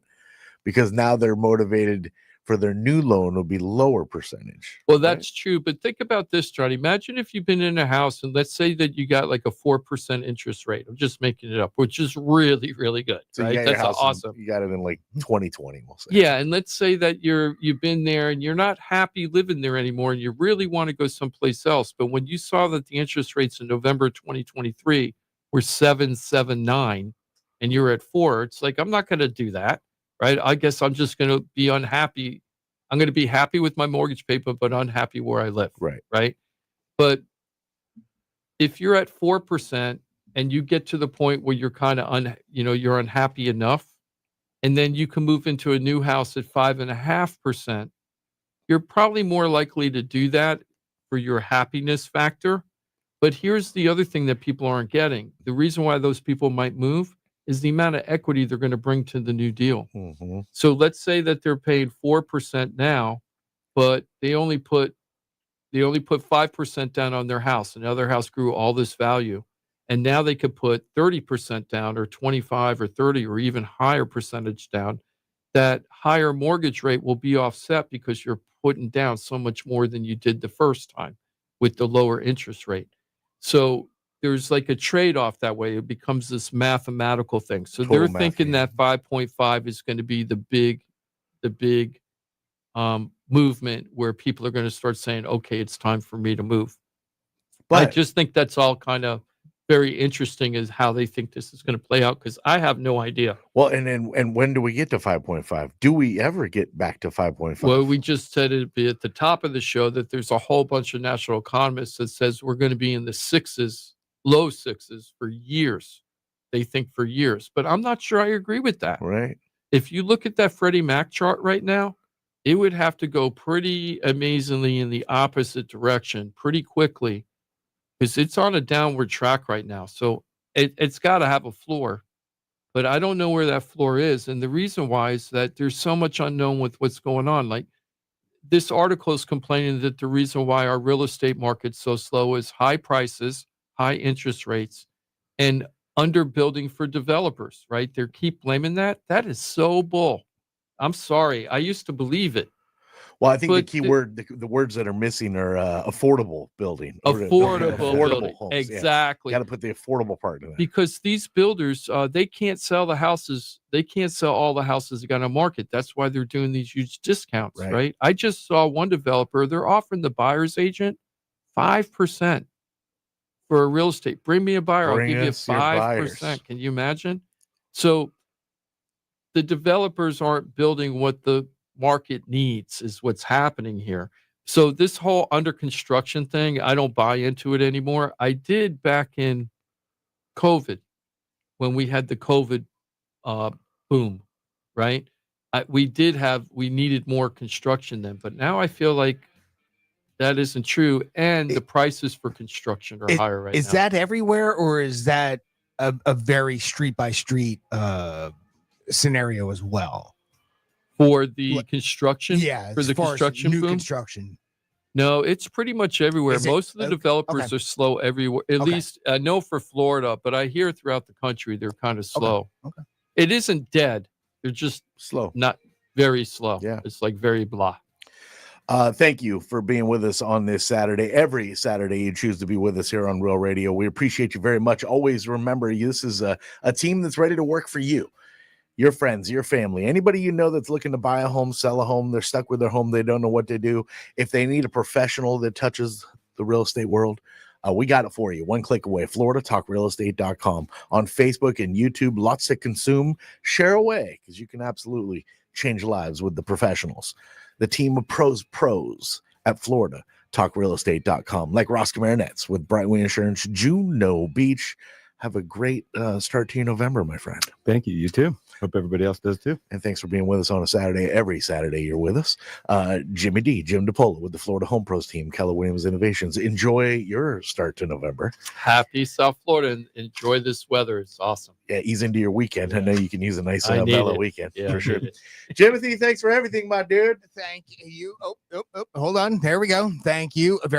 because now they're motivated for their new loan would be lower percentage. Well, that's true. But think about this, John. Imagine if you've been in a house and let's say that you got like a 4% interest rate. I'm just making it up, which is really, really good. So right? you got your That's house awesome. You got it in like 2020, we'll say. Yeah, and let's say that you've been there and you're not happy living there anymore and you really want to go someplace else. But when you saw that the interest rates in November 2023 were 7.79 and you're at 4, it's like, I'm not going to do that, right? I guess I'm just going to be unhappy. I'm going to be happy with my mortgage payment, but unhappy where I live. Right. But if you're at 4% and you get to the point where you're kind of you're unhappy enough, and then you can move into a new house at 5.5%, you're probably more likely to do that for your happiness factor. But here's the other thing that people aren't getting. The reason why those people might move is the amount of equity they're going to bring to the new deal. Mm-hmm. So let's say that they're paying 4% now, but they only put 5% down on their house, and now their house grew all this value. And now they could put 30% down or 25 or 30 or even higher percentage down. That higher mortgage rate will be offset because you're putting down so much more than you did the first time with the lower interest rate. So there's like a trade-off that way. It becomes this mathematical thing. So they're thinking that 5.5 is going to be the big movement where people are going to start saying, okay, it's time for me to move. But I just think that's all kind of very interesting is how they think this is going to play out, because I have no idea. Well, and when do we get to 5.5? Do we ever get back to 5.5? Well, we just said it'd be at the top of the show that there's a whole bunch of national economists that says we're going to be in the sixes, low sixes for years. They think for years, but I'm not sure I agree with that. Right. If you look at that Freddie Mac chart right now, it would have to go pretty amazingly in the opposite direction pretty quickly, because it's on a downward track right now. So it's got to have a floor, but I don't know where that floor is. And the reason why is that there's so much unknown with what's going on. Like this article is complaining that the reason why our real estate market's so slow is high prices, high interest rates, and underbuilding for developers, right? They keep blaming that. That is so bull. I'm sorry. I used to believe it. Well, I think the key word, the words that are missing are affordable building. Affordable homes. Exactly. Got to put the affordable part in that. Because these builders, they can't sell the houses. They can't sell all the houses they got on market. That's why they're doing these huge discounts, right? I just saw one developer. They're offering the buyer's agent 5% for a real estate. Bring me a buyer. I'll give you 5%. Can you imagine? So the developers aren't building what the market needs is what's happening here. So this whole under construction thing, I don't buy into it anymore. I did back in COVID when we had the COVID boom, right? We needed more construction then, but now I feel like that isn't true. And the prices for construction are higher right now. Is that everywhere, or is that a very street by street scenario as well? For the construction? Yeah. For the construction new boom? construction. No, it's pretty much everywhere. Most of the developers are slow everywhere. At least I know for Florida, but I hear throughout the country they're kind of slow. Okay. It isn't dead. They're just slow. Not very slow. Yeah. It's like very blah. Thank you for being with us on this Saturday. Every Saturday you choose to be with us here on Real Radio. We appreciate you very much. Always remember, this is a team that's ready to work for you, your friends, your family, anybody you know that's looking to buy a home, sell a home. They're stuck with their home. They don't know what to do. If they need a professional that touches the real estate world, we got it for you. One click away. FloridaTalkRealEstate.com. On Facebook and YouTube. Lots to consume. Share away, because you can absolutely change lives with the professionals. The team of pros at FloridaTalkRealEstate.com. Like Komarinetz with Brightway Insurance, Juno Beach. have a great start to your November, my friend. Thank you. You too. Hope everybody else does too. And thanks for being with us on a Saturday. Every Saturday you're with us. Jim DePola with the Florida Home Pros team, Keller Williams Innovations. Enjoy your start to November. Happy South Florida and enjoy this weather. It's awesome. Yeah, ease into your weekend. I know you can use a nice mellow weekend for sure. Jimothy, thanks for everything, my dude. Thank you. Hold on. There we go. Thank you very